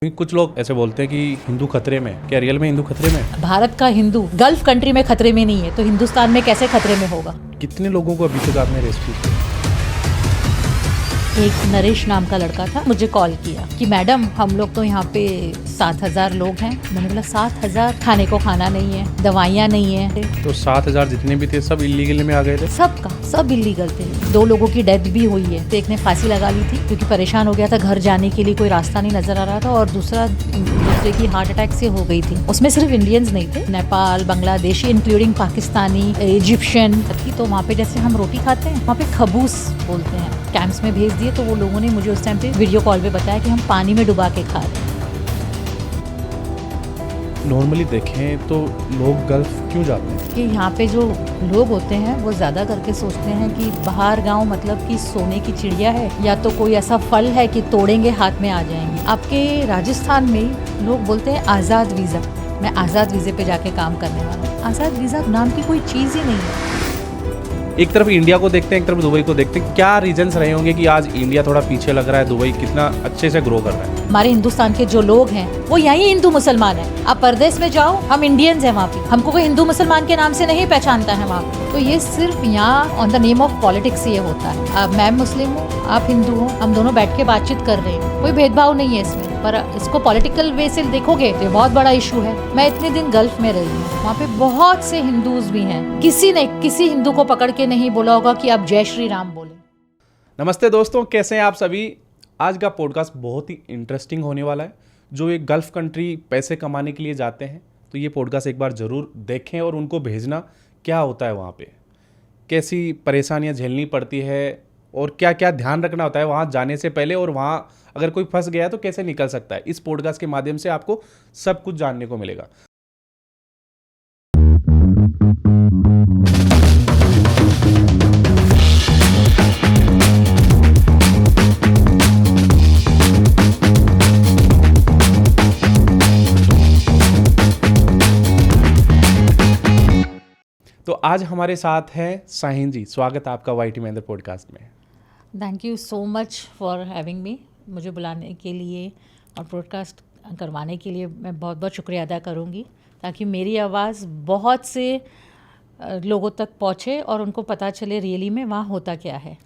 कुछ लोग ऐसे बोलते हैं कि हिंदू खतरे में, क्या रियल में हिंदू खतरे में? भारत का हिंदू गल्फ कंट्री में खतरे में नहीं है तो हिंदुस्तान में कैसे खतरे में होगा? कितने लोगों को अभी तक आपने रेस्क्यू किया? एक नरेश नाम का लड़का था, मुझे कॉल किया कि मैडम हम लोग तो यहाँ पे 7,000 लोग हैं। मैंने बोला 7,000? खाने को खाना नहीं है, दवाइयाँ नहीं है। तो 7,000 जितने भी थे सब इलीगल में आ गए थे? सब इलीगल थे। 2 लोगों की डेथ भी हुई है। तो एक ने फांसी लगा ली थी क्योंकि परेशान हो गया था, घर जाने के लिए कोई रास्ता नहीं नजर आ रहा था, और दूसरे की हार्ट अटैक से हो गई थी। उसमें सिर्फ इंडियंस नहीं थे, नेपाल, बांग्लादेशी, इंक्लूडिंग पाकिस्तानी, इजिप्शियन थी। तो वहाँ पे जैसे हम रोटी खाते हैं, वहाँ पे खबूस बोलते हैं। कैंप्स में भेज दिए तो वो लोगों ने मुझे उस टाइम पे वीडियो कॉल पे बताया कि हम पानी में डुबा के खा रहे हैं। नॉर्मली देखें तो लोग गल्फ क्यों जाते हैं? कि यहाँ पे जो लोग होते हैं वो ज़्यादा करके सोचते हैं कि बाहर गांव मतलब कि सोने की चिड़िया है, या तो कोई ऐसा फल है कि तोड़ेंगे हाथ में आ जाएंगे। आपके राजस्थान में लोग बोलते हैं आज़ाद वीज़ा। मैं आज़ाद वीज़े पे जाके काम करने वाला हूँ। आज़ाद वीज़ा नाम की कोई चीज़ ही नहीं है। एक तरफ इंडिया को देखते हैं, एक तरफ दुबई को देखते हैं। क्या रीजंस रहे होंगे कि आज इंडिया थोड़ा पीछे लग रहा है, दुबई कितना अच्छे से ग्रो कर रहा है? हमारे हिंदुस्तान के जो लोग हैं वो यही हिंदू मुसलमान हैं। आप परदेश में जाओ, हम इंडियंस हैं वहाँ पे, हमको कोई हिंदू मुसलमान के नाम से नहीं पहचानता है वहाँ पे। तो ये सिर्फ यहाँ on the name of politics ये होता है। अब मैं मुस्लिम हूँ, आप हिंदू हो, हम दोनों बैठ के बातचीत कर रहे हैं, कोई भेदभाव नहीं है इसमें। पर इसको पॉलिटिकल वे से देखोगे तो बहुत बड़ा इशू है। मैं इतने दिन गल्फ में रही हूँ, वहाँ पे बहुत से हिंदूज भी हैं। किसी ने किसी हिंदू को पकड़ के नहीं बोला होगा कि आप जय श्री राम बोले। नमस्ते दोस्तों, कैसे हैं आप सभी? आज का पॉडकास्ट बहुत ही इंटरेस्टिंग होने वाला है। जो एक गल्फ कंट्री पैसे कमाने के लिए जाते हैं तो ये पॉडकास्ट एक बार ज़रूर देखें और उनको भेजना क्या होता है वहाँ पे, कैसी परेशानियाँ झेलनी पड़ती है और क्या क्या ध्यान रखना होता है वहाँ जाने से पहले, और वहाँ अगर कोई फंस गया है तो कैसे निकल सकता है। इस पॉडकास्ट के माध्यम से आपको सब कुछ जानने को मिलेगा। तो आज हमारे साथ हैं साहिन जी। स्वागत है आपका वाईटी महेंद्र पॉडकास्ट में। Thank you so much for having me. मुझे बुलाने के लिए और पॉडकास्ट करवाने के लिए मैं बहुत बहुत शुक्रिया अदा करूँगी, ताकि मेरी आवाज़ बहुत से लोगों तक पहुँचे और उनको पता चले रियली में वहाँ होता क्या है।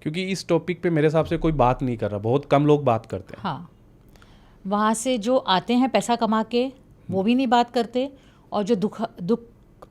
क्योंकि इस टॉपिक पे मेरे हिसाब से कोई बात नहीं कर रहा, बहुत कम लोग बात करते हैं। हाँ, वहाँ से जो आते हैं पैसा कमा के वो भी नहीं बात करते, और जो दुख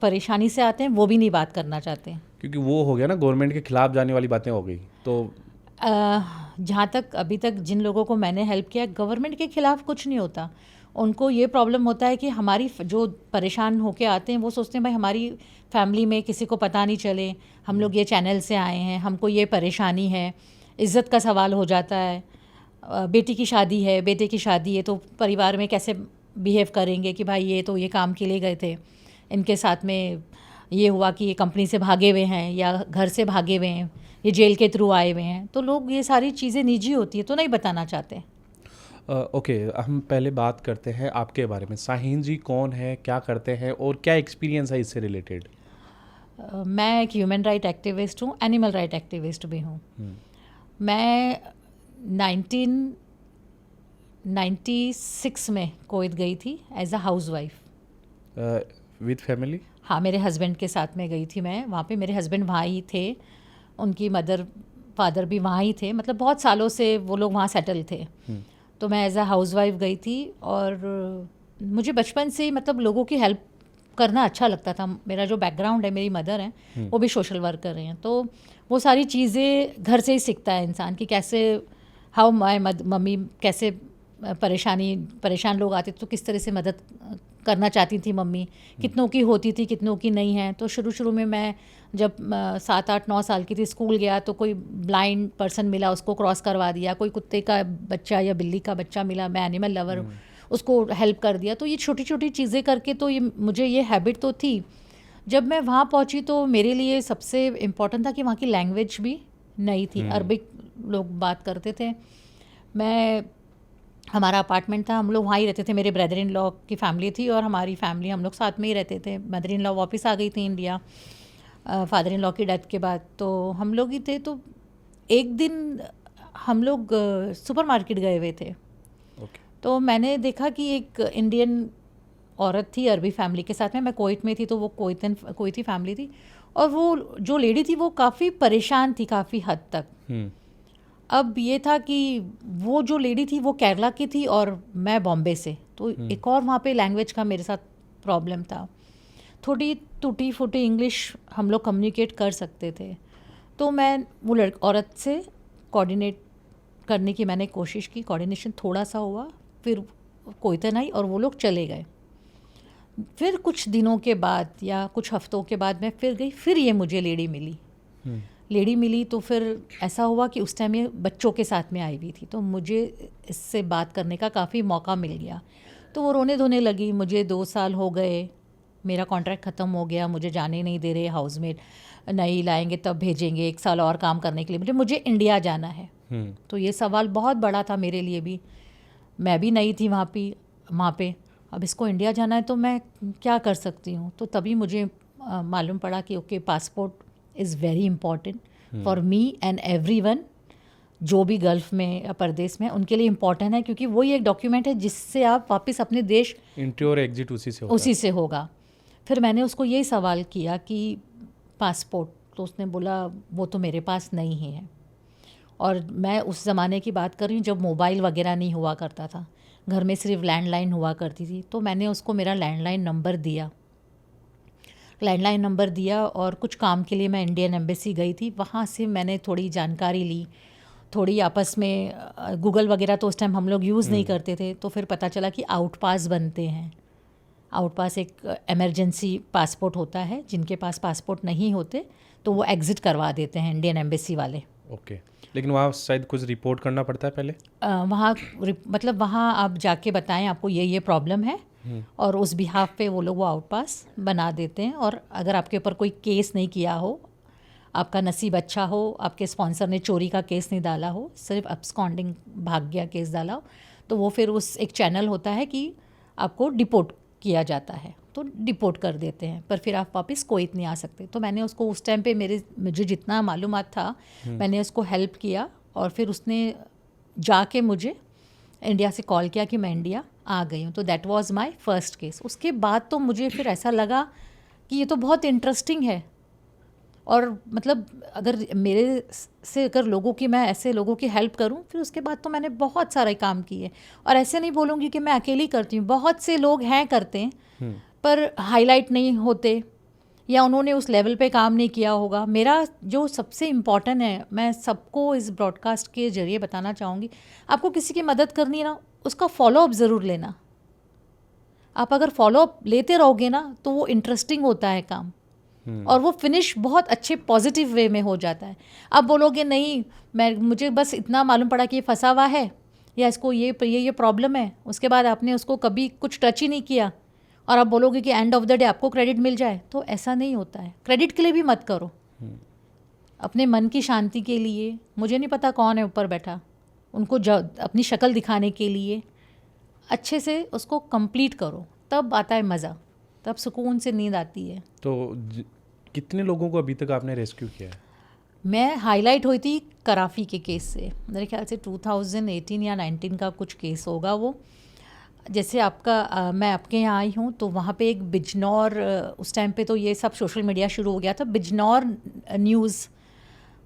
परेशानी से आते हैं वो भी नहीं बात करना चाहते हैं। क्योंकि वो हो गया ना, गवर्नमेंट के खिलाफ जाने वाली बातें हो गई। तो जहाँ तक अभी तक जिन लोगों को मैंने हेल्प किया, गवर्नमेंट के खिलाफ कुछ नहीं होता। उनको ये प्रॉब्लम होता है कि हमारी जो परेशान होके आते हैं वो सोचते हैं भाई हमारी फैमिली में किसी को पता नहीं चले, हम लोग ये चैनल से आए हैं, हमको ये परेशानी है, इज़्ज़त का सवाल हो जाता है। बेटी की शादी है, बेटे की शादी है, तो परिवार में कैसे बिहेव करेंगे कि भाई ये तो ये काम के लिए गए थे, इनके साथ में ये हुआ कि ये कंपनी से भागे हुए हैं या घर से भागे हुए हैं, ये जेल के थ्रू आए हुए हैं। तो लोग ये सारी चीज़ें निजी होती है तो नहीं बताना चाहते। ओके, हम पहले बात करते हैं आपके बारे में। साहिन जी कौन है, क्या करते हैं और क्या एक्सपीरियंस है इससे रिलेटेड? मैं एक ह्यूमन राइट एक्टिविस्ट हूँ, एनिमल राइट एक्टिविस्ट भी हूँ। मैं 1996 में कोविड गई थी as a housewife with family. हाँ, मेरे हस्बैंड के साथ में गई थी मैं वहाँ पे। मेरे हस्बैंड वहाँ ही थे, उनकी मदर फादर भी वहाँ ही थे, मतलब बहुत सालों से वो लोग वहाँ सेटल थे। तो मैं एज अ हाउस वाइफ गई थी, और मुझे बचपन से ही मतलब लोगों की हेल्प करना अच्छा लगता था। मेरा जो बैकग्राउंड है, मेरी मदर हैं वो भी सोशल वर्कर हैं, तो वो सारी चीज़ें घर से ही सीखता है इंसान कि कैसे हाउ माय मम्मी कैसे परेशान लोग आते तो किस तरह से मदद करना चाहती थी मम्मी, कितनों की होती थी कितनों की नहीं है। तो शुरू में मैं जब 7, 8, 9 साल की थी, स्कूल गया तो कोई ब्लाइंड पर्सन मिला, उसको क्रॉस करवा दिया। कोई कुत्ते का बच्चा या बिल्ली का बच्चा मिला, मैं एनिमल लवर हूँ, उसको हेल्प कर दिया। तो ये छोटी छोटी चीज़ें करके तो ये मुझे ये हैबिट तो थी। जब मैं वहाँ पहुँची तो मेरे लिए सबसे इम्पॉर्टेंट था कि वहाँ की लैंग्वेज भी नई थी, अरबिक लोग बात करते थे। हमारा अपार्टमेंट था, हम लोग वहाँ ही रहते थे। मेरे ब्रदर इन लॉ की फैमिली थी और हमारी फैमिली, हम लोग साथ में ही रहते थे। मदर इन लॉ वापस आ गई थी इंडिया फादर इन लॉ की डेथ के बाद, तो हम लोग ही थे। तो एक दिन हम लोग सुपरमार्केट गए हुए थे, तो मैंने देखा कि एक इंडियन औरत थी अरबी फैमिली के साथ में, मैं कुवैत में थी तो वो कोईती फैमिली थी, और वो जो लेडी थी वो काफ़ी परेशान थी काफ़ी हद तक। अब ये था कि वो जो लेडी थी वो केरला की थी और मैं बॉम्बे से, तो एक और वहाँ पे लैंग्वेज का मेरे साथ प्रॉब्लम था। थोड़ी टूटी फूटी इंग्लिश हम लोग कम्युनिकेट कर सकते थे, तो मैं वो औरत से कोऑर्डिनेट करने की मैंने कोशिश की। कोऑर्डिनेशन थोड़ा सा हुआ, फिर कोई तो नहीं और वो लोग चले गए। फिर कुछ दिनों के बाद या कुछ हफ्तों के बाद मैं फिर गई, फिर ये मुझे लेडी मिली। तो फिर ऐसा हुआ कि उस टाइम ये बच्चों के साथ में आई हुई थी, तो मुझे इससे बात करने का काफ़ी मौका मिल गया। तो वो रोने धोने लगी, मुझे 2 साल हो गए, मेरा कॉन्ट्रैक्ट ख़त्म हो गया, मुझे जाने नहीं दे रहे, हाउसमेट नहीं लाएंगे तब भेजेंगे, 1 साल और काम करने के लिए मुझे इंडिया जाना है। तो ये सवाल बहुत बड़ा था मेरे लिए भी, मैं भी नई थी वहाँ पे। अब इसको इंडिया जाना है तो मैं क्या कर सकती हूँ। तो तभी मुझे मालूम पड़ा कि okay, passport is very important for me and everyone, जो भी गल्फ़ में या परदेश में उनके लिए इम्पॉर्टेंट है, क्योंकि वही एक डॉक्यूमेंट है जिससे आप वापस अपने देश एंट्री और एग्जिट उसी से होगा। फिर मैंने उसको यही सवाल किया कि पासपोर्ट, तो उसने बोला वो तो मेरे पास नहीं है। और मैं उस ज़माने की बात कर रही हूँ जब मोबाइल वगैरह नहीं हुआ करता था, घर में सिर्फ लैंडलाइन हुआ करती थी। तो मैंने उसको मेरा लैंडलाइन नंबर दिया और कुछ काम के लिए मैं इंडियन एम्बेसी गई थी। वहाँ से मैंने थोड़ी जानकारी ली, थोड़ी आपस में गूगल वगैरह तो उस टाइम हम लोग यूज़ नहीं करते थे। तो फिर पता चला कि आउट पास बनते हैं। आउट पास एक इमरजेंसी पासपोर्ट होता है, जिनके पास पासपोर्ट नहीं होते तो वो एग्ज़िट करवा देते हैं इंडियन एम्बेसी वाले। ओके, लेकिन वहाँ शायद कुछ रिपोर्ट करना पड़ता है पहले। वहाँ आप जाके बताएं आपको ये प्रॉब्लम है, और उस बिहाफ पे वो लोग वो आउट पास बना देते हैं। और अगर आपके ऊपर कोई केस नहीं किया हो, आपका नसीब अच्छा हो, आपके स्पॉन्सर ने चोरी का केस नहीं डाला हो, सिर्फ अब्सकॉन्डिंग भाग गया केस डाला हो, तो वो फिर उस एक चैनल होता है कि आपको डिपोर्ट किया जाता है, तो डिपोर्ट कर देते हैं, पर फिर आप वापस कुवैत नहीं आ सकते। तो मैंने उसको उस टाइम पे मुझे जितना मालूमात था मैंने उसको हेल्प किया, और फिर उसने जाके मुझे इंडिया से कॉल किया कि मैं इंडिया आ गई हूँ। तो that was my first case. उसके बाद तो मुझे फिर ऐसा लगा कि ये तो बहुत इंटरेस्टिंग है, और मतलब अगर मेरे से अगर मैं ऐसे लोगों की हेल्प करूं, फिर उसके बाद तो मैंने बहुत सारे काम किए। और ऐसे नहीं बोलूँगी कि मैं अकेली करती हूँ, बहुत से लोग हैं करते हैं, पर हाईलाइट नहीं होते या उन्होंने उस लेवल पे काम नहीं किया होगा। मेरा जो सबसे इम्पॉर्टेंट है, मैं सबको इस ब्रॉडकास्ट के ज़रिए बताना चाहूँगी, आपको किसी की मदद करनी है ना, उसका फॉलोअप ज़रूर लेना। आप अगर फॉलोअप लेते रहोगे ना तो वो इंटरेस्टिंग होता है काम, और वो फिनिश बहुत अच्छे पॉजिटिव वे में हो जाता है। आप बोलोगे नहीं, मुझे बस इतना मालूम पड़ा कि ये फंसा हुआ है या इसको ये प्रॉब्लम है, उसके बाद आपने उसको कभी कुछ टच ही नहीं किया, और आप बोलोगे कि एंड ऑफ द डे आपको क्रेडिट मिल जाए, तो ऐसा नहीं होता है। क्रेडिट के लिए भी मत करो, अपने मन की शांति के लिए। मुझे नहीं पता कौन है ऊपर बैठा, उनको अपनी शक्ल दिखाने के लिए अच्छे से उसको कंप्लीट करो, तब आता है मज़ा, तब सुकून से नींद आती है। तो कितने लोगों को अभी तक आपने रेस्क्यू किया है? मैं हाईलाइट हुई थी कराफी के केस से, मेरे ख्याल से 2018 या 19 का कुछ केस होगा वो। जैसे मैं आपके यहाँ आई हूँ तो वहाँ पे एक बिजनौर, उस टाइम पे तो ये सब सोशल मीडिया शुरू हो गया था, बिजनौर न्यूज़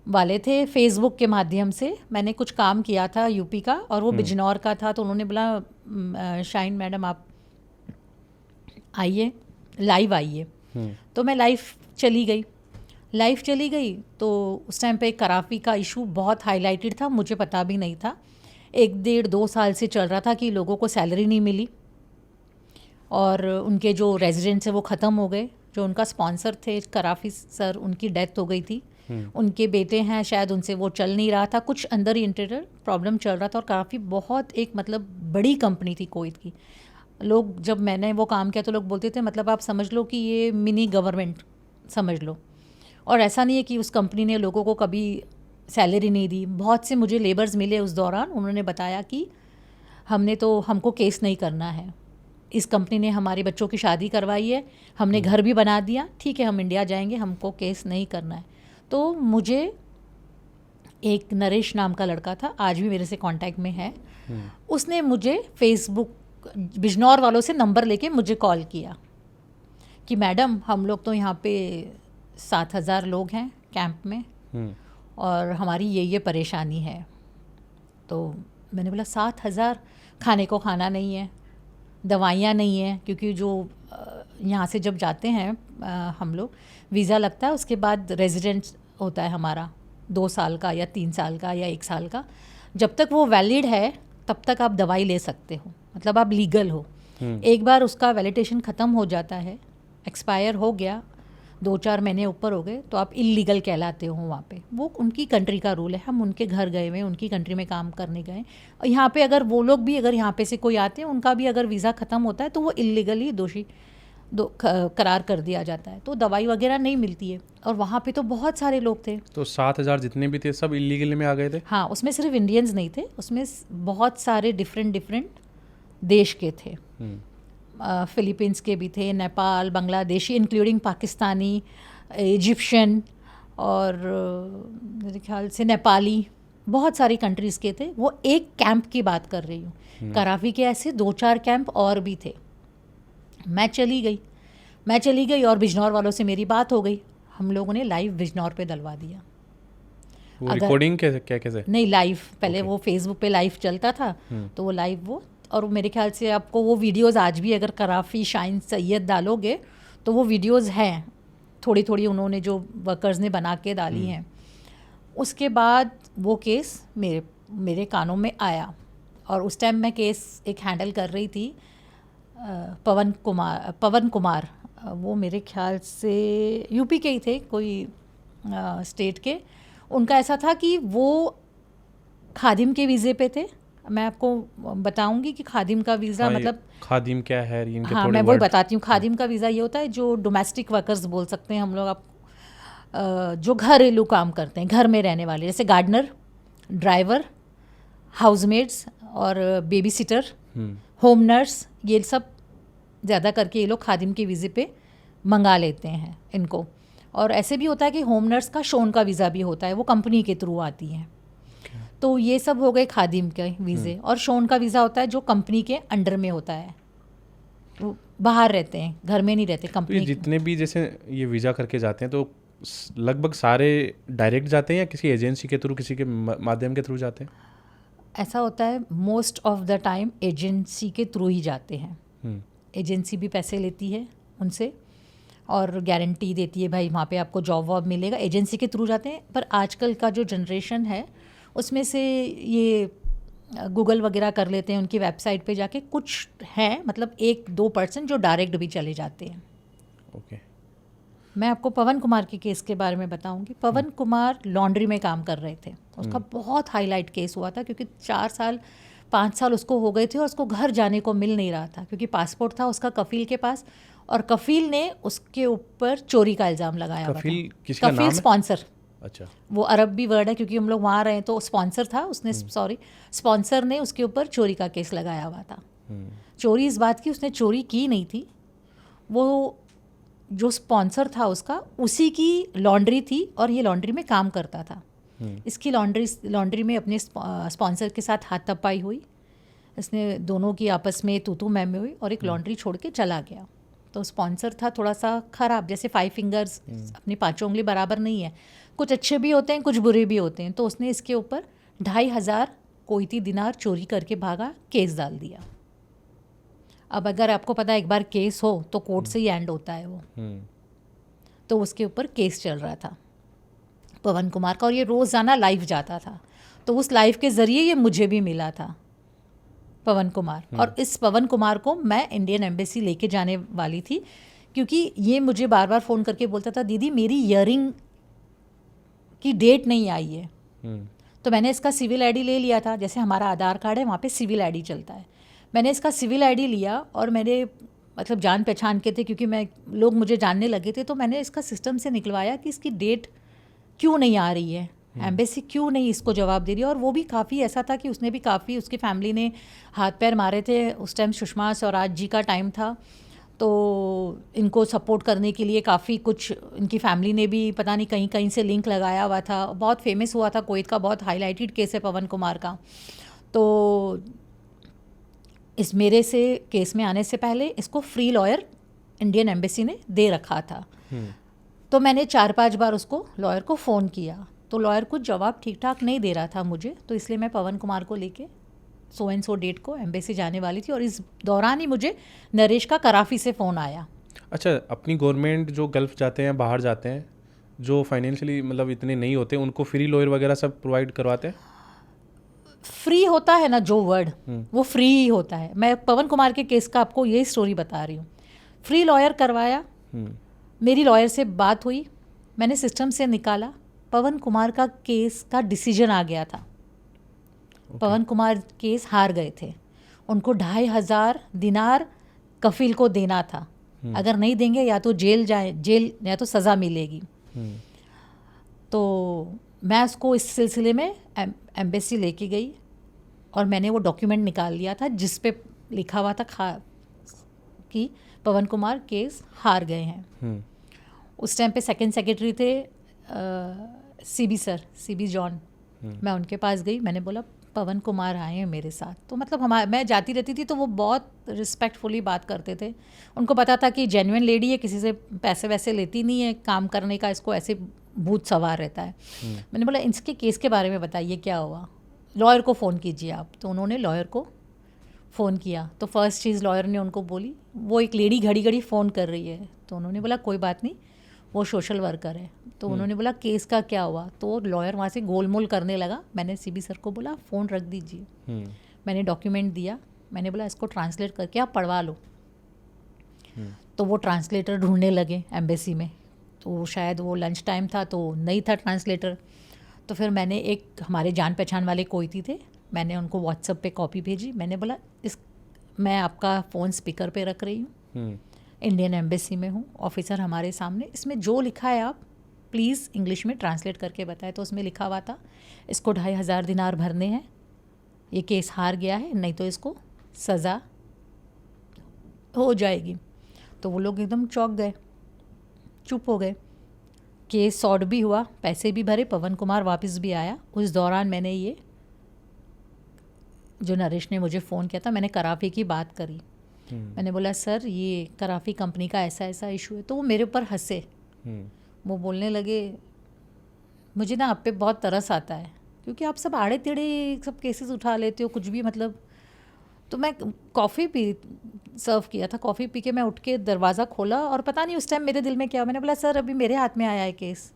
वाले थे, फेसबुक के माध्यम से मैंने कुछ काम किया था यूपी का, और वो बिजनौर का था। तो उन्होंने बोला शाइन मैडम आप आइए, लाइव आइए। तो मैं लाइव चली गई। तो उस टाइम पे कराफी का इशू बहुत हाईलाइटेड था, मुझे पता भी नहीं था। 1-1.5-2 साल से चल रहा था कि लोगों को सैलरी नहीं मिली, और उनके जो रेजिडेंट्स हैं वो ख़त्म हो गए। जो उनका स्पॉन्सर थे कराफी सर, उनकी डेथ हो गई थी। उनके बेटे हैं शायद, उनसे वो चल नहीं रहा था, कुछ अंदर ही इंटीरियर प्रॉब्लम चल रहा था। और काफ़ी बहुत एक मतलब बड़ी कंपनी थी कुवैत की। लोग, जब मैंने वो काम किया तो लोग बोलते थे मतलब आप समझ लो कि ये मिनी गवर्नमेंट समझ लो। और ऐसा नहीं है कि उस कंपनी ने लोगों को कभी सैलरी नहीं दी। बहुत से मुझे लेबर्स मिले उस दौरान, उन्होंने बताया कि हमको केस नहीं करना है, इस कंपनी ने हमारे बच्चों की शादी करवाई है, हमने घर भी बना दिया, ठीक है हम इंडिया जाएंगे, हमको केस नहीं करना है। तो मुझे एक नरेश नाम का लड़का था, आज भी मेरे से कांटेक्ट में है, उसने मुझे फेसबुक बिजनौर वालों से नंबर लेके मुझे कॉल किया कि मैडम हम लोग तो यहाँ पे 7,000 लोग हैं कैंप में और हमारी ये परेशानी है। तो मैंने बोला 7,000, खाने को खाना नहीं है, दवाइयाँ नहीं है, क्योंकि जो यहाँ से जब जाते हैं हम लोग वीज़ा लगता है, उसके बाद रेजिडेंट होता है हमारा 2 साल का या 3 साल का या 1 साल का। जब तक वो वैलिड है तब तक आप दवाई ले सकते हो, मतलब आप लीगल हो। एक बार उसका वैलिडेशन ख़त्म हो जाता है, एक्सपायर हो गया, 2-4 महीने ऊपर हो गए, तो आप इलीगल कहलाते हो वहाँ पे। वो उनकी कंट्री का रूल है। हम उनके घर गए हुए, उनकी कंट्री में काम करने गए, और यहाँ पे अगर वो लोग भी अगर यहाँ पे से कोई आते हैं, उनका भी अगर वीज़ा ख़त्म होता है तो वो इलीगली दोषी करार कर दिया जाता है, तो दवाई वगैरह नहीं मिलती है। और वहाँ पे तो बहुत सारे लोग थे। तो 7,000 जितने भी थे सब इलीगल में आ गए थे? हाँ, उसमें सिर्फ इंडियंस नहीं थे, उसमें बहुत सारे डिफरेंट देश के थे। फिलीपींस के भी थे, नेपाल, बांग्लादेशी, इंक्लूडिंग पाकिस्तानी, इजिप्शियन और मेरे ख्याल से नेपाली, बहुत सारी कंट्रीज़ के थे। वो एक कैंप की बात कर रही हूँ। करावी के ऐसे 2-4 कैंप और भी थे। मैं चली गई और बिजनौर वालों से मेरी बात हो गई। हम लोगों ने लाइव बिजनौर पे डलवा दिया। वो रिकॉर्डिंग कैसे? नहीं, लाइव पहले वो फेसबुक पे लाइव चलता था, तो वो लाइव वो, और मेरे ख्याल से आपको वो वीडियोस आज भी अगर कराफी शाइन सैयद डालोगे तो वो वीडियोस हैं, थोड़ी उन्होंने जो वर्कर्स ने बना के डाली हैं। उसके बाद वो केस मेरे कानों में आया, और उस टाइम मैं केस एक हैंडल कर रही थी, पवन कुमार, वो मेरे ख्याल से यूपी के ही थे, कोई स्टेट के। उनका ऐसा था कि वो खादिम के वीज़े पे थे। मैं आपको बताऊंगी कि खादिम का वीज़ा मतलब खादिम क्या है, इनके हाँ, मैं वही बताती हूँ। खादिम का वीज़ा ये होता है जो डोमेस्टिक वर्कर्स बोल सकते हैं हम लोग, आप जो घरेलू काम करते हैं, घर में रहने वाले, जैसे गार्डनर, ड्राइवर, हाउसमेड्स और बेबी सिटर, होम नर्स, ये सब ज़्यादा करके ये लोग खादिम के वीज़े पे मंगा लेते हैं इनको। और ऐसे भी होता है कि होम नर्स का शोन का वीज़ा भी होता है, वो कंपनी के थ्रू आती हैं। तो ये सब हो गए खादिम के वीज़े। और शोन का वीज़ा होता है जो कंपनी के अंडर में होता है, वो बाहर रहते हैं, घर में नहीं रहते कंपनी। तो जितने भी जैसे ये वीज़ा करके जाते हैं तो लगभग सारे डायरेक्ट जाते हैं या किसी एजेंसी के थ्रू, किसी के माध्यम के थ्रू जाते हैं? ऐसा होता है most of the time agency के थ्रू ही जाते हैं। एजेंसी भी पैसे लेती है उनसे और गारंटी देती है भाई वहाँ पे आपको जॉब वॉब मिलेगा, एजेंसी के थ्रू जाते हैं। पर आजकल का जो जनरेशन है उसमें से ये गूगल वगैरह कर लेते हैं, उनकी वेबसाइट पे जाके कुछ हैं, मतलब 1-2% जो डायरेक्ट भी चले जाते हैं। ओके। मैं आपको पवन कुमार के केस के बारे में बताऊंगी। पवन कुमार लॉन्ड्री में काम कर रहे थे। उसका बहुत हाईलाइट केस हुआ था, क्योंकि 4-5 साल उसको हो गए थे और उसको घर जाने को मिल नहीं रहा था, क्योंकि पासपोर्ट था उसका कफील के पास, और कफील ने उसके ऊपर चोरी का इल्ज़ाम लगाया हुआ था। किसका नाम है? स्पॉन्सर। अच्छा, वो अरबी वर्ड है क्योंकि हम लोग वहाँ रहे, तो स्पॉन्सर था उसने, स्पॉन्सर ने उसके ऊपर चोरी का केस लगाया हुआ था। चोरी इस बात की, उसने चोरी की नहीं थी, वो जो स्पॉन्सर था उसका उसी की लॉन्ड्री थी और ये लॉन्ड्री में काम करता था। इसकी लॉन्ड्री में अपने स्पॉन्सर के साथ हाथापाई हुई, इसने दोनों की आपस में तू मैं हुई और एक लॉन्ड्री छोड़ के चला गया। तो स्पॉन्सर था थोड़ा सा ख़राब, जैसे 5 फिंगर्स अपनी 5 उंगली बराबर नहीं है, कुछ अच्छे भी होते हैं कुछ बुरे भी होते हैं। तो उसने इसके ऊपर 2,500 कोईती दिनार चोरी करके भागा, केस डाल दिया। अब अगर आपको पता है एक बार केस हो तो कोर्ट से ही एंड होता है वो। तो उसके ऊपर केस चल रहा था पवन कुमार का, और ये रोज़ाना लाइव जाता था। तो उस लाइव के ज़रिए ये मुझे भी मिला था पवन कुमार, और इस पवन कुमार को मैं इंडियन एम्बेसी लेके जाने वाली थी, क्योंकि ये मुझे बार बार फ़ोन करके बोलता था दीदी मेरी ईयरिंग की डेट नहीं आई है। तो मैंने इसका सिविल आईडी ले लिया था, जैसे हमारा आधार कार्ड है वहाँ पे सिविल आईडी चलता है। मैंने इसका सिविल आईडी लिया और मैंने मतलब जान पहचान के थे, क्योंकि लोग मुझे जानने लगे थे, तो मैंने इसका सिस्टम से निकलवाया कि इसकी डेट क्यों नहीं आ रही है, एम्बेसी क्यों नहीं इसको जवाब दे रही है। और वो भी काफ़ी ऐसा था कि उसने भी काफ़ी, उसकी फैमिली ने हाथ पैर मारे थे। उस टाइम सुषमा स्वराज जी का टाइम था, तो इनको सपोर्ट करने के लिए काफ़ी कुछ इनकी फैमिली ने भी पता नहीं कहीं से लिंक लगाया हुआ था। बहुत फेमस हुआ था, कोविड का बहुत हाईलाइटेड केस है पवन कुमार का। तो इस मेरे से केस में आने से पहले इसको फ्री लॉयर इंडियन एम्बेसी ने दे रखा था। तो मैंने 4-5 बार उसको लॉयर को फ़ोन किया, तो लॉयर कुछ जवाब ठीक ठाक नहीं दे रहा था मुझे, तो इसलिए मैं पवन कुमार को लेके सो एंड सो डेट को एम्बेसी जाने वाली थी, और इस दौरान ही मुझे नरेश का कराफी से फ़ोन आया। अच्छा, अपनी गवर्नमेंट जो गल्फ जाते हैं, बाहर जाते हैं, जो फाइनेंशियली मतलब इतने नहीं होते, उनको फ्री लॉयर वगैरह सब प्रोवाइड करवाते हैं? फ्री होता है ना जो वर्ड, वो फ्री ही होता है। मैं पवन कुमार के केस का आपको यही स्टोरी बता रही हूँ। फ्री लॉयर करवाया, मेरी लॉयर से बात हुई, मैंने सिस्टम से निकाला, पवन कुमार का केस का डिसीजन आ गया था। पवन कुमार केस हार गए थे, उनको 2,500 दिनार कफील को देना था। अगर नहीं देंगे या तो जेल या तो सज़ा मिलेगी। तो मैं उसको इस सिलसिले में एम्बेसी लेके गई, और मैंने वो डॉक्यूमेंट निकाल लिया था जिस पे लिखा हुआ था कि पवन कुमार केस हार गए हैं। उस टाइम पे सेकंड सेक्रेटरी थे सीबी जॉन। मैं उनके पास गई, मैंने बोला पवन कुमार आए हैं मेरे साथ। तो मतलब मैं जाती रहती थी, तो वो बहुत रिस्पेक्टफुली बात करते थे। उनको पता था कि जेन्युइन लेडी है, किसी से पैसे वैसे लेती नहीं है काम करने का, इसको ऐसे भूत सवार रहता है। मैंने बोला इसके केस के बारे में बताइए क्या हुआ, लॉयर को फ़ोन कीजिए आप। तो उन्होंने लॉयर को फ़ोन किया, तो फर्स्ट चीज़ लॉयर ने उनको बोली, वो एक लेडी घड़ी घड़ी फ़ोन कर रही है। तो उन्होंने बोला कोई बात नहीं, वो सोशल वर्कर है। तो उन्होंने बोला केस का क्या हुआ, तो लॉयर वहाँ से गोलमोल करने लगा। मैंने सीबी सर को बोला फ़ोन रख दीजिए। मैंने डॉक्यूमेंट दिया, मैंने बोला इसको ट्रांसलेट करके आप पढ़वा लो। तो वो ट्रांसलेटर ढूंढने लगे एम्बेसी में, तो शायद वो लंच टाइम था तो नहीं था ट्रांसलेटर। तो फिर मैंने एक हमारे जान पहचान वाले कोई थे, मैंने उनको व्हाट्सएप पे कॉपी भेजी। मैंने बोला मैं आपका फ़ोन स्पीकर पे रख रही हूँ, इंडियन एम्बेसी में हूँ, ऑफिसर हमारे सामने, इसमें जो लिखा है आप प्लीज़ इंग्लिश में ट्रांसलेट करके बताएं। तो उसमें लिखा हुआ था इसको 2,500 दिनार भरने हैं, ये केस हार गया है, नहीं तो इसको सज़ा हो जाएगी। तो वो लोग एकदम चौंक गए, चुप हो गए। केस सॉर्ट भी हुआ, पैसे भी भरे, पवन कुमार वापस भी आया। उस दौरान मैंने ये जो नरेश ने मुझे फ़ोन किया था, मैंने कराफी की बात करी। मैंने बोला सर ये कराफी कंपनी का ऐसा ऐसा इशू है। तो वो मेरे ऊपर हंसे, वो बोलने लगे मुझे ना आप पे बहुत तरस आता है, क्योंकि आप सब आड़े टेढ़े सब केसेस उठा लेते हो कुछ भी, मतलब। तो मैं कॉफ़ी सर्व किया था, कॉफ़ी पी के मैं उठ के दरवाज़ा खोला, और पता नहीं उस टाइम मेरे दिल में क्या, मैंने बोला सर अभी मेरे हाथ में आया है केस,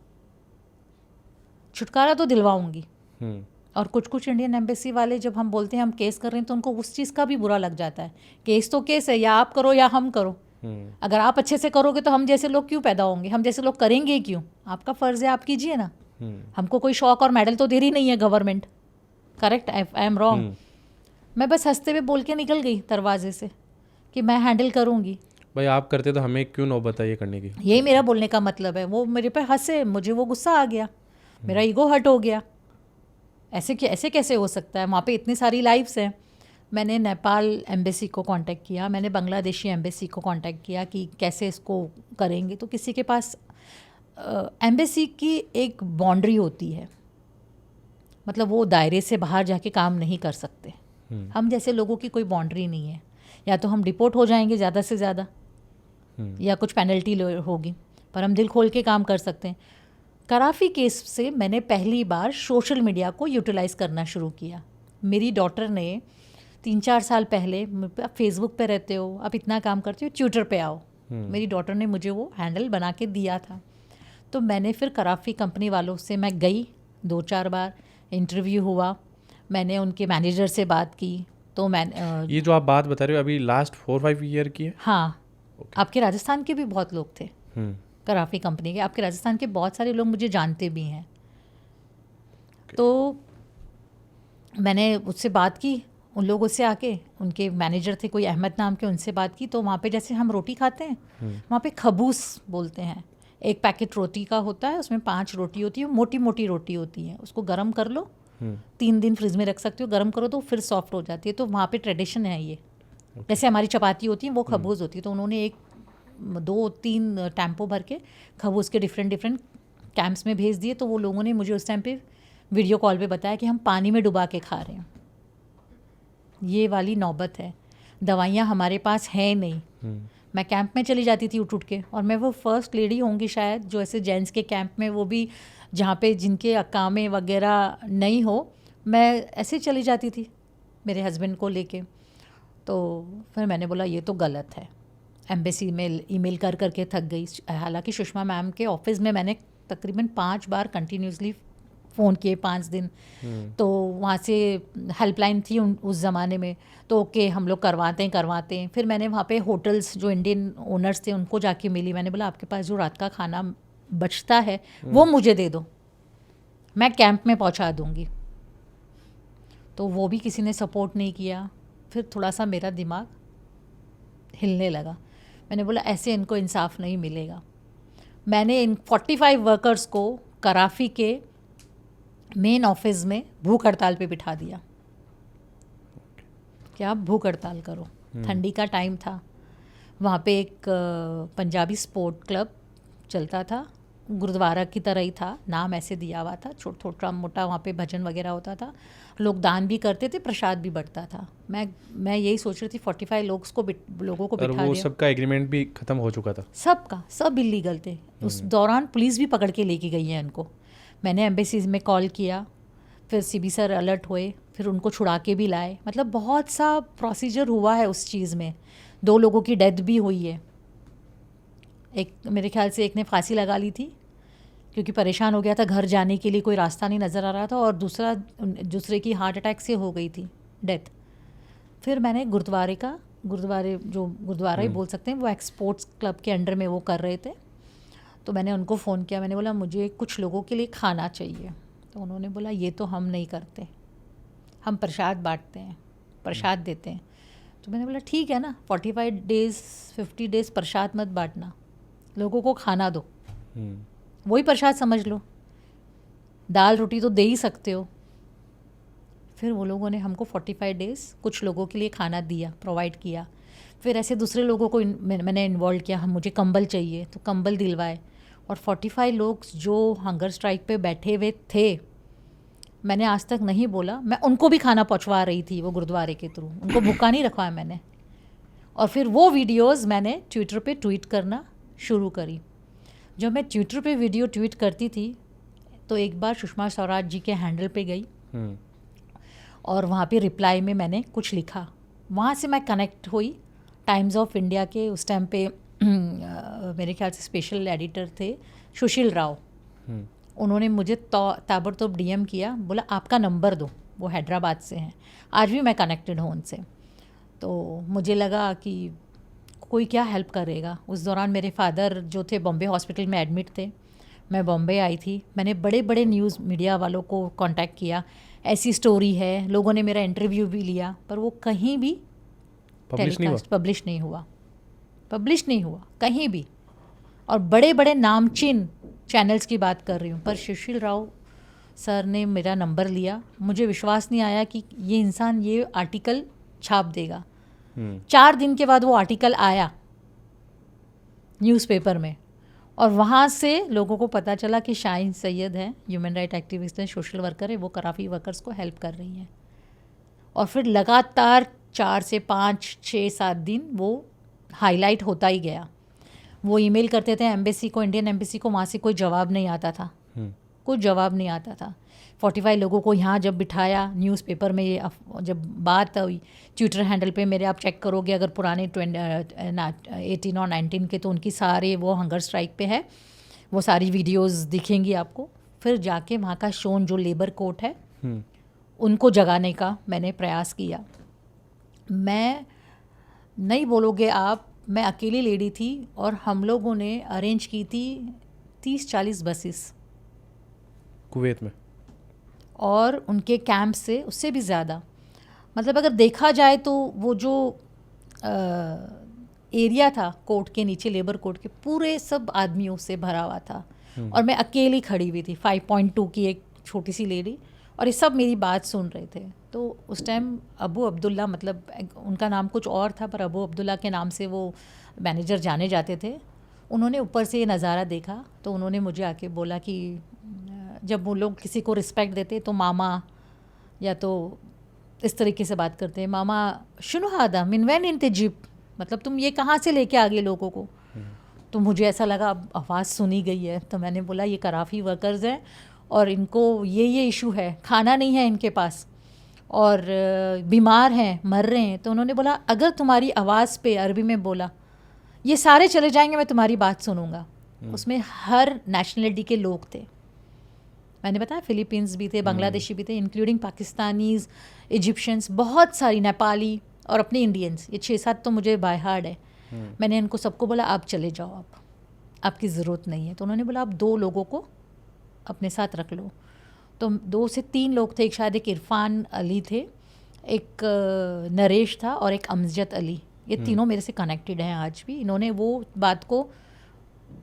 छुटकारा तो दिलवाऊंगी। और कुछ इंडियन एम्बेसी वाले जब हम बोलते हैं हम केस कर रहे हैं, तो उनको उस चीज़ का भी बुरा लग जाता है। केस तो केस है, या आप करो या हम करो। अगर आप अच्छे से करोगे तो हम जैसे लोग क्यों पैदा होंगे, हम जैसे लोग करेंगे क्यों? आपका फ़र्ज़ है, आप कीजिए ना। हमको कोई शौक और मेडल तो दे रही नहीं है government, correct? I am wrong? मैं बस हंसते हुए बोल के निकल गई दरवाजे से कि मैं हैंडल करूँगी। भाई आप करते तो हमें क्यों नौबत आई ये करने की? यही मेरा बोलने का मतलब है। वो मेरे पे हंसे, मुझे वो गुस्सा आ गया, मेरा ईगो हर्ट हो गया। ऐसे कैसे हो सकता है, वहाँ पे इतनी सारी लाइफ्स हैं। मैंने नेपाल एम्बेसी को कांटेक्ट किया, मैंने बांग्लादेशी एम्बेसी को कांटेक्ट किया कि कैसे इसको करेंगे। तो किसी के पास एम्बेसी की एक बाउंड्री होती है, मतलब वो दायरे से बाहर जाके काम नहीं कर सकते। हम जैसे लोगों की कोई बाउंड्री नहीं है, या तो हम डिपोर्ट हो जाएंगे ज़्यादा से ज़्यादा, या कुछ पेनल्टी होगी, पर हम दिल खोल के काम कर सकते हैं। कराफी केस से मैंने पहली बार सोशल मीडिया को यूटिलाइज़ करना शुरू किया। मेरी डॉटर ने 3-4 साल पहले, आप फेसबुक पे रहते हो, आप इतना काम करते हो, ट्विटर पे आओ, मेरी डॉटर ने मुझे वो हैंडल बना के दिया था। तो मैंने फिर कराफी कंपनी वालों से मैं गई, 2-4 बार इंटरव्यू हुआ, मैंने उनके मैनेजर से बात की। तो ये जो आप बात बता रहे हो अभी लास्ट 4-5 ईयर की है? हाँ। आपके राजस्थान के भी बहुत लोग थे कराफी कंपनी के, आपके राजस्थान के बहुत सारे लोग मुझे जानते भी हैं। तो मैंने उससे बात की, उन लोगों से आके, उनके मैनेजर थे कोई अहमद नाम के, उनसे बात की। तो वहाँ पे जैसे हम रोटी खाते हैं, वहाँ पे खबूस बोलते हैं। एक पैकेट रोटी का होता है, उसमें 5 रोटी होती है, मोटी मोटी रोटी होती है, उसको गर्म कर लो, 3 दिन फ्रिज में रख सकते हो, गर्म करो तो फिर सॉफ्ट हो जाती है। तो वहाँ पे ट्रेडिशन है ये। जैसे हमारी चपाती होती है वो खबूस होती है। तो उन्होंने 2-3 टेम्पो भर के खबूस के डिफरेंट कैंप्स में भेज दिए। तो वो लोगों ने मुझे उस टाइम पे वीडियो कॉल पे बताया कि हम पानी में डुबा के खा रहे हैं। ये वाली नौबत है, दवाइयाँ हमारे पास है नहीं। मैं कैंप में चली जाती थी उठ के, और मैं वो फर्स्ट लेडी होंगी शायद जो ऐसे जेंट्स के कैंप में, वो भी जहाँ पे जिनके अकामे वगैरह नहीं हो, मैं ऐसे चली जाती थी मेरे हस्बैंड को लेके। तो फिर मैंने बोला ये तो गलत है। एम्बेसी में ईमेल कर करके थक गई। हालांकि सुषमा मैम के ऑफिस में मैंने तकरीबन 5 बार कंटिन्यूसली फ़ोन किए 5 दिन। तो वहाँ से हेल्पलाइन थी उस ज़माने में, तो ओके हम लोग करवाते हैं। फिर मैंने वहाँ पे होटल्स जो इंडियन ओनर्स थे उनको जाके मिली। मैंने बोला आपके पास जो रात का खाना बचता है वो मुझे दे दो, मैं कैंप में पहुँचा दूँगी। तो वो भी किसी ने सपोर्ट नहीं किया। फिर थोड़ा सा मेरा दिमाग हिलने लगा। मैंने बोला ऐसे इनको इंसाफ नहीं मिलेगा। मैंने इन 45 वर्कर्स को कराफी के मेन ऑफिस में भूख हड़ताल पे बिठा दिया कि आप भूख हड़ताल करो। ठंडी का टाइम था। वहाँ पे एक पंजाबी स्पोर्ट क्लब चलता था, गुरुद्वारा की तरह ही था, नाम ऐसे दिया हुआ था, छोटा मोटा वहाँ पे भजन वगैरह होता था, लोग दान भी करते थे, प्रसाद भी बढ़ता था। मैं यही सोच रही थी 45 लोगों को बिठा दिया। वो सबका एग्रीमेंट भी खत्म हो चुका था, सब इलीगल थे। उस दौरान पुलिस भी पकड़ के लेके गई है इनको। मैंने एम्बेसीज में कॉल किया, फिर सीबी सर अलर्ट हुए, फिर उनको छुड़ा के भी लाए। मतलब बहुत सा प्रोसीजर हुआ है उस चीज़ में। 2 लोगों की डेथ भी हुई है। एक मेरे ख्याल से एक ने फांसी लगा ली थी क्योंकि परेशान हो गया था, घर जाने के लिए कोई रास्ता नहीं नज़र आ रहा था, और दूसरे की हार्ट अटैक से हो गई थी डेथ। फिर मैंने गुरुद्वारा ही बोल सकते हैं, वो एक्सपोर्ट्स क्लब के अंडर में वो कर रहे थे। तो मैंने उनको फ़ोन किया, मैंने बोला मुझे कुछ लोगों के लिए खाना चाहिए। तो उन्होंने बोला ये तो हम नहीं करते, हम प्रसाद बांटते हैं, प्रसाद देते हैं। तो मैंने बोला ठीक है ना, 45 डेज़ 50 डेज़ प्रसाद मत बांटना, लोगों को खाना दो, वही प्रसाद समझ लो, दाल रोटी तो दे ही सकते हो। फिर वो लोगों ने हमको 45 डेज़ कुछ लोगों के लिए खाना दिया, प्रोवाइड किया। फिर ऐसे दूसरे लोगों को मैंने इन्वॉल्व किया, हम मुझे कंबल चाहिए तो कंबल दिलवाए। और 45 लोग जो हंगर स्ट्राइक पे बैठे हुए थे, मैंने आज तक नहीं बोला, मैं उनको भी खाना पहुंचवा रही थी वो गुरुद्वारे के थ्रू, उनको भूखा नहीं रखवाया मैंने। और फिर वो वीडियोस मैंने ट्विटर पे ट्वीट करना शुरू करी। जब मैं ट्विटर पे वीडियो ट्वीट करती थी तो एक बार सुषमा स्वराज जी के हैंडल पे गई और वहाँ पे रिप्लाई में मैंने कुछ लिखा। वहाँ से मैं कनेक्ट हुई टाइम्स ऑफ इंडिया के, उस टाइम पे मेरे ख्याल से स्पेशल एडिटर थे सुशील राव। उन्होंने मुझे ताबड़तोड़ डीएम किया, बोला आपका नंबर दो, वो हैदराबाद से हैं, आज भी मैं कनेक्टेड हूँ उनसे। तो मुझे लगा कि कोई क्या हेल्प करेगा। उस दौरान मेरे फादर जो थे बॉम्बे हॉस्पिटल में एडमिट थे, मैं बॉम्बे आई थी। मैंने बड़े बड़े न्यूज़ मीडिया वालों को कांटेक्ट किया, ऐसी स्टोरी है, लोगों ने मेरा इंटरव्यू भी लिया, पर वो कहीं भी पब्लिश नहीं हुआ कहीं भी। और बड़े बड़े नामचीन चैनल्स की बात कर रही हूँ, पर सुशील राव सर ने मेरा नंबर लिया। मुझे विश्वास नहीं आया कि ये इंसान ये आर्टिकल छाप देगा। 4 दिन के बाद वो आर्टिकल आया न्यूज़पेपर में, और वहाँ से लोगों को पता चला कि शाहीन सैयद है, ह्यूमन राइट एक्टिविस्ट है, सोशल वर्कर है, वो कराफी वर्कर्स को हेल्प कर रही हैं। और फिर लगातार 4 से 5, 6, 7 दिन वो हाईलाइट होता ही गया। वो ईमेल करते थे एम्बेसी को, इंडियन एम्बेसी को, वहाँ से कोई जवाब नहीं आता था, कोई जवाब नहीं आता था। 45 लोगों को यहाँ जब बिठाया न्यूज़पेपर में, ये जब बात हुई ट्विटर हैंडल पे मेरे, आप चेक करोगे अगर पुराने 18 और 19 के, तो उनकी सारे वो हंगर स्ट्राइक पे है, वो सारी वीडियोस दिखेंगी आपको। फिर जाके वहाँ का शोन जो लेबर कोर्ट है उनको जगाने का मैंने प्रयास किया। मैं नहीं बोलोगे आप, मैं अकेली लेडी थी और हम लोगों ने अरेंज की थी 30-40 बसेस कुवैत में, और उनके कैंप से उससे भी ज़्यादा। मतलब अगर देखा जाए तो वो जो एरिया था कोर्ट के नीचे, लेबर कोर्ट के, पूरे सब आदमियों से भरा हुआ था, और मैं अकेली खड़ी हुई थी, 5.2 की एक छोटी सी लेडी, और ये सब मेरी बात सुन रहे थे। तो उस टाइम अबू अब्दुल्ला, मतलब उनका नाम कुछ और था, पर अबू अब्दुल्ला के नाम से वो मैनेजर जाने जाते थे, उन्होंने ऊपर से ये नज़ारा देखा। तो उन्होंने मुझे आके बोला कि जब वो लोग किसी को रिस्पेक्ट देते तो मामा या तो इस तरीके से बात करते हैं, मामा शुनु हादा मिन वैन इन जिप, मतलब तुम ये कहाँ से लेके आ गए लोगों को। तो मुझे ऐसा लगा अब आवाज़ सुनी गई है, तो मैंने बोला ये कराफी वर्कर्स हैं और इनको ये इशू है, खाना नहीं है इनके पास और बीमार हैं, मर रहे हैं। तो उन्होंने बोला अगर तुम्हारी आवाज़ पे, अरबी में बोला, ये सारे चले जाएंगे मैं तुम्हारी बात सुनूंगा। उसमें हर नेशनलिटी के लोग थे, मैंने बताया फिलीपींस भी थे, बांग्लादेशी भी थे, इंक्लूडिंग पाकिस्तानीज़, इजिप्शियंस, बहुत सारी, नेपाली और अपने इंडियंस, ये 6-7 तो मुझे बाय हार्ड है। मैंने इनको सबको बोला आप चले जाओ, आप आपकी ज़रूरत नहीं है। तो उन्होंने बोला आप 2 लोगों को अपने साथ रख लो। तो 2 से 3 लोग थे, शायद एक इरफान अली थे, एक नरेश था और एक अमजद अली। ये तीनों मेरे से कनेक्टेड हैं आज भी। इन्होंने वो बात को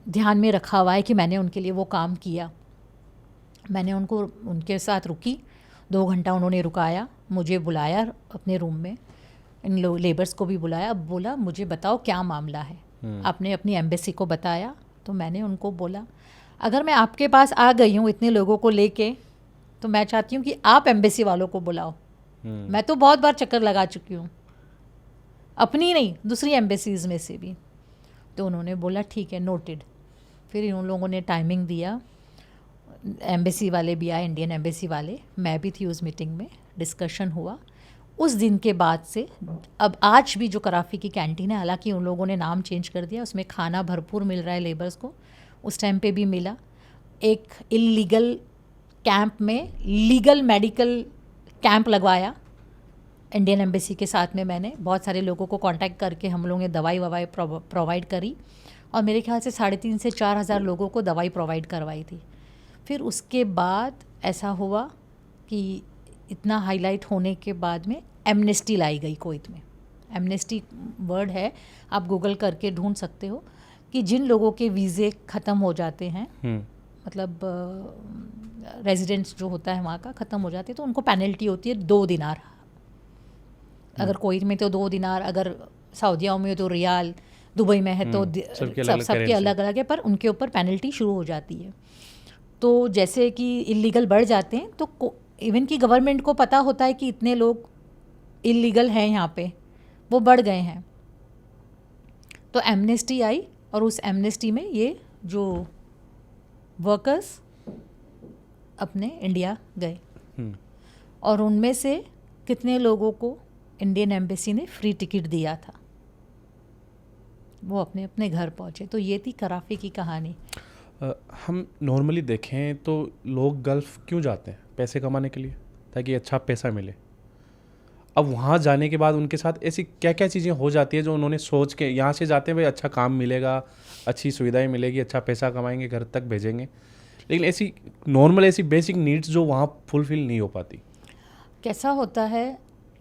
ध्यान में रखा हुआ है कि मैंने उनके लिए वो काम किया। मैंने उनके साथ रुकी, 2 घंटा उन्होंने रुकाया, मुझे बुलाया अपने रूम में, इन लोग लेबर्स को भी बुलाया। अब बोला मुझे बताओ क्या मामला है। आपने अपनी एम्बेसी को बताया। तो मैंने उनको बोला अगर मैं आपके पास आ गई हूँ इतने लोगों को लेके, तो मैं चाहती हूँ कि आप एम्बेसी वालों को बुलाओ। मैं तो बहुत बार चक्कर लगा चुकी हूँ, अपनी नहीं दूसरी एम्बेसीज़ में से भी। तो उन्होंने बोला ठीक है, नोटेड। फिर उन लोगों ने टाइमिंग दिया, एम्बेसी वाले भी आए, इंडियन एम्बेसी वाले, मैं भी थी उस मीटिंग में, डिस्कशन हुआ। उस दिन के बाद से अब आज भी जो कराफी की कैंटीन है, हालांकि उन लोगों ने नाम चेंज कर दिया, उसमें खाना भरपूर मिल रहा है लेबर्स को, उस टाइम पे भी मिला। एक इलीगल कैंप में लीगल मेडिकल कैंप लगवाया इंडियन एम्बेसी के साथ में। मैंने बहुत सारे लोगों को कांटेक्ट करके हम लोगों ने दवाई ववाई प्रोवाइड करी और मेरे ख्याल से 3,500 से 4,000 लोगों को दवाई प्रोवाइड करवाई थी। फिर उसके बाद ऐसा हुआ कि इतना हाईलाइट होने के बाद में एमनेस्टी लाई गई कुवैत में। एमनेस्टी वर्ड है, आप गूगल करके ढूंढ सकते हो, कि जिन लोगों के वीज़े ख़त्म हो जाते हैं, मतलब रेजिडेंट्स जो होता है वहाँ का ख़त्म हो जाते हैं, तो उनको पेनल्टी होती है 2 दिनार। अगर कुवैत में तो 2 दिनार, अगर सऊदीया में तो रियाल, दुबई में है तो सबके अलग अलग है, पर उनके ऊपर पेनल्टी शुरू हो जाती है। तो जैसे कि इलीगल बढ़ जाते हैं तो इवन की गवर्नमेंट को पता होता है कि इतने लोग इलीगल हैं यहाँ पे, वो बढ़ गए हैं, तो एमनेस्टी आई और उस एमनेस्टी में ये जो वर्कर्स अपने इंडिया गए और उनमें से कितने लोगों को इंडियन एम्बेसी ने फ्री टिकट दिया था, वो अपने अपने घर पहुँचे। तो ये थी कराफी की कहानी। हम नॉर्मली देखें तो लोग गल्फ़ क्यों जाते हैं? पैसे कमाने के लिए, ताकि अच्छा पैसा मिले। अब वहाँ जाने के बाद उनके साथ ऐसी क्या क्या चीज़ें हो जाती है जो उन्होंने सोच के यहाँ से जाते हैं, भाई अच्छा काम मिलेगा, अच्छी सुविधाएं मिलेगी, अच्छा पैसा कमाएंगे, घर तक भेजेंगे, लेकिन ऐसी नॉर्मल ऐसी बेसिक नीड्स जो वहाँ फुलफ़िल नहीं हो पाती। कैसा होता है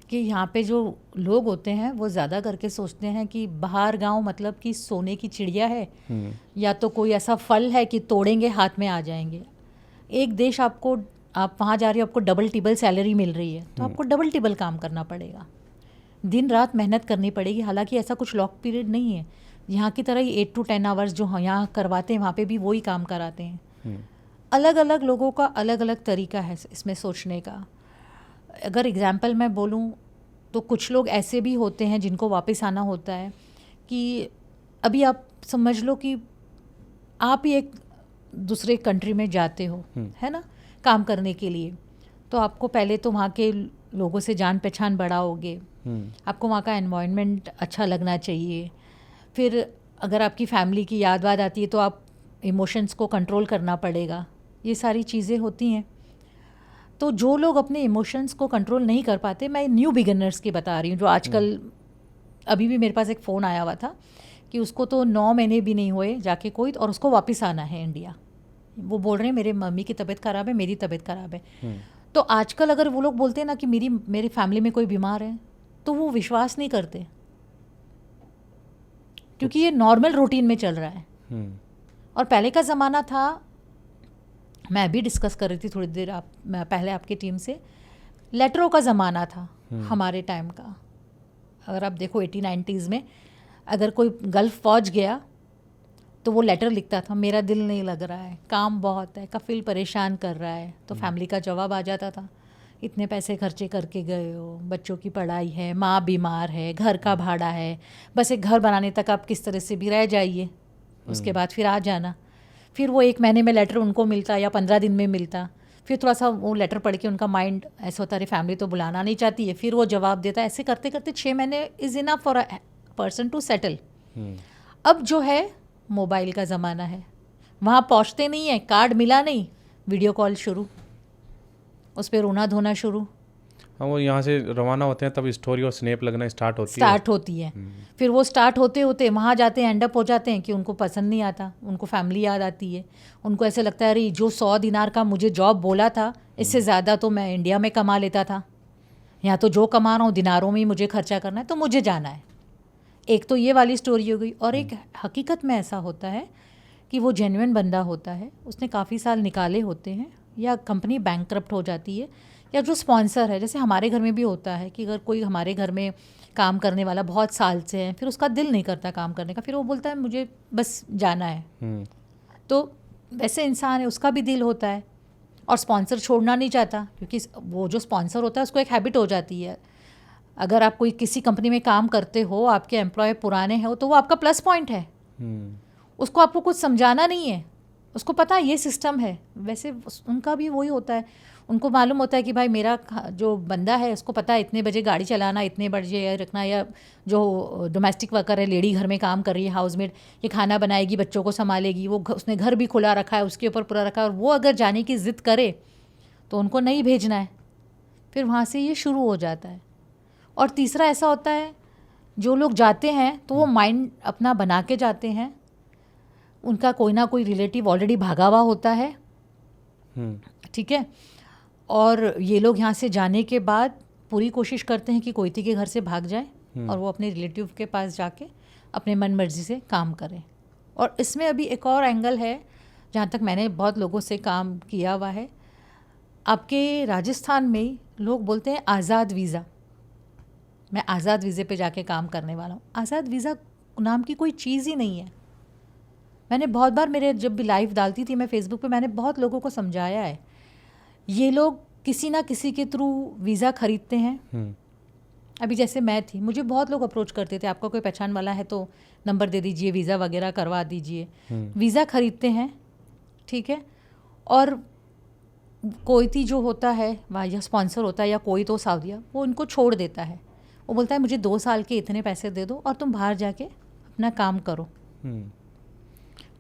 कि यहाँ पे जो लोग होते हैं वो ज़्यादा करके सोचते हैं कि बाहर गांव मतलब कि सोने की चिड़िया है, या तो कोई ऐसा फल है कि तोड़ेंगे हाथ में आ जाएंगे। एक देश आपको, आप वहाँ जा रहे हो, आपको डबल टिबल सैलरी मिल रही है, तो आपको डबल टिबल काम करना पड़ेगा, दिन रात मेहनत करनी पड़ेगी। हालांकि ऐसा कुछ लॉक पीरियड नहीं है, यहाँ की तरह ही 8 to 10 आवर्स जो यहाँ करवाते हैं वहाँ पे भी वही काम कराते हैं। अलग अलग लोगों का अलग अलग तरीका है इसमें सोचने का। अगर एग्जाम्पल मैं बोलूँ तो कुछ लोग ऐसे भी होते हैं जिनको वापस आना होता है, कि अभी आप समझ लो कि आप ही एक दूसरे कंट्री में जाते हो, है ना, काम करने के लिए, तो आपको पहले तो वहाँ के लोगों से जान पहचान बढ़ाओगे, आपको वहाँ का एनवायरनमेंट अच्छा लगना चाहिए। फिर अगर आपकी फैमिली की याद वाद आती है तो आप इमोशंस को कंट्रोल करना पड़ेगा, ये सारी चीज़ें होती हैं। तो जो लोग अपने इमोशंस को कंट्रोल नहीं कर पाते, मैं न्यू बिगिनर्स की बता रही हूँ, जो आजकल, अभी भी मेरे पास एक फ़ोन आया हुआ था कि उसको तो 9 महीने भी नहीं हुए जाके कोई, और उसको वापस आना है इंडिया। वो बोल रहे हैं मेरे मम्मी की तबीयत ख़राब है, मेरी तबीयत ख़राब है। तो आजकल अगर वो लोग बोलते हैं ना कि मेरी फैमिली में कोई बीमार है, तो वो विश्वास नहीं करते, क्योंकि ये नॉर्मल रूटीन में चल रहा है। और पहले का ज़माना था, मैं भी डिस्कस कर रही थी थोड़ी देर पहले आपकी टीम से, लेटरों का ज़माना था हमारे टाइम का। अगर आप देखो 80-90s में अगर कोई गल्फ़ पहुंच गया तो वो लेटर लिखता था, मेरा दिल नहीं लग रहा है, काम बहुत है, कफिल परेशान कर रहा है, तो फैमिली का जवाब आ जाता था इतने पैसे खर्चे करके गए हो, बच्चों की पढ़ाई है, माँ बीमार है, घर का भाड़ा है, बस एक घर बनाने तक आप किस तरह से भी रह जाइए, उसके बाद फिर आ जाना। फिर वो 1 महीने में लेटर उनको मिलता या 15 दिन में मिलता, फिर थोड़ा सा वो लेटर पढ़ के उनका माइंड ऐसा होता है फैमिली तो बुलाना नहीं चाहती है, फिर वो जवाब देता है। ऐसे करते करते 6 महीने is enough for a person to settle. अब जो है मोबाइल का ज़माना है, वहाँ पहुँचते नहीं है, कार्ड मिला नहीं, वीडियो कॉल शुरू, उस पर रोना धोना शुरू। हाँ, वो यहाँ से रवाना होते हैं तब स्टोरी और स्नैप लगना स्टार्ट होती है। फिर वो स्टार्ट होते होते वहाँ जाते हैं, एंड अप हो जाते हैं कि उनको पसंद नहीं आता, उनको फैमिली याद आती है, उनको ऐसे लगता है अरे जो 100 दिनार का मुझे जॉब बोला था इससे ज़्यादा तो मैं इंडिया में कमा लेता था, यहाँ तो जो कमा रहा हूँ दिनारों में ही मुझे खर्चा करना है, तो मुझे जाना है। एक तो ये वाली स्टोरी हो गई। और एक हकीकत में ऐसा होता है कि वो जेन्युइन बंदा होता है, उसने काफ़ी साल निकाले होते हैं, या कंपनी बैंकक्रप्ट हो जाती है, या जो स्पॉन्सर है, जैसे हमारे घर में भी होता है कि अगर कोई हमारे घर में काम करने वाला बहुत साल से है, फिर उसका दिल नहीं करता काम करने का, फिर वो बोलता है मुझे बस जाना है। तो वैसे इंसान है, उसका भी दिल होता है और स्पॉन्सर छोड़ना नहीं चाहता, क्योंकि वो जो स्पॉन्सर होता है उसको एक हैबिट हो जाती है। अगर आप कोई किसी कंपनी में काम करते हो, आपके एम्प्लॉय पुराने हैं तो वो आपका प्लस पॉइंट है, उसको आपको कुछ समझाना नहीं है, उसको पता है ये सिस्टम है। वैसे उनका भी वही होता है, उनको मालूम होता है कि भाई मेरा जो बंदा है उसको पता है इतने बजे गाड़ी चलाना, इतने बजे रखना, या जो डोमेस्टिक वर्कर है, लेडी घर में काम कर रही है, हाउसमेड, ये खाना बनाएगी, बच्चों को संभालेगी, वो उसने घर भी खुला रखा है, उसके ऊपर पूरा रखा है, और वो अगर जाने की ज़िद करे तो उनको नहीं भेजना है। फिर वहाँ से ये शुरू हो जाता है। और तीसरा ऐसा होता है, जो लोग जाते हैं तो वो माइंड अपना बना के जाते हैं, उनका कोई ना कोई रिलेटिव ऑलरेडी भागा हुआ होता है, ठीक है, और ये लोग यहाँ से जाने के बाद पूरी कोशिश करते हैं कि कोयती के घर से भाग जाए और वो अपने रिलेटिव के पास जाके अपने मन मर्जी से काम करें। और इसमें अभी एक और एंगल है, जहाँ तक मैंने बहुत लोगों से काम किया हुआ है, आपके राजस्थान में लोग बोलते हैं आज़ाद वीज़ा, मैं आज़ाद वीज़े पे जाके काम करने वाला हूँ। आज़ाद वीज़ा नाम की कोई चीज़ ही नहीं है। मैंने बहुत बार, मेरे जब भी लाइव डालती थी मैं फेसबुक पे, मैंने बहुत लोगों को समझाया है, ये लोग किसी ना किसी के थ्रू वीज़ा ख़रीदते हैं। अभी जैसे मैं थी, मुझे बहुत लोग अप्रोच करते थे, आपका कोई पहचान वाला है तो नंबर दे दीजिए, वीज़ा वगैरह करवा दीजिए। वीज़ा ख़रीदते हैं, ठीक है, और कोयती जो होता है वहाँ, या स्पॉन्सर होता है, या कोई तो सऊदिया, वो उनको छोड़ देता है। वो बोलता है मुझे 2 साल के इतने पैसे दे दो और तुम बाहर जाके अपना काम करो।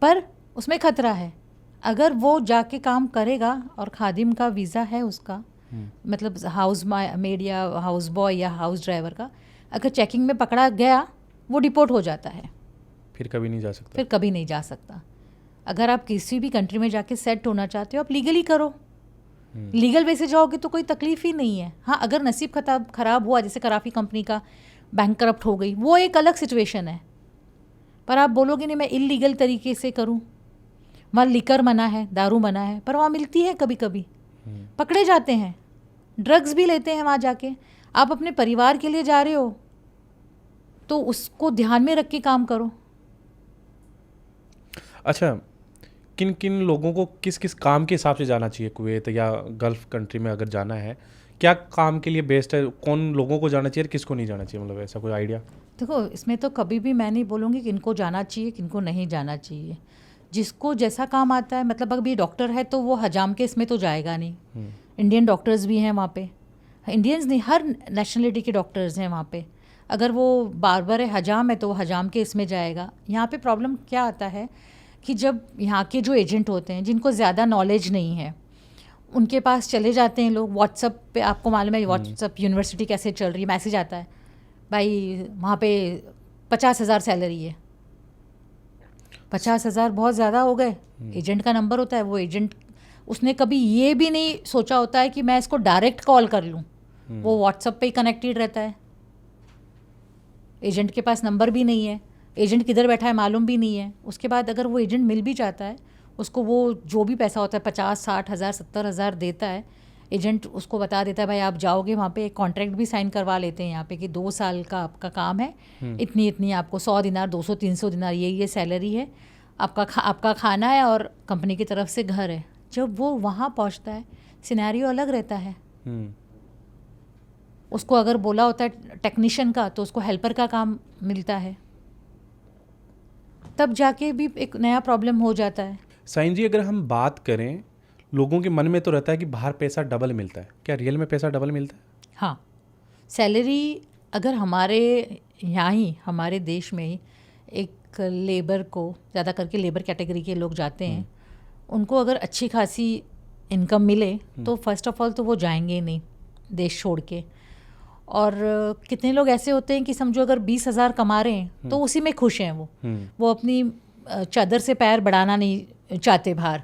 पर उसमें ख़तरा है, अगर वो जाके काम करेगा और खादिम का वीज़ा है उसका, मतलब हाउस मेड या हाउस बॉय या हाउस ड्राइवर का, अगर चेकिंग में पकड़ा गया वो डिपोर्ट हो जाता है, फिर कभी नहीं जा सकता। अगर आप किसी भी कंट्री में जाके सेट होना चाहते हो, आप लीगली करो, लीगल वे से जाओगे तो कोई तकलीफ ही नहीं है। हाँ, अगर नसीब ख़राब हुआ, जैसे कराफी कंपनी का बैंकक्रप्ट हो गई, वो एक अलग सिचुएशन है। पर आप बोलोगे नहीं मैं इलीगल तरीके से करूं, वहाँ लिकर मना है, दारू मना है, पर वहाँ मिलती है, कभी कभी पकड़े जाते हैं, ड्रग्स भी लेते हैं वहाँ जाके। आप अपने परिवार के लिए जा रहे हो तो उसको ध्यान में रख के काम करो। अच्छा, किन किन लोगों को किस किस काम के हिसाब से जाना चाहिए कुवैत या गल्फ़ कंट्री में? अगर जाना है, क्या काम के लिए बेस्ट है, कौन लोगों को जाना चाहिए, किसको नहीं जाना चाहिए, मतलब ऐसा कोई आइडिया? देखो, इसमें तो कभी भी मैं नहीं बोलूँगी किनको जाना चाहिए किनको नहीं जाना चाहिए, जिसको जैसा काम आता है। मतलब अभी डॉक्टर है तो वो हजाम के इसमें तो जाएगा नहीं। इंडियन डॉक्टर्स भी हैं वहाँ पे, इंडियंस नहीं, हर नेशनलिटी के डॉक्टर्स हैं वहाँ पे। अगर वो बार्बर है, हजाम है, तो वो हजाम के इसमें जाएगा। यहाँ पे प्रॉब्लम क्या आता है कि जब यहाँ के जो एजेंट होते हैं, जिनको ज़्यादा नॉलेज नहीं है, उनके पास चले जाते हैं लोग। व्हाट्सअप पे आपको मालूम है व्हाट्सअप यूनिवर्सिटी कैसे चल रही है, मैसेज आता है भाई वहाँ पे 50,000 सैलरी है। 50,000 बहुत ज़्यादा हो गए। एजेंट का नंबर होता है, वो एजेंट उसने कभी ये भी नहीं सोचा होता है कि मैं इसको डायरेक्ट कॉल कर लूँ, वो व्हाट्सअप पे ही कनेक्टेड रहता है। एजेंट के पास नंबर भी नहीं है, एजेंट किधर बैठा है मालूम भी नहीं है। उसके बाद अगर वो एजेंट मिल भी जाता है, उसको वो जो भी पैसा होता है 50,000, 60,000, 70,000 देता है। एजेंट उसको बता देता है भाई आप जाओगे वहाँ पे, एक कॉन्ट्रैक्ट भी साइन करवा लेते हैं यहाँ पे कि 2 साल का आपका काम है, इतनी इतनी आपको 100 दिनार, 200, 300 दिनार ये सैलरी है, आपका खाना है और कंपनी की तरफ से घर है। जब वो वहाँ पहुँचता है सिनेरियो अलग रहता है। उसको अगर बोला होता है टेक्नीशियन का तो उसको हेल्पर का काम मिलता है, तब जाके भी एक नया प्रॉब्लम हो जाता है। साइन जी, अगर हम बात करें, लोगों के मन में तो रहता है कि बाहर पैसा डबल मिलता है, क्या रियल में पैसा डबल मिलता है? हाँ, सैलरी अगर हमारे यहाँ ही हमारे देश में ही एक लेबर को, ज़्यादा करके लेबर कैटेगरी के लोग जाते हैं, उनको अगर अच्छी खासी इनकम मिले तो फर्स्ट ऑफ ऑल तो वो जाएंगे ही नहीं देश छोड़ के। और कितने लोग ऐसे होते हैं कि समझो अगर 20,000 कमा रहे हैं तो उसी में खुश हैं वो अपनी चादर से पैर बढ़ाना नहीं चाहते बाहर।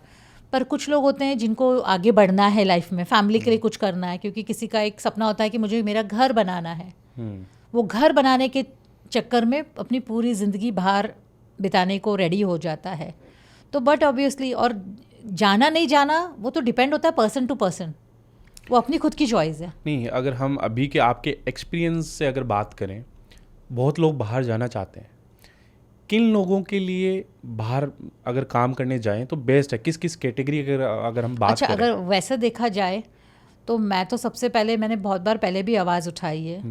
पर कुछ लोग होते हैं जिनको आगे बढ़ना है लाइफ में, फैमिली के लिए कुछ करना है, क्योंकि किसी का एक सपना होता है कि मुझे मेरा घर बनाना है। वो घर बनाने के चक्कर में अपनी पूरी ज़िंदगी बाहर बिताने को रेडी हो जाता है। तो बट ऑब्वियसली, और जाना नहीं जाना वो तो डिपेंड होता है पर्सन टू पर्सन, वो अपनी खुद की चॉइस है। नहीं, अगर हम अभी के आपके एक्सपीरियंस से अगर बात करें, बहुत लोग बाहर जाना चाहते हैं, किन लोगों के लिए बाहर अगर काम करने जाएं तो बेस्ट है? किस किस कैटेगरी अगर हम बात अच्छा, करें? अगर वैसा देखा जाए तो मैं तो सबसे पहले, मैंने बहुत बार पहले भी आवाज़ उठाई है,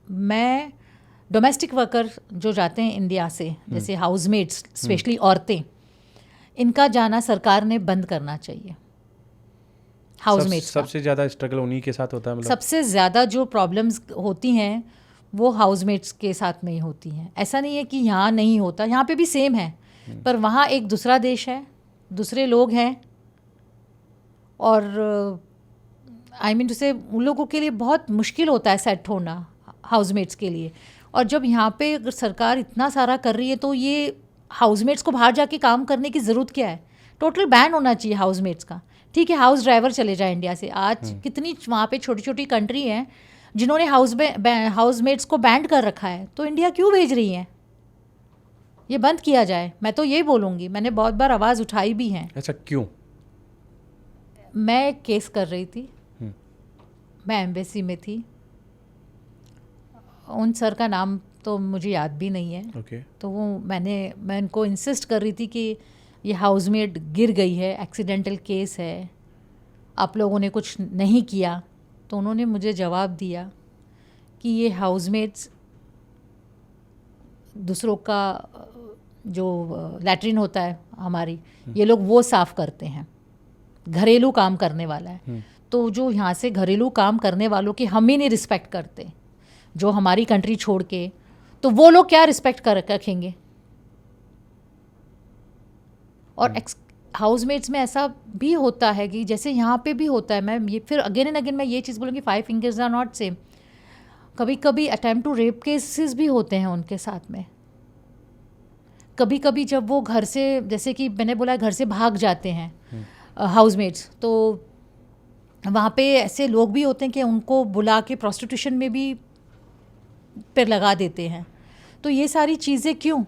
मैं डोमेस्टिक वर्कर जो जाते हैं इंडिया से, जैसे हाउसमेट्स, स्पेशली औरतें, इनका जाना सरकार ने बंद करना चाहिए। हाउसमेट्स सबसे ज़्यादा स्ट्रगल उन्हीं के साथ होता है, मतलब सबसे ज़्यादा जो प्रॉब्लम्स होती हैं वो हाउसमेट्स के साथ में ही होती हैं। ऐसा नहीं है कि यहाँ नहीं होता, यहाँ पे भी सेम है, पर वहाँ एक दूसरा देश है, दूसरे लोग हैं, और आई मीन टू से उन लोगों के लिए बहुत मुश्किल होता है सेट होना हाउसमेट्स के लिए। और जब यहाँ पे अगर सरकार इतना सारा कर रही है तो ये हाउसमेट्स को बाहर जाके काम करने की ज़रूरत क्या है? टोटल बैन होना चाहिए हाउसमेट्स का। ठीक है, हाउस ड्राइवर चले जाए इंडिया से, आज कितनी वहाँ पे छोटी छोटी कंट्री हैं जिन्होंने हाउसमेट्स को बैंड कर रखा है, तो इंडिया क्यों भेज रही हैं? ये बंद किया जाए, मैं तो यही बोलूँगी। मैंने बहुत बार आवाज़ उठाई भी है। ऐसा क्यों? मैं एक केस कर रही थी, मैं एम्बेसी में थी, उन सर का नाम तो मुझे याद भी नहीं है। ओके। तो वो मैं उनको इंसिस्ट कर रही थी कि ये हाउसमेट गिर गई है, एक्सीडेंटल केस है, आप लोगों ने कुछ नहीं किया। तो उन्होंने मुझे जवाब दिया कि ये हाउसमेट्स दूसरों का जो लैट्रिन होता है हमारी, ये लोग वो साफ़ करते हैं, घरेलू काम करने वाला है। तो जो यहाँ से घरेलू काम करने वालों की हम ही नहीं रिस्पेक्ट करते, जो हमारी कंट्री छोड़ के, तो वो लोग क्या रिस्पेक्ट कर रखेंगे? और हाउसमेट्स में ऐसा भी होता है कि जैसे यहाँ पे भी होता है, मैं ये फिर अगेन एंड अगेन मैं ये चीज़ बोलूँगी, 5 फिंगर्स आर नॉट सेम। कभी कभी अटैम्प्ट टू रेप केसेस भी होते हैं उनके साथ में। कभी कभी जब वो घर से, जैसे कि मैंने बोला, घर से भाग जाते हैं हाउसमेट्स, तो वहाँ पे ऐसे लोग भी होते हैं कि उनको बुला के प्रोस्टिट्यूशन में भी पैर लगा देते हैं। तो ये सारी चीज़ें क्यों?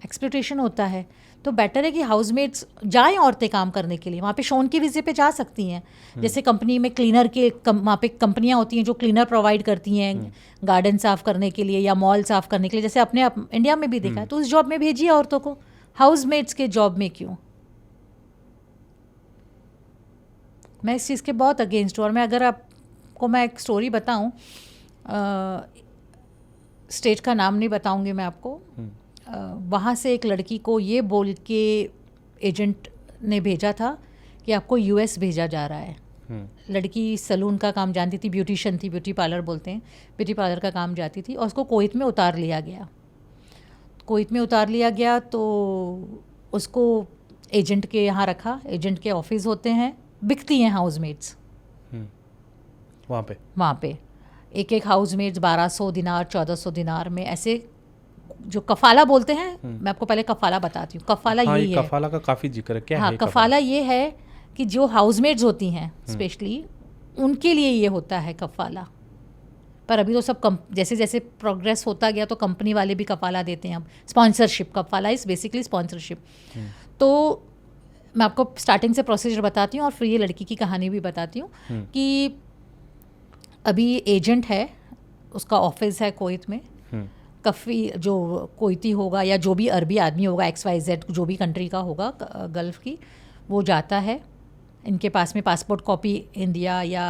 एक्सप्लॉयटेशन होता है। तो बेटर है कि हाउसमेट्स जाएं, औरतें काम करने के लिए वहाँ पे शौन के वीज़े पे जा सकती हैं। जैसे कंपनी में क्लीनर के वहाँ पे कंपनियाँ होती हैं जो क्लीनर प्रोवाइड करती हैं गार्डन साफ़ करने के लिए या मॉल साफ़ करने के लिए, जैसे अपने इंडिया में भी देखा है। तो उस जॉब में भेजिए औरतों को, हाउसमेट्स के जॉब में क्यों? मैं इस चीज़ के बहुत अगेंस्ट हूँ। और मैं अगर आपको मैं एक स्टोरी बताऊँ, स्टेट का नाम नहीं बताऊँगी मैं आपको, वहाँ से एक लड़की को ये बोल के एजेंट ने भेजा था कि आपको यूएस भेजा जा रहा है। लड़की सैलून का काम जानती थी, ब्यूटिशियन थी, ब्यूटी पार्लर बोलते हैं, ब्यूटी पार्लर का काम जाती थी, और उसको कुवैत में उतार लिया गया। कुवैत में उतार लिया गया तो उसको एजेंट के यहाँ रखा। एजेंट के ऑफिस होते हैं, बिकती हैं हाउसमेट्स वहाँ पे एक एक हाउसमेट्स 1200 दिनार 1400 दिनार में, ऐसे जो कफाला बोलते हैं। मैं आपको पहले कफाला बताती हूँ। कफाला यही है, कफाला का काफ़ी जिक्र है, क्या हाँ, है कफाला ये है कि जो हाउसमेट्स होती हैं स्पेशली उनके लिए ये होता है कफाला। पर अभी तो सब जैसे जैसे प्रोग्रेस होता गया तो कंपनी वाले भी कफाला देते हैं। अब स्पॉन्सरशिप, कफाला इज़ बेसिकली स्पॉन्सरशिप। तो मैं आपको स्टार्टिंग से प्रोसीजर बताती हूँ और फिर ये लड़की की कहानी भी बताती हूँ कि अभी एजेंट है, उसका ऑफिस है कुवैत में। कफ़ी जो कोईती होगा या जो भी अरबी आदमी होगा, XYZ जो भी कंट्री का होगा गल्फ़ की, वो जाता है। इनके पास में पासपोर्ट कॉपी इंडिया या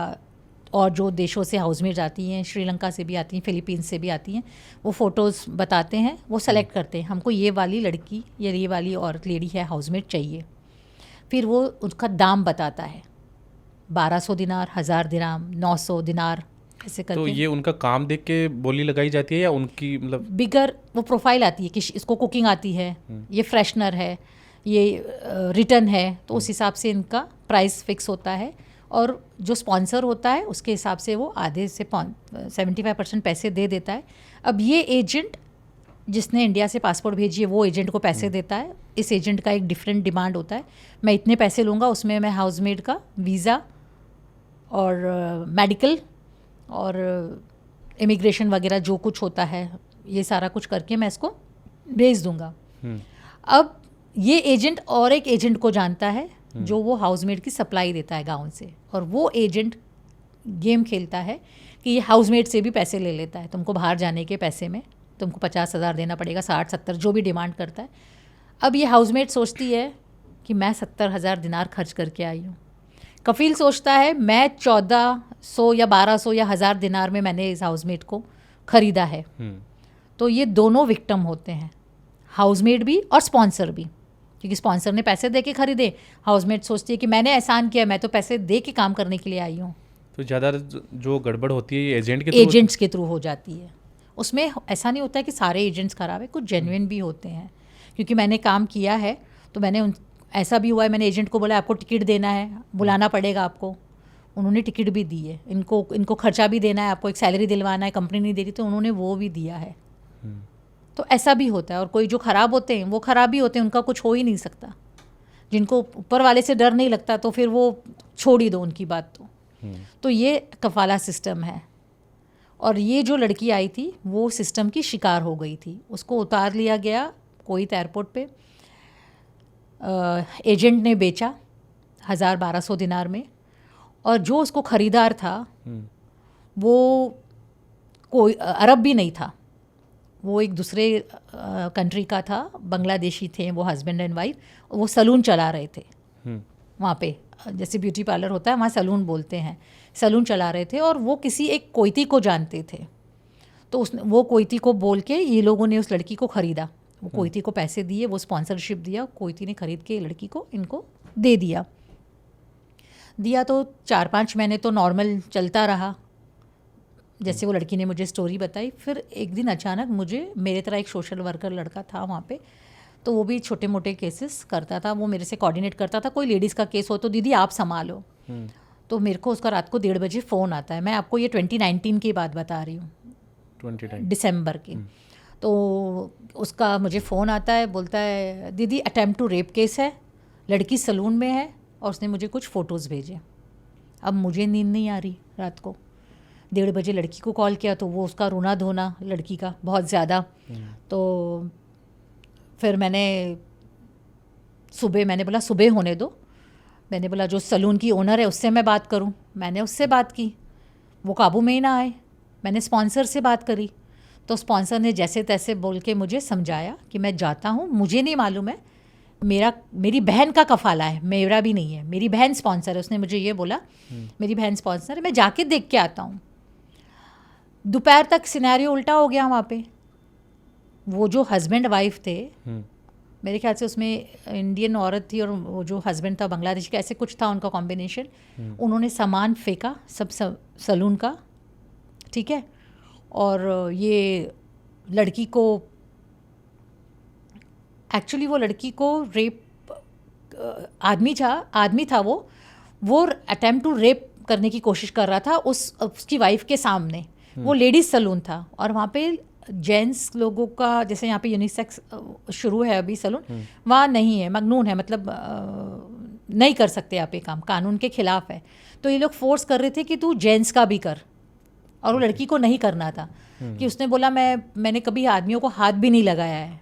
और जो देशों से हाउसमेट्स आती हैं, श्रीलंका से भी आती हैं, फिलीपींस से भी आती हैं, वो फ़ोटोज़ बताते हैं, वो सेलेक्ट करते हैं हमको ये वाली लड़की या ये वाली औरत लेडी है हाउसमेट चाहिए। फिर वो उसका दाम बताता है, 1200 दिनार, 1000 दिराम, 900 दिनार, ऐसे करके। तो ये उनका काम देख के बोली लगाई जाती है या उनकी मतलब बिगर वो प्रोफाइल आती है कि इसको कुकिंग आती है, ये फ्रेशनर है, ये रिटर्न है, तो उस हिसाब से इनका प्राइस फिक्स होता है। और जो स्पॉन्सर होता है उसके हिसाब से वो आधे से 75% पैसे दे देता है। अब ये एजेंट जिसने इंडिया से पासपोर्ट भेजी है वो एजेंट को पैसे देता है। इस एजेंट का एक डिफरेंट डिमांड होता है, मैं इतने पैसे लूँगा, उसमें मैं हाउसमेड का वीज़ा और मेडिकल और इमिग्रेशन वगैरह जो कुछ होता है ये सारा कुछ करके मैं इसको भेज दूँगा। अब ये एजेंट और एक एजेंट को जानता है जो वो हाउसमेड की सप्लाई देता है गाँव से, और वो एजेंट गेम खेलता है कि ये हाउसमेड से भी पैसे ले लेता है। तुमको बाहर जाने के पैसे में तुमको 50,000 देना पड़ेगा, 60-70 जो भी डिमांड करता है। अब ये हाउसमेड सोचती है कि मैं 70,000 दिनार खर्च करके आई हूँ, कफील सोचता है मैं 1400 या 1200 या 1000 दिनार में मैंने इस हाउसमेड को ख़रीदा है। तो ये दोनों विक्टिम होते हैं, हाउसमेड भी और स्पॉन्सर भी, क्योंकि स्पॉन्सर ने पैसे दे के ख़रीदे, हाउसमेड सोचती है कि मैंने एहसान किया, मैं तो पैसे दे के काम करने के लिए आई हूँ। तो ज़्यादा जो गड़बड़ होती है ये एजेंट्स के थ्रू हो जाती है। उसमें ऐसा नहीं होता है कि सारे एजेंट्स ख़राब है, कुछ जेन्युइन भी होते हैं। क्योंकि मैंने काम किया है तो मैंने ऐसा भी हुआ है, मैंने एजेंट को बोला आपको टिकट देना है, बुलाना पड़ेगा आपको, उन्होंने टिकट भी दी है, इनको खर्चा भी देना है, आपको एक सैलरी दिलवाना है, कंपनी नहीं दे रही तो उन्होंने वो भी दिया है। तो ऐसा भी होता है। और कोई जो ख़राब होते हैं वो ख़राब भी होते हैं, उनका कुछ हो ही नहीं सकता। जिनको ऊपर वाले से डर नहीं लगता तो फिर वो छोड़ ही दो उनकी बात। तो ये कफाला सिस्टम है। और ये जो लड़की आई थी वो सिस्टम की शिकार हो गई थी, उसको उतार लिया गया कोई एयरपोर्ट पे, एजेंट ने बेचा 1000-1200 दिनार में, और जो उसको ख़रीदार था वो कोई अरब भी नहीं था, वो एक दूसरे कंट्री का था, बांग्लादेशी थे वो, हस्बैंड एंड वाइफ, वो सलून चला रहे थे वहाँ पे, जैसे ब्यूटी पार्लर होता है वहाँ सलून बोलते हैं, सलून चला रहे थे। और वो किसी एक कोयती को जानते थे, तो वो कोयती को बोल के ये लोगों ने उस लड़की को ख़रीदा। वो कोयती को पैसे दिए, वो स्पॉन्सरशिप दिया, कोयती ने ख़रीद के लड़की को इनको दे दिया। तो 4-5 महीने तो नॉर्मल चलता रहा, जैसे वो लड़की ने मुझे स्टोरी बताई। फिर एक दिन अचानक मुझे, मेरे तरह एक सोशल वर्कर लड़का था वहाँ पे, तो वो भी छोटे मोटे केसेस करता था, वो मेरे से कोऑर्डिनेट करता था। कोई लेडीज़ का केस हो तो दीदी आप संभालो। तो मेरे को उसका रात को 1:30 बजे फ़ोन आता है। मैं आपको ये 2019 की बात बता रही हूँ, 2019 दिसंबर की। तो उसका मुझे फ़ोन आता है, बोलता है दीदी अटेम्प्ट टू रेप केस है, लड़की सलून में है और उसने मुझे कुछ फ़ोटोज़ भेजे। अब मुझे नींद नहीं आ रही, रात को 1:30 बजे लड़की को कॉल किया तो वो उसका रोना धोना लड़की का बहुत ज़्यादा। तो फिर मैंने बोला सुबह होने दो, मैंने बोला जो सलून की ओनर है उससे मैं बात करूं। मैंने उससे बात की, वो काबू में ही ना आए। मैंने स्पॉन्सर से बात करी तो स्पॉन्सर ने जैसे तैसे बोल के मुझे समझाया कि मैं जाता हूं, मुझे नहीं मालूम है, मेरी बहन का कफाला है, मेरा भी नहीं है, मेरी बहन स्पॉन्सर है। उसने मुझे ये बोला मेरी बहन स्पॉन्सर है, मैं जाके देख के आता हूँ। दोपहर तक सिनेरियो उल्टा हो गया वहाँ पे। वो जो हस्बैंड वाइफ थे, मेरे ख्याल से उसमें इंडियन औरत थी और वो जो हस्बैंड था बांग्लादेश का, ऐसे कुछ था उनका कॉम्बिनेशन। उन्होंने सामान फेंका सब सलून का, ठीक है। और ये लड़की को, एक्चुअली वो लड़की को रेप, आदमी था वो अटेम्प्ट टू रेप करने की कोशिश कर रहा था उसकी वाइफ के सामने। वो लेडीज़ सलून था और वहाँ पे जेंट्स लोगों का, जैसे यहाँ पे यूनिसेक्स शुरू है अभी सलून, वहाँ नहीं है, मगनून है, मतलब नहीं कर सकते आप ये काम, कानून के खिलाफ है। तो ये लोग फोर्स कर रहे थे कि तू जेंट्स का भी कर, और वो लड़की को नहीं करना था कि उसने बोला मैंने कभी आदमियों को हाथ भी नहीं लगाया है।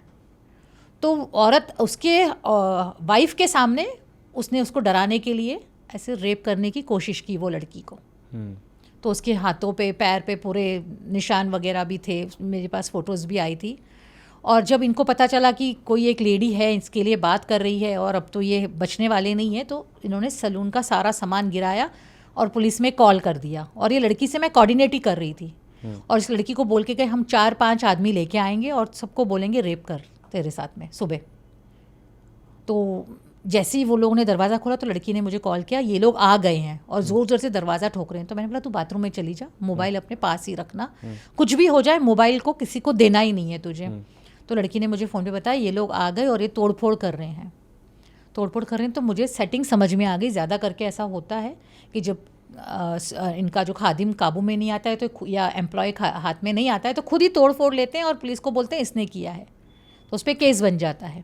तो औरत उसके वाइफ के सामने उसने उसको डराने के लिए ऐसे रेप करने की कोशिश की वो लड़की को। तो उसके हाथों पे पैर पे पूरे निशान वगैरह भी थे, मेरे पास फ़ोटोज़ भी आई थी। और जब इनको पता चला कि कोई एक लेडी है इसके लिए बात कर रही है और अब तो ये बचने वाले नहीं है, तो इन्होंने सलून का सारा सामान गिराया और पुलिस में कॉल कर दिया। और ये लड़की से मैं कोऑर्डिनेट ही कर रही थी और इस लड़की को बोल के गए हम 4-5 आदमी लेके आएंगे और सबको बोलेंगे रेप कर तेरे साथ में सुबह। तो जैसे ही वो लोगों ने दरवाज़ा खोला तो लड़की ने मुझे कॉल किया, ये लोग आ गए हैं और ज़ोर ज़ोर से दरवाज़ा ठोक रहे हैं। तो मैंने बोला तू बाथरूम में चली जा, मोबाइल अपने पास ही रखना, कुछ भी हो जाए मोबाइल को किसी को देना ही नहीं है तुझे। तो लड़की ने मुझे फ़ोन पे बताया ये लोग आ गए और ये तोड़फोड़ कर रहे हैं, तोड़फोड़ कर रहे हैं। तो मुझे सेटिंग समझ में आ गई। ज़्यादा करके ऐसा होता है कि जब इनका जो खादिम काबू में नहीं आता है तो या एम्प्लॉय हाथ में नहीं आता है तो खुद ही तोड़ फोड़ लेते हैं और पुलिस को बोलते हैं इसने किया है, तो उस पर केस बन जाता है।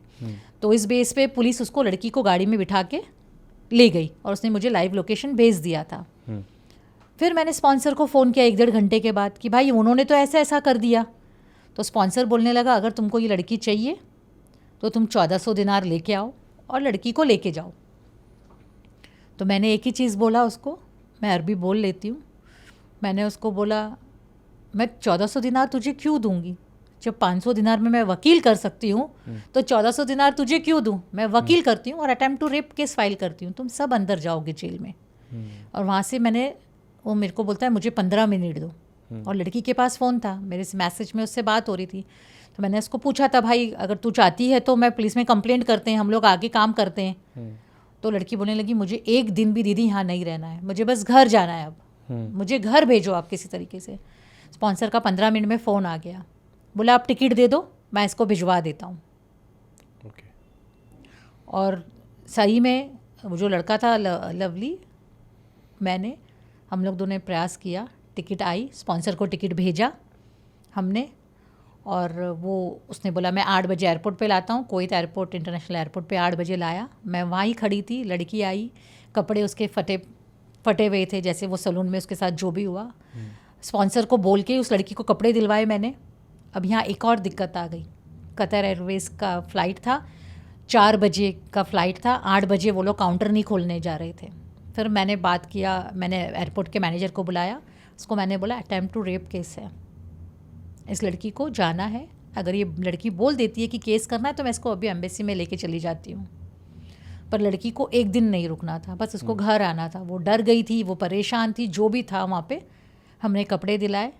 तो इस बेस पे पुलिस उसको लड़की को गाड़ी में बिठा के ले गई और उसने मुझे लाइव लोकेशन भेज दिया था। फिर मैंने स्पॉन्सर को फ़ोन किया 1-1.5 घंटे के बाद कि भाई उन्होंने तो ऐसा कर दिया। तो स्पॉन्सर बोलने लगा अगर तुमको ये लड़की चाहिए तो तुम 1400 दिनार लेके आओ और लड़की को लेके जाओ। तो मैंने एक ही चीज़ बोला उसको, मैं अरबी बोल लेती हूँ। मैंने उसको बोला मैं 1400 दिनार तुझे क्यों दूंगी, जब 500 दिनार में मैं वकील कर सकती हूँ तो 1400 दिनार तुझे क्यों दूँ। मैं वकील करती हूँ और attempt to rape case file करती हूँ, तुम सब अंदर जाओगे जेल में। और वहाँ से वो मेरे को बोलता है मुझे 15 मिनट दो। और लड़की के पास फ़ोन था, मेरे से मैसेज में उससे बात हो रही थी। तो मैंने उसको पूछा था भाई अगर तू चाहती है तो मैं पुलिस में कंप्लेंट करते हैं, हम लोग आगे काम करते हैं। तो लड़की बोलने लगी मुझे एक दिन भी दीदी यहाँ नहीं रहना है, मुझे बस घर जाना है, अब मुझे घर भेजो आप किसी तरीके से। स्पॉन्सर का 15 मिनट में फ़ोन आ गया, बोला आप टिकट दे दो मैं इसको भिजवा देता हूँ। और सही में वो जो लड़का था लवली, हम लोग दोनों ने प्रयास किया, टिकट आई, स्पॉन्सर को टिकट भेजा हमने और वो उसने बोला मैं 8 बजे एयरपोर्ट पे लाता हूँ, कोईत एयरपोर्ट इंटरनेशनल एयरपोर्ट पे 8 बजे लाया। मैं वहाँ ही खड़ी थी, लड़की आई, कपड़े उसके फटे हुए थे जैसे वो सलून में उसके साथ जो भी हुआ। स्पॉन्सर को बोल के उस लड़की को कपड़े दिलवाए मैंने। अब यहाँ एक और दिक्कत आ गई, कतर एयरवेज़ का फ़्लाइट था, 4 बजे का फ़्लाइट था, 8 बजे वो लोग काउंटर नहीं खोलने जा रहे थे। फिर मैंने बात किया, मैंने एयरपोर्ट के मैनेजर को बुलाया, उसको मैंने बोला अटेम्प्ट टू रेप केस है, इस लड़की को जाना है, अगर ये लड़की बोल देती है कि केस करना है तो मैं इसको अभी एम्बेसी में लेके चली जाती हूँ। पर लड़की को एक दिन नहीं रुकना था, बस उसको घर आना था। वो डर गई थी, वो परेशान थी, जो भी था वहाँ पे। हमने कपड़े दिलाए,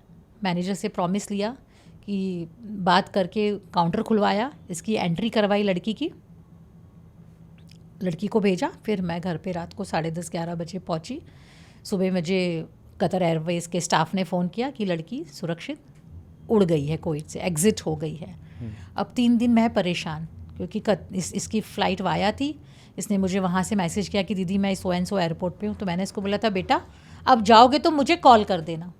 मैनेजर से प्रॉमिस लिया कि बात करके काउंटर खुलवाया, इसकी एंट्री करवाई लड़की की, लड़की को भेजा। फिर मैं घर पे रात को 10:30-11 बजे पहुँची। सुबह मुझे कतर एयरवेज़ के स्टाफ ने फ़ोन किया कि लड़की सुरक्षित उड़ गई है, कोईत से एग्ज़िट हो गई है। अब 3 दिन मैं परेशान, क्योंकि इसकी फ़्लाइट वाया थी। इसने मुझे वहाँ से मैसेज किया कि दीदी मैं सो एंड सो एयरपोर्ट पे हूँ। तो मैंने इसको बोला था बेटा अब जाओगे तो मुझे कॉल कर देना।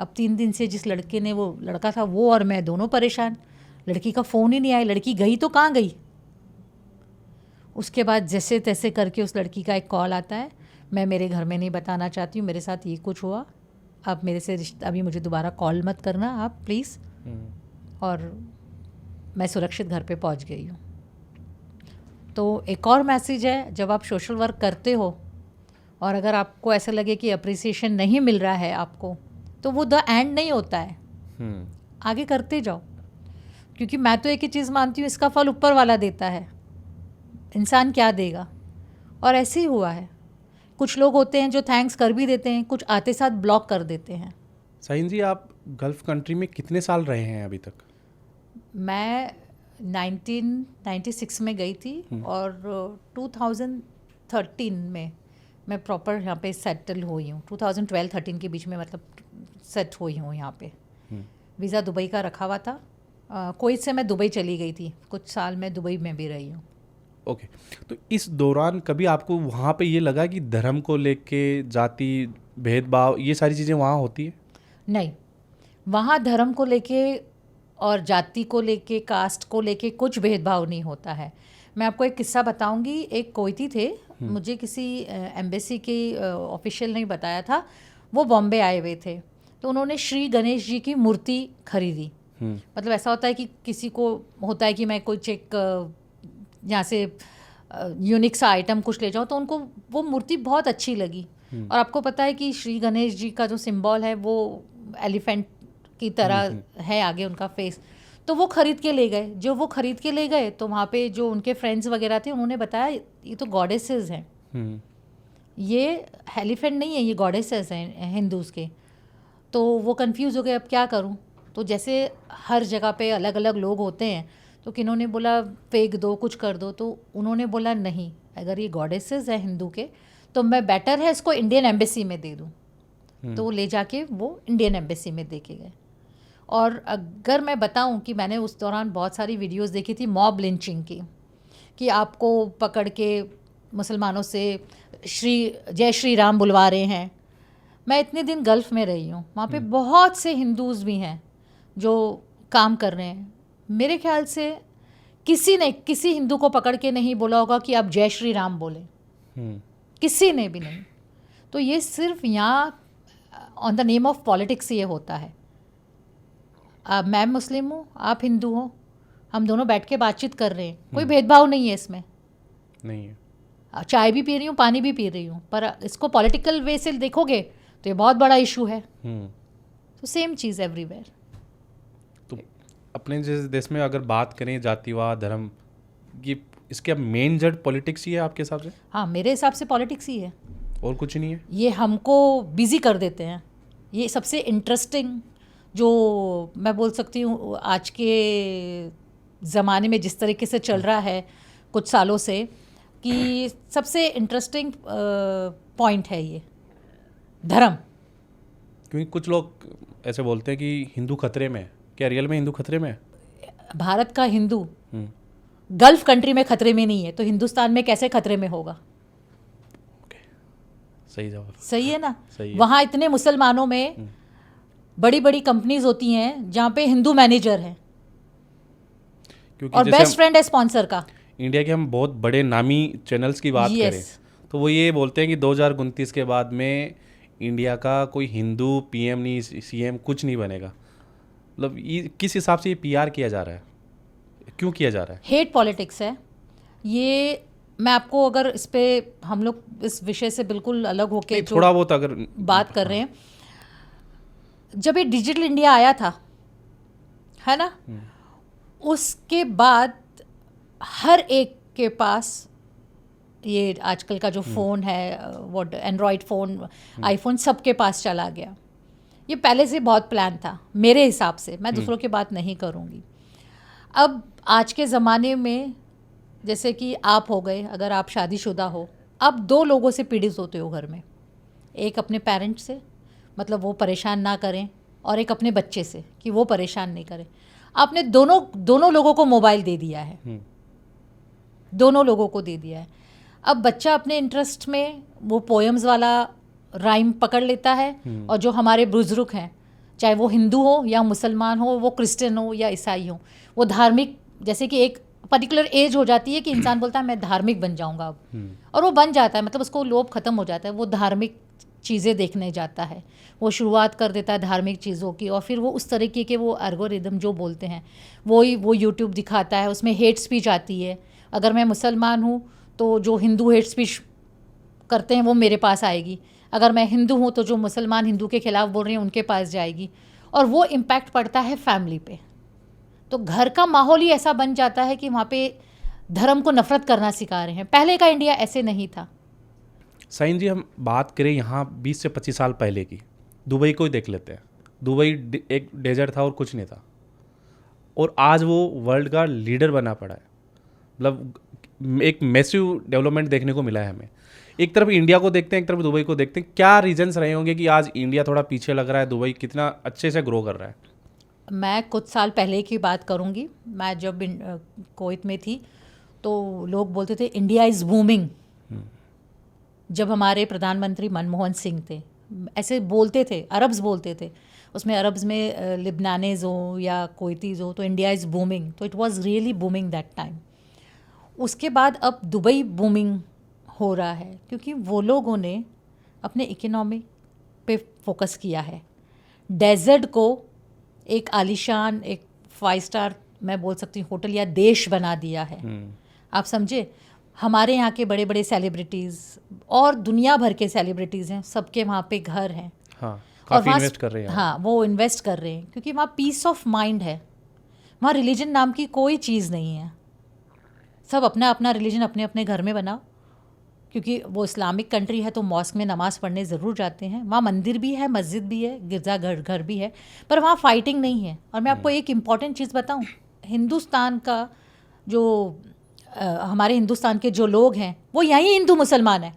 अब 3 दिन से जिस लड़के ने, वो लड़का था वो और मैं दोनों परेशान, लड़की का फ़ोन ही नहीं आया, लड़की गई तो कहाँ गई। उसके बाद जैसे तैसे करके उस लड़की का एक कॉल आता है, मैं मेरे घर में नहीं बताना चाहती हूँ मेरे साथ ये कुछ हुआ, आप मेरे से अभी मुझे दोबारा कॉल मत करना आप प्लीज़। और मैं सुरक्षित घर पे पहुँच गई हूँ। तो एक और मैसेज है, जब आप सोशल वर्क करते हो और अगर आपको ऐसा लगे कि अप्रिसिएशन नहीं मिल रहा है आपको, तो वो द एंड नहीं होता है, आगे करते जाओ। क्योंकि मैं तो एक ही चीज़ मानती हूँ, इसका फल ऊपर वाला देता है, इंसान क्या देगा। और ऐसे ही हुआ है, कुछ लोग होते हैं जो थैंक्स कर भी देते हैं, कुछ आते साथ ब्लॉक कर देते हैं। शाहीन जी, आप गल्फ़ कंट्री में कितने साल रहे हैं अभी तक? मैं 1996 में गई थी और 2013 में मैं प्रॉपर यहाँ पे सेटल हुई हूँ। 2012-13 के बीच में मतलब सेट हुई हूँ यहाँ पे। वीज़ा दुबई का रखा हुआ था, कोईत से मैं दुबई चली गई थी, कुछ साल मैं दुबई में भी रही हूँ। ओके, तो इस दौरान कभी आपको वहाँ पे ये लगा कि धर्म को लेके, जाति भेदभाव, ये सारी चीज़ें वहाँ होती है? नहीं, वहाँ धर्म को लेके और जाति को लेके, कास्ट को लेके कुछ भेदभाव नहीं होता है। मैं आपको एक किस्सा बताऊंगी। एक कोईती थे, मुझे किसी एम्बेसी के ऑफिशियल ने बताया था, वो बॉम्बे आए हुए थे, तो उन्होंने श्री गणेश जी की मूर्ति खरीदी। मतलब ऐसा होता है कि किसी को होता है कि मैं कोई चेक यहाँ से यूनिक सा आइटम कुछ ले जाऊँ, तो उनको वो मूर्ति बहुत अच्छी लगी। और आपको पता है कि श्री गणेश जी का जो सिंबल है वो एलिफेंट की तरह है आगे उनका फेस, तो वो ख़रीद के ले गए। जो वो ख़रीद के ले गए तो वहाँ पे जो उनके फ्रेंड्स वगैरह थे उन्होंने बताया ये तो गॉडेसेस हैं। ये एलिफेंट नहीं है, ये गॉडेसेस हैं हिंदूज़ के। तो वो कंफ्यूज हो गए, अब क्या करूं। तो जैसे हर जगह पे अलग अलग लोग होते हैं, तो किन्होंने बोला फेंक दो, कुछ कर दो, तो उन्होंने बोला नहीं, अगर ये गॉडेसेस हैं हिंदू के तो मैं बेटर है इसको इंडियन एम्बेसी में दे दूं। तो ले जाके वो इंडियन एम्बेसी में दे के गए। और अगर मैं बताऊं कि मैंने उस दौरान बहुत सारी वीडियोस देखी थी मॉब लिंचिंग की, कि आपको पकड़ के मुसलमानों से जय श्री राम बुलवा रहे हैं। मैं इतने दिन गल्फ़ में रही हूँ, वहाँ पे बहुत से हिंदूज़ भी हैं जो काम कर रहे हैं। मेरे ख्याल से किसी ने किसी हिंदू को पकड़ के नहीं बोला होगा कि आप जय श्री राम बोलें, किसी ने भी नहीं। तो ये सिर्फ यहाँ on the name of politics ये होता है। मैं मुस्लिम हूँ, आप हिंदू हो, हम दोनों बैठ के बातचीत कर रहे हैं, कोई भेदभाव नहीं है इसमें, नहीं है। चाय भी पी रही हूँ, पानी भी पी रही हूँ, पर इसको पॉलिटिकल वे से देखोगे तो ये बहुत बड़ा इशू है। तो सेम चीज़ एवरीवेयर। तो अपने जैसे देश में अगर बात करें जातिवाद, धर्म, ये इसके अब मेन जड़ पॉलिटिक्स ही है आपके हिसाब से? हाँ, मेरे हिसाब से पॉलिटिक्स ही है, और कुछ नहीं है। ये हमको बिजी कर देते हैं। ये सबसे इंटरेस्टिंग जो मैं बोल सकती हूँ आज के ज़माने में जिस तरीके से चल रहा है कुछ सालों से, कि सबसे इंटरेस्टिंग पॉइंट है ये धर्म। क्योंकि कुछ लोग ऐसे बोलते हैं कि हिंदू खतरे में है। क्या रियल में हिंदू खतरे में है? भारत का हिंदू गल्फ कंट्री में खतरे में नहीं है, तो हिंदुस्तान में कैसे खतरे में होगा? सही जवाब। सही है ना? सही है। वहाँ इतने मुसलमानों में बड़ी बड़ी कंपनीज होती हैं जहाँ पे हिंदू मैनेजर हैं, और बेस्ट फ्रेंड है स्पॉन्सर का। इंडिया के हम बहुत बड़े नामी चैनल्स की बात करें तो वो ये बोलते हैं कि 2029 के बाद में इंडिया का कोई हिंदू पीएम नहीं, सीएम कुछ नहीं बनेगा। मतलब ये किस हिसाब से ये पीआर किया जा रहा है, क्यों किया जा रहा है? हेट पॉलिटिक्स है ये। मैं आपको अगर इस पे हम लोग इस विषय से बिल्कुल अलग होके थोड़ा बहुत अगर बात कर रहे हैं, जब ये डिजिटल इंडिया आया था, है ना, उसके बाद हर एक के पास ये आजकल का जो फ़ोन है, वो एंड्रॉयड फ़ोन, आईफोन, सबके पास चला गया। ये पहले से बहुत प्लान था मेरे हिसाब से, मैं दूसरों की बात नहीं करूँगी। अब आज के ज़माने में जैसे कि आप हो गए, अगर आप शादीशुदा हो, अब 2 लोगों से पीड़ित होते हो घर में। एक अपने पेरेंट्स से, मतलब वो परेशान ना करें, और एक अपने बच्चे से कि वो परेशान नहीं करें। आपने दोनों लोगों को मोबाइल दे दिया है, दोनों लोगों को दे दिया है। अब बच्चा अपने इंटरेस्ट में वो पोएम्स वाला राइम पकड़ लेता है, और जो हमारे बुजुर्ग हैं, चाहे वो हिंदू हो या मुसलमान हो, वो क्रिश्चियन हो या ईसाई हो, वो धार्मिक, जैसे कि एक पर्टिकुलर एज हो जाती है कि इंसान बोलता है मैं धार्मिक बन जाऊंगा अब, और वो बन जाता है, मतलब उसको लोभ खत्म हो जाता है, वो धार्मिक चीज़ें देखने जाता है, वो शुरुआत कर देता है धार्मिक चीज़ों की, और फिर वो उस तरीके के वो एल्गोरिदम जो बोलते हैं वो यूट्यूब दिखाता है, उसमें हेट स्पीच आती है। अगर मैं मुसलमान हूँ तो जो हिंदू हेट स्पीच करते हैं वो मेरे पास आएगी, अगर मैं हिंदू हूँ तो जो मुसलमान हिंदू के खिलाफ बोल रहे हैं उनके पास जाएगी, और वो इम्पैक्ट पड़ता है फैमिली पे। तो घर का माहौल ही ऐसा बन जाता है कि वहाँ पे धर्म को नफरत करना सिखा रहे हैं। पहले का इंडिया ऐसे नहीं था। साईं जी, हम बात करें यहाँ 20 से 25 साल पहले की, दुबई को ही देख लेते हैं। दुबई एक डेजर्ट था और कुछ नहीं था, और आज वो वर्ल्ड का लीडर बना पड़ा है। मतलब एक मैसिव डेवलपमेंट देखने को मिला है हमें। एक तरफ इंडिया को देखते हैं, एक तरफ दुबई को देखते हैं। क्या रीजंस रहे होंगे कि आज इंडिया थोड़ा पीछे लग रहा है, दुबई कितना अच्छे से ग्रो कर रहा है? मैं कुछ साल पहले की बात करूँगी। मैं जब कुवैत में थी तो लोग बोलते थे इंडिया इज़ बूमिंग। जब हमारे प्रधानमंत्री मनमोहन सिंह थे, ऐसे बोलते थे, अरब्स बोलते थे, उसमें अरब्स में लिबनानीज़ हो या कुवैतीज़ हो, तो इंडिया इज़ बूमिंग। तो it was really booming that time. उसके बाद अब दुबई बूमिंग हो रहा है, क्योंकि वो लोगों ने अपने इकोनॉमी पे फोकस किया है। डेजर्ट को एक आलीशान, एक 5 स्टार मैं बोल सकती हूँ होटल या देश बना दिया है। आप समझे, हमारे यहाँ के बड़े बड़े सेलिब्रिटीज़ और दुनिया भर के सेलिब्रिटीज़ हैं, सबके वहाँ पे घर हैं। हाँ, काफ़ी इन्वेस्ट कर रहे हैं। हाँ, वो इन्वेस्ट कर रहे हैं क्योंकि वहाँ पीस ऑफ माइंड है। वहाँ रिलीजन नाम की कोई चीज़ नहीं है। सब अपना अपना रिलीजन अपने अपने घर में बनाओ, क्योंकि वो इस्लामिक कंट्री है तो मॉस्क में नमाज़ पढ़ने ज़रूर जाते हैं, वहाँ मंदिर भी है, मस्जिद भी है, गिरजाघर घर भी है, पर वहाँ फाइटिंग नहीं है। और मैं आपको एक इम्पॉर्टेंट चीज़ बताऊँ, हिंदुस्तान का जो हमारे हिंदुस्तान के जो लोग हैं वो यहीं हिंदू मुसलमान हैं।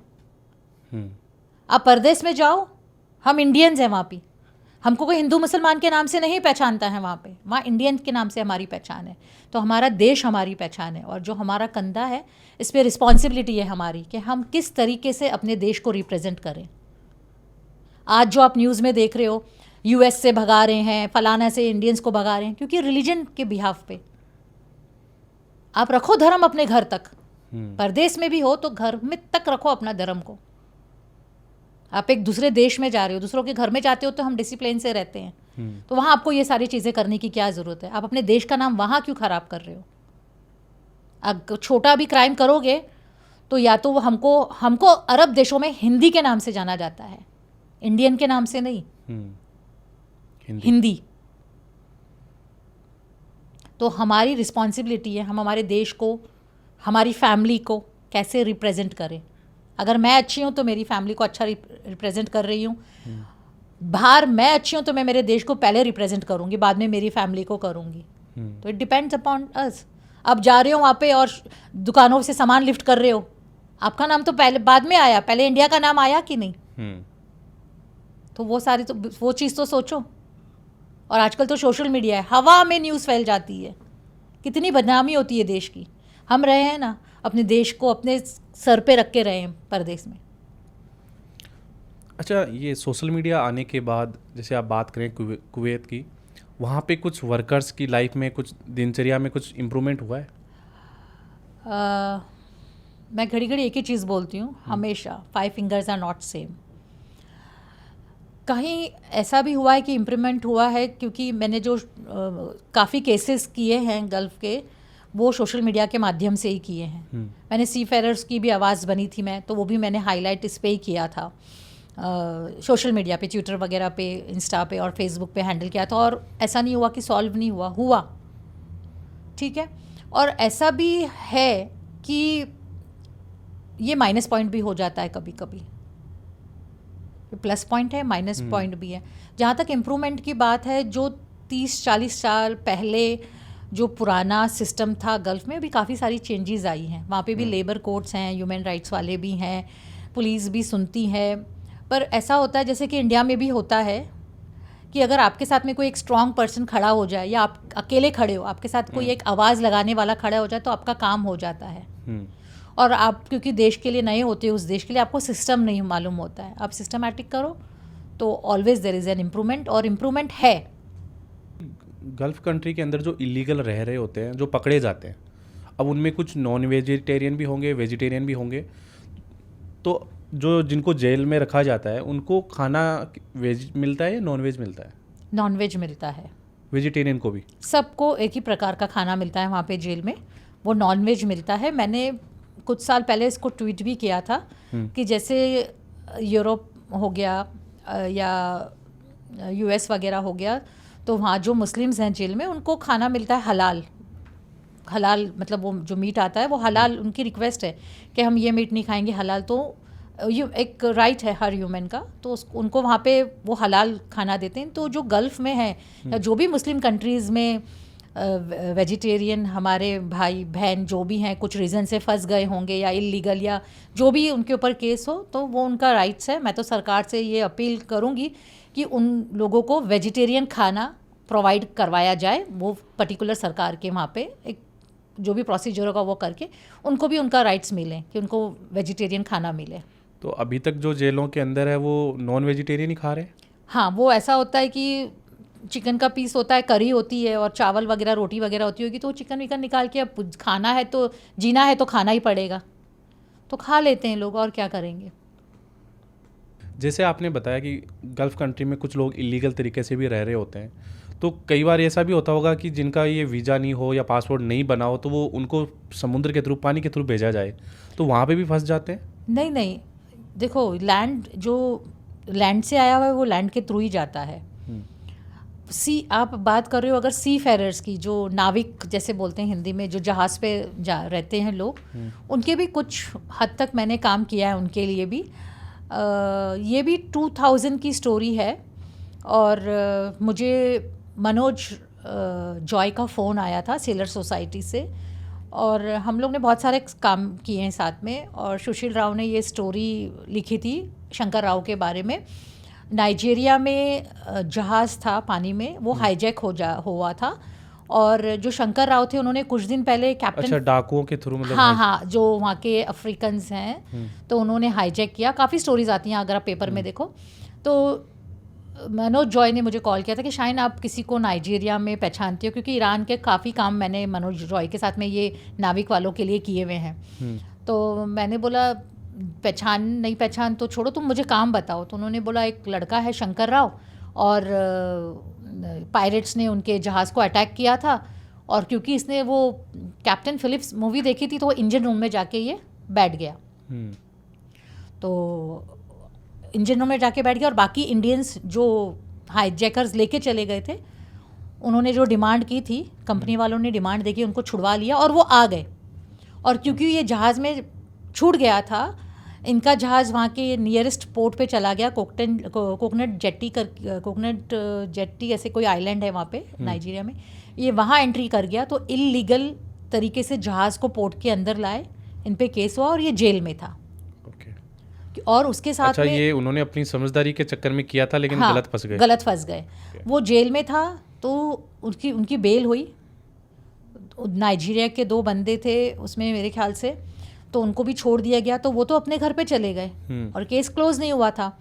आप परदेश में जाओ, हम इंडियंस हैं वहाँ पे, हमको कोई हिंदू मुसलमान के नाम से नहीं पहचानता है वहाँ पे, वहाँ इंडियन के नाम से हमारी पहचान है। तो हमारा देश हमारी पहचान है, और जो हमारा कंधा है इस पर रिस्पॉन्सिबिलिटी है हमारी कि हम किस तरीके से अपने देश को रिप्रेजेंट करें। आज जो आप न्यूज़ में देख रहे हो, यूएस से भगा रहे हैं, फलाना से इंडियंस को भगा रहे हैं, क्योंकि रिलीजन के बिहाफ पे। आप रखो धर्म अपने घर तक, परदेश में भी हो तो घर में तक रखो अपना धर्म को। आप एक दूसरे देश में जा रहे हो, दूसरों के घर में जाते हो तो हम डिसिप्लिन से रहते हैं, तो वहाँ आपको ये सारी चीज़ें करने की क्या ज़रूरत है? आप अपने देश का नाम वहाँ क्यों ख़राब कर रहे हो? अगर छोटा भी क्राइम करोगे तो या तो हमको अरब देशों में हिंदी के नाम से जाना जाता है, इंडियन के नाम से नहीं, हिंदी। तो हमारी रिस्पॉन्सिबिलिटी है, हम हमारे देश को, हमारी फैमिली को कैसे रिप्रेजेंट करें। अगर मैं अच्छी हूँ तो मेरी फैमिली को अच्छा रिप्रेजेंट कर रही हूँ, बाहर मैं अच्छी हूँ तो मैं मेरे देश को पहले रिप्रेजेंट करूँगी, बाद में मेरी फैमिली को करूँगी। तो इट डिपेंड्स अपॉन अस। आप जा रहे हो वहाँ पे और दुकानों से सामान लिफ्ट कर रहे हो, आपका नाम तो पहले बाद में आया, पहले इंडिया का नाम आया कि नहीं? तो वो चीज़ तो सोचो। और आजकल तो सोशल मीडिया है, हवा में न्यूज़ फैल जाती है, कितनी बदनामी होती है देश की। हम रहे हैं ना अपने देश को अपने सर पे रख के रहे हैं परदेश में। अच्छा, ये सोशल मीडिया आने के बाद जैसे आप बात करें कुवैत की, वहाँ पे कुछ वर्कर्स की लाइफ में, कुछ दिनचर्या में कुछ इम्प्रूवमेंट हुआ है? मैं घड़ी घड़ी एक ही चीज़ बोलती हूँ हमेशा, 5 fingers आर नॉट सेम। कहीं ऐसा भी हुआ है कि इम्प्रूवमेंट हुआ है, क्योंकि मैंने जो काफ़ी केसेस किए हैं गल्फ़ के, वो सोशल मीडिया के माध्यम से ही किए हैं। मैंने सी फेरर्स की भी आवाज़ बनी थी मैं, तो वो भी मैंने हाईलाइट इस पे ही किया था, सोशल मीडिया पे, ट्विटर वगैरह पे, इंस्टा पे और फेसबुक पे हैंडल किया था। और ऐसा नहीं हुआ कि सॉल्व नहीं हुआ, ठीक है। और ऐसा भी है कि ये माइनस पॉइंट भी हो जाता है कभी कभी, प्लस पॉइंट है, माइनस पॉइंट भी है। जहाँ तक इम्प्रूवमेंट की बात है, जो 30-40 साल पहले जो पुराना सिस्टम था गल्फ़ में, भी काफ़ी सारी चेंजेस आई हैं। वहाँ पे भी लेबर कोर्ट्स हैं, ह्यूमन राइट्स वाले भी हैं, पुलिस भी सुनती है। पर ऐसा होता है जैसे कि इंडिया में भी होता है कि अगर आपके साथ में कोई एक स्ट्रॉन्ग पर्सन खड़ा हो जाए, या आप अकेले खड़े हो, आपके साथ कोई एक आवाज़ लगाने वाला खड़ा हो जाए, तो आपका काम हो जाता है। और आप क्योंकि देश के लिए नए होते हो, उस देश के लिए आपको सिस्टम नहीं मालूम होता है, आप सिस्टमैटिक करो तो always there is an improvement, और इम्प्रूवमेंट है। गल्फ़ कंट्री के अंदर जो इलीगल रह रहे होते हैं, जो पकड़े जाते हैं, अब उनमें कुछ नॉन वेजिटेरियन भी होंगे, वेजिटेरियन भी होंगे, तो जो जिनको जेल में रखा जाता है उनको खाना वेज मिलता है या नॉन वेज मिलता है? नॉन वेज मिलता है, वेजिटेरियन को भी? सबको एक ही प्रकार का खाना मिलता है वहाँ पे जेल में, वो नॉन वेज मिलता है। मैंने कुछ साल पहले इसको ट्वीट भी किया था कि जैसे यूरोप हो गया या यूएस वगैरह हो गया, तो वहाँ जो मुस्लिम्स हैं जेल में, उनको खाना मिलता है हलाल, मतलब वो जो मीट आता है वो हलाल। उनकी रिक्वेस्ट है कि हम ये मीट नहीं खाएंगे, हलाल। तो एक राइट है हर ह्यूमन का, तो उनको वहाँ पे वो हलाल खाना देते हैं। तो जो गल्फ़ में है या जो भी मुस्लिम कंट्रीज़ में वेजिटेरियन हमारे भाई बहन जो भी हैं, कुछ रीज़न से फंस गए होंगे या इलीगल या जो भी उनके ऊपर केस हो, तो वो उनका राइट्स है। मैं तो सरकार से ये अपील करूँगी कि उन लोगों को वेजिटेरियन खाना प्रोवाइड करवाया जाए, वो पर्टिकुलर सरकार के वहाँ पे एक जो भी प्रोसीजर होगा वो करके उनको भी उनका राइट्स मिले कि उनको वेजिटेरियन खाना मिले। तो अभी तक जो जेलों के अंदर है वो नॉन वेजिटेरियन ही खा रहे हैं? हाँ, वो ऐसा होता है कि चिकन का पीस होता है, करी होती है और चावल वगैरह, रोटी वगैरह होती होगी, तो चिकन विकन निकाल के, अब खाना है तो जीना है तो खाना ही पड़ेगा, तो खा लेते हैं लोग, और क्या करेंगे। जैसे आपने बताया कि गल्फ़ कंट्री में कुछ लोग इलीगल तरीके से भी रह रहे होते हैं, तो कई बार ऐसा भी होता होगा कि जिनका ये वीज़ा नहीं हो या पासपोर्ट नहीं बना हो, तो वो उनको समुद्र के थ्रू, पानी के थ्रू भेजा जाए, तो वहाँ पे भी फंस जाते हैं? नहीं, देखो, लैंड जो लैंड से आया हुआ है वो लैंड के थ्रू ही जाता है। आप बात कर रहे हो अगर सी फेरर्स की, जो नाविक जैसे बोलते हैं हिंदी में, जो जहाज़ पे रहते हैं लोग, उनके भी कुछ हद तक मैंने काम किया है उनके लिए भी। ये भी 2000 की स्टोरी है। और मुझे मनोज जॉय का फ़ोन आया था सेलर सोसाइटी से, और हम लोग ने बहुत सारे काम किए हैं साथ में। और सुशील राव ने ये स्टोरी लिखी थी शंकर राव के बारे में। नाइजीरिया में जहाज़ था पानी में, वो हाईजैक हुआ था, और जो शंकर राव थे उन्होंने कुछ दिन पहले कैप्टन, अच्छा, डाकुओं के थ्रू मतलब? हाँ, जो वहाँ के अफ्रीकन्स हैं, तो उन्होंने हाईजैक किया। काफ़ी स्टोरीज आती हैं अगर आप पेपर में देखो तो। मनोज जॉय ने मुझे कॉल किया था कि शायद आप किसी को नाइजीरिया में पहचानते हो, क्योंकि ईरान के काफ़ी काम मैंने मनोज जॉय के साथ में ये नाविक वालों के लिए किए हुए हैं। तो मैंने बोला नहीं पहचान तो छोड़ो, तुम मुझे काम बताओ। तो उन्होंने बोला एक लड़का है शंकर राव, और पायरेट्स ने उनके जहाज़ को अटैक किया था, और क्योंकि इसने वो कैप्टन फिलिप्स मूवी देखी थी तो वो इंजन रूम में जाके ये बैठ गया। तो इंजन रूम में जाके बैठ गया, और बाकी इंडियंस जो हाईजैकर्स लेके चले गए थे, उन्होंने जो डिमांड की थी, कंपनी वालों ने डिमांड देखी, उनको छुड़वा लिया और वो आ गए। और क्योंकि ये जहाज़ में छूट गया था, इनका जहाज़ वहाँ के नियरेस्ट पोर्ट पे चला गया, कोकोनट जेट्टी ऐसे कोई आइलैंड है वहाँ पे नाइजीरिया में। ये वहाँ एंट्री कर गया, तो इलीगल तरीके से जहाज़ को पोर्ट के अंदर लाए, इन पे केस हुआ और ये जेल में था। और उसके साथ अच्छा, में ये उन्होंने अपनी समझदारी के चक्कर में किया था, लेकिन हाँ, गलत फंस गए। वो जेल में था, तो उनकी बेल हुई। नाइजीरिया के 2 बंदे थे उसमें मेरे ख्याल से, तो उनको भी छोड़ दिया गया। तो वो तो अपने घर पे चले गए और केस क्लोज नहीं हुआ था।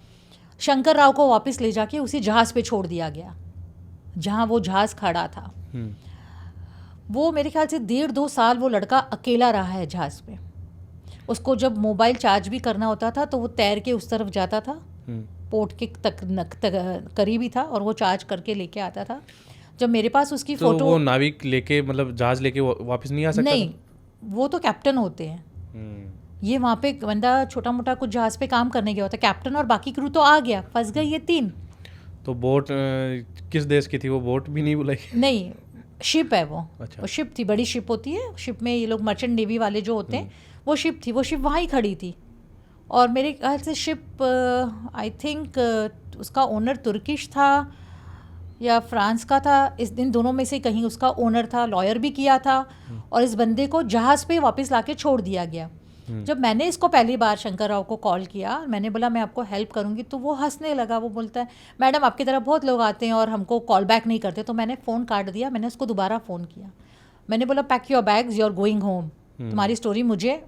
शंकर राव को वापस ले जाके उसी जहाज़ पे छोड़ दिया गया जहाँ वो जहाज़ खड़ा था। वो मेरे ख्याल से 1.5-2 साल वो लड़का अकेला रहा है जहाज़ पे। उसको जब मोबाइल चार्ज भी करना होता था तो वो तैर के उस तरफ जाता था, पोर्ट के करीब ही था, और वो चार्ज करके लेके आता था। जब मेरे पास उसकी तो फ़ोटो, वो नाविक लेके मतलब जहाज़ लेके वापस नहीं आ सकता? नहीं, वो तो कैप्टन होते हैं। ये वहाँ पे बंदा छोटा मोटा कुछ जहाज़ पे काम करने गया होता, कैप्टन और बाकी क्रू तो आ गया, फंस गए ये 3। तो बोट किस देश की थी वो? बोट भी नहीं बुलाई? नहीं, शिप है वो। अच्छा। वो शिप थी, बड़ी शिप होती है। शिप में ये लोग मर्चेंट नेवी वाले जो होते हैं, वो शिप थी। वो शिप वहाँ ही खड़ी थी, और मेरे ख्याल से शिप आई थिंक उसका ओनर तुर्किश था या फ्रांस का था, इन दोनों में से कहीं उसका ओनर था। लॉयर भी किया था, और इस बंदे को जहाज़ पे वापस लाके छोड़ दिया गया। जब मैंने इसको पहली बार शंकर राव को कॉल किया, मैंने बोला मैं आपको हेल्प करूंगी, तो वो हंसने लगा। वो बोलता है मैडम आपकी तरफ बहुत लोग आते हैं और हमको कॉल बैक नहीं करते। तो मैंने फ़ोन काट दिया। मैंने उसको दोबारा फ़ोन किया, मैंने बोला pack your bags, you are going home. तुम्हारी स्टोरी मुझे,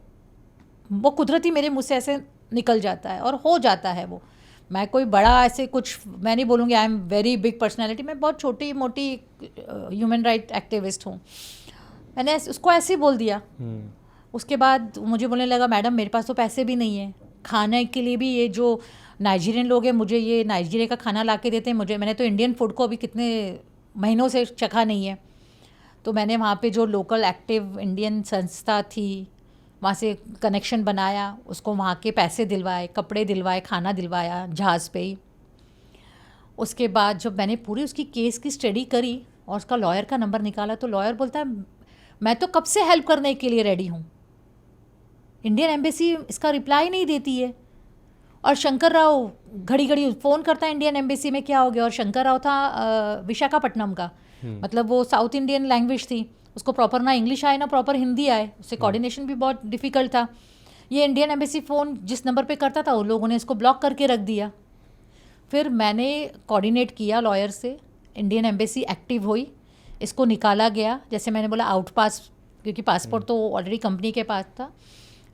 वो कुदरती मेरे मुँह से ऐसे निकल जाता है और हो जाता है वो। मैं कोई बड़ा ऐसे कुछ मैं नहीं बोलूँगी I am very big personality, मैं बहुत छोटी मोटी ह्यूमन राइट एक्टिविस्ट हूँ। मैंने उसको ऐसे बोल दिया। उसके बाद मुझे बोलने लगा मैडम मेरे पास तो पैसे भी नहीं है खाने के लिए भी। ये जो नाइजीरियन लोग हैं मुझे ये नाइजीरिया का खाना ला के देते हैं, मैंने तो इंडियन फूड को अभी कितने महीनों से चखा नहीं है। तो मैंने वहाँ पे जो लोकल एक्टिव इंडियन संस्था थी वहाँ से कनेक्शन बनाया, उसको वहाँ के पैसे दिलवाए, कपड़े दिलवाए, खाना दिलवाया जहाज़ पे ही। उसके बाद जब मैंने पूरी उसकी केस की स्टडी करी और उसका लॉयर का नंबर निकाला, तो लॉयर बोलता है मैं तो कब से हेल्प करने के लिए रेडी हूँ, इंडियन एम्बेसी इसका रिप्लाई नहीं देती है। और शंकर राव घड़ी घड़ी फ़ोन करता है इंडियन एम्बेसी में, क्या हो गया। और शंकर राव था विशाखापट्टनम का, मतलब वो साउथ इंडियन लैंग्वेज थी, उसको प्रॉपर ना इंग्लिश आए ना प्रॉपर हिंदी आए, उससे कोऑर्डिनेशन भी बहुत डिफ़िकल्ट था। ये इंडियन एम्बेसी फ़ोन जिस नंबर पे करता था उन लोगों ने इसको ब्लॉक करके रख दिया। फिर मैंने कोऑर्डिनेट किया लॉयर से, इंडियन एम्बेसी एक्टिव हुई, इसको निकाला गया। जैसे मैंने बोला आउट पास, क्योंकि पासपोर्ट तो ऑलरेडी कंपनी के पास था,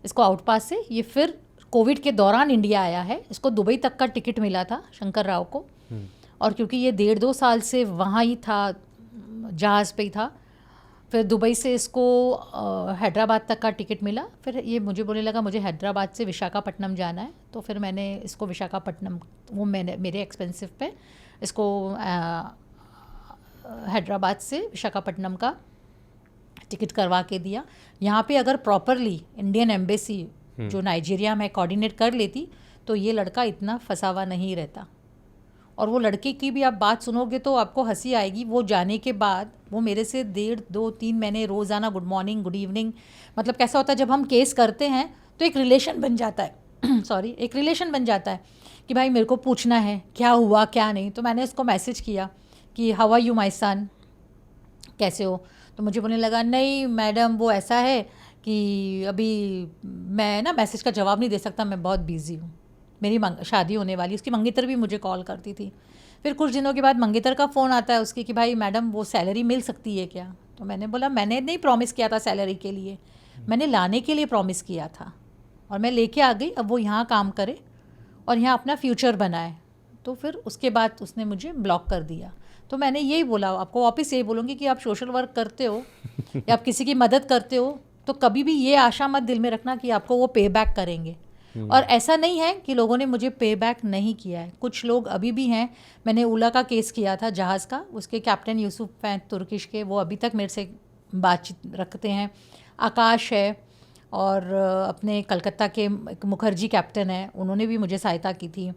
इसको आउट पास से ये फिर कोविड के दौरान इंडिया आया है। इसको दुबई तक का टिकट मिला था शंकर राव को, और क्योंकि ये 1.5-2 साल से वहाँ ही था, जहाज़ पे ही था, फिर दुबई से इसको हैदराबाद तक का टिकट मिला। फिर ये मुझे बोलने लगा मुझे हैदराबाद से विशाखापट्टनम जाना है, तो फिर मैंने इसको विशाखापट्टनम, वो मैंने मेरे एक्सपेंसिव पे इसको हैदराबाद से विशाखापट्टनम का टिकट करवा के दिया। यहाँ पे अगर प्रॉपरली इंडियन एम्बेसी जो नाइजीरिया में कोऑर्डिनेट कर लेती तो ये लड़का इतना फंसा हुआ नहीं रहता। और वो लड़के की भी आप बात सुनोगे तो आपको हंसी आएगी। वो जाने के बाद वो मेरे से 1.5-2-3 महीने रोज़ाना गुड मॉर्निंग गुड इवनिंग, मतलब कैसा होता है जब हम केस करते हैं तो एक रिलेशन बन जाता है सॉरी, एक रिलेशन बन जाता है कि भाई मेरे को पूछना है क्या हुआ क्या नहीं। तो मैंने उसको मैसेज किया कि how are you my son, कैसे हो। तो मुझे बोलने लगा नहीं मैडम वो ऐसा है कि अभी मैं ना मैसेज का जवाब नहीं दे सकता, मैं बहुत बिज़ी हूँ, मेरी शादी होने वाली। उसकी मंगेतर भी मुझे कॉल करती थी। फिर कुछ दिनों के बाद मंगेतर का फ़ोन आता है उसकी कि भाई मैडम वो सैलरी मिल सकती है क्या। तो मैंने बोला मैंने नहीं प्रॉमिस किया था सैलरी के लिए, मैंने लाने के लिए प्रॉमिस किया था और मैं लेके आ गई। अब वो यहाँ काम करे और यहाँ अपना फ्यूचर बनाए। तो फिर उसके बाद उसने मुझे ब्लॉक कर दिया। तो मैंने यही बोला, आपको वापस यही बोलूँगी कि आप सोशल वर्क करते हो या आप किसी की मदद करते हो तो कभी भी ये आशा मत दिल में रखना कि आपको वो पे बैक करेंगे। और ऐसा नहीं है कि लोगों ने मुझे पे बैक नहीं किया है, कुछ लोग अभी भी हैं। मैंने उला का केस किया था जहाज़ का, उसके कैप्टन यूसुफ हैं तुर्किश के, वो अभी तक मेरे से बातचीत रखते हैं। आकाश है और अपने कलकत्ता के मुखर्जी कैप्टन है, उन्होंने भी मुझे सहायता की थी।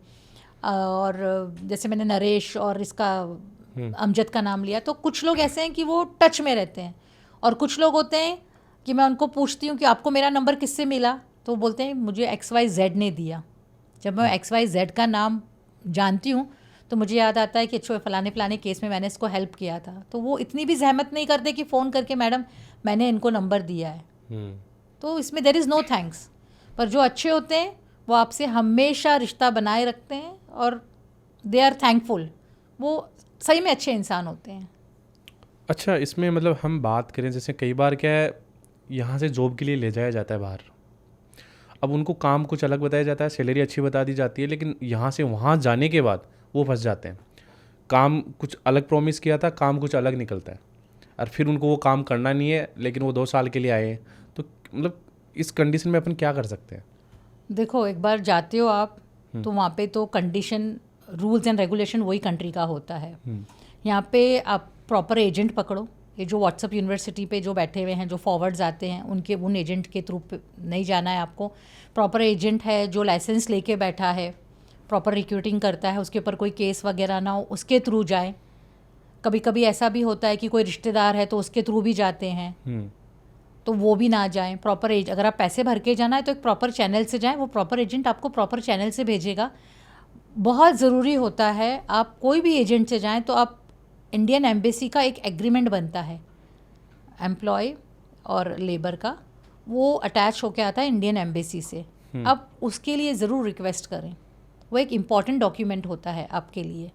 और जैसे मैंने नरेश और इसका अमजद का नाम लिया, तो कुछ लोग ऐसे हैं कि वो टच में रहते हैं और कुछ लोग होते हैं कि मैं उनको पूछती हूँ कि आपको मेरा नंबर किससे मिला, तो बोलते हैं मुझे XYZ ने दिया। जब मैं XYZ का नाम जानती हूँ तो मुझे याद आता है कि अच्छा फलाने फलाने केस में मैंने इसको हेल्प किया था। तो वो इतनी भी जहमत नहीं करते कि फ़ोन करके मैडम मैंने इनको नंबर दिया है। तो इसमें देयर इज़ नो थैंक्स। पर जो अच्छे होते हैं वो आपसे हमेशा रिश्ता बनाए रखते हैं और दे आर थैंकफुल, वो सही में अच्छे इंसान होते हैं। अच्छा, इसमें मतलब हम बात करें जैसे कई बार क्या है यहाँ से जॉब के लिए ले जाया जाता है बाहर, अब उनको काम कुछ अलग बताया जाता है, सैलरी अच्छी बता दी जाती है, लेकिन यहाँ से वहाँ जाने के बाद वो फंस जाते हैं। काम कुछ अलग प्रॉमिस किया था, काम कुछ अलग निकलता है और फिर उनको वो काम करना नहीं है, लेकिन वो 2 साल के लिए आए। तो मतलब इस कंडीशन में अपन क्या कर सकते हैं? देखो एक बार जाते हो आप तो वहाँ पे तो कंडीशन रूल्स एंड रेगुलेशन वही कंट्री का होता है। यहाँ पे आप प्रॉपर एजेंट पकड़ो। ये जो व्हाट्सअप यूनिवर्सिटी पे जो बैठे हुए हैं, जो फॉरवर्ड्स आते हैं, उन एजेंट के थ्रू नहीं जाना है आपको। प्रॉपर एजेंट है जो लाइसेंस लेके बैठा है, प्रॉपर रिक्रूटिंग करता है, उसके ऊपर कोई केस वगैरह ना हो, उसके थ्रू जाएं। कभी कभी ऐसा भी होता है कि कोई रिश्तेदार है तो उसके थ्रू भी जाते हैं, तो वो भी ना जाएं। प्रॉपर अगर आप पैसे भर के जाना है तो एक प्रॉपर चैनल से जाएं, वो प्रॉपर एजेंट आपको प्रॉपर चैनल से भेजेगा। बहुत ज़रूरी होता है आप कोई भी एजेंट से जाएं तो आप इंडियन एम्बेसी का एक एग्रीमेंट बनता है एम्प्लॉय और लेबर का, वो अटैच होके आता है इंडियन एम्बेसी से। अब उसके लिए ज़रूर रिक्वेस्ट करें, वो एक इम्पॉर्टेंट डॉक्यूमेंट होता है आपके लिए।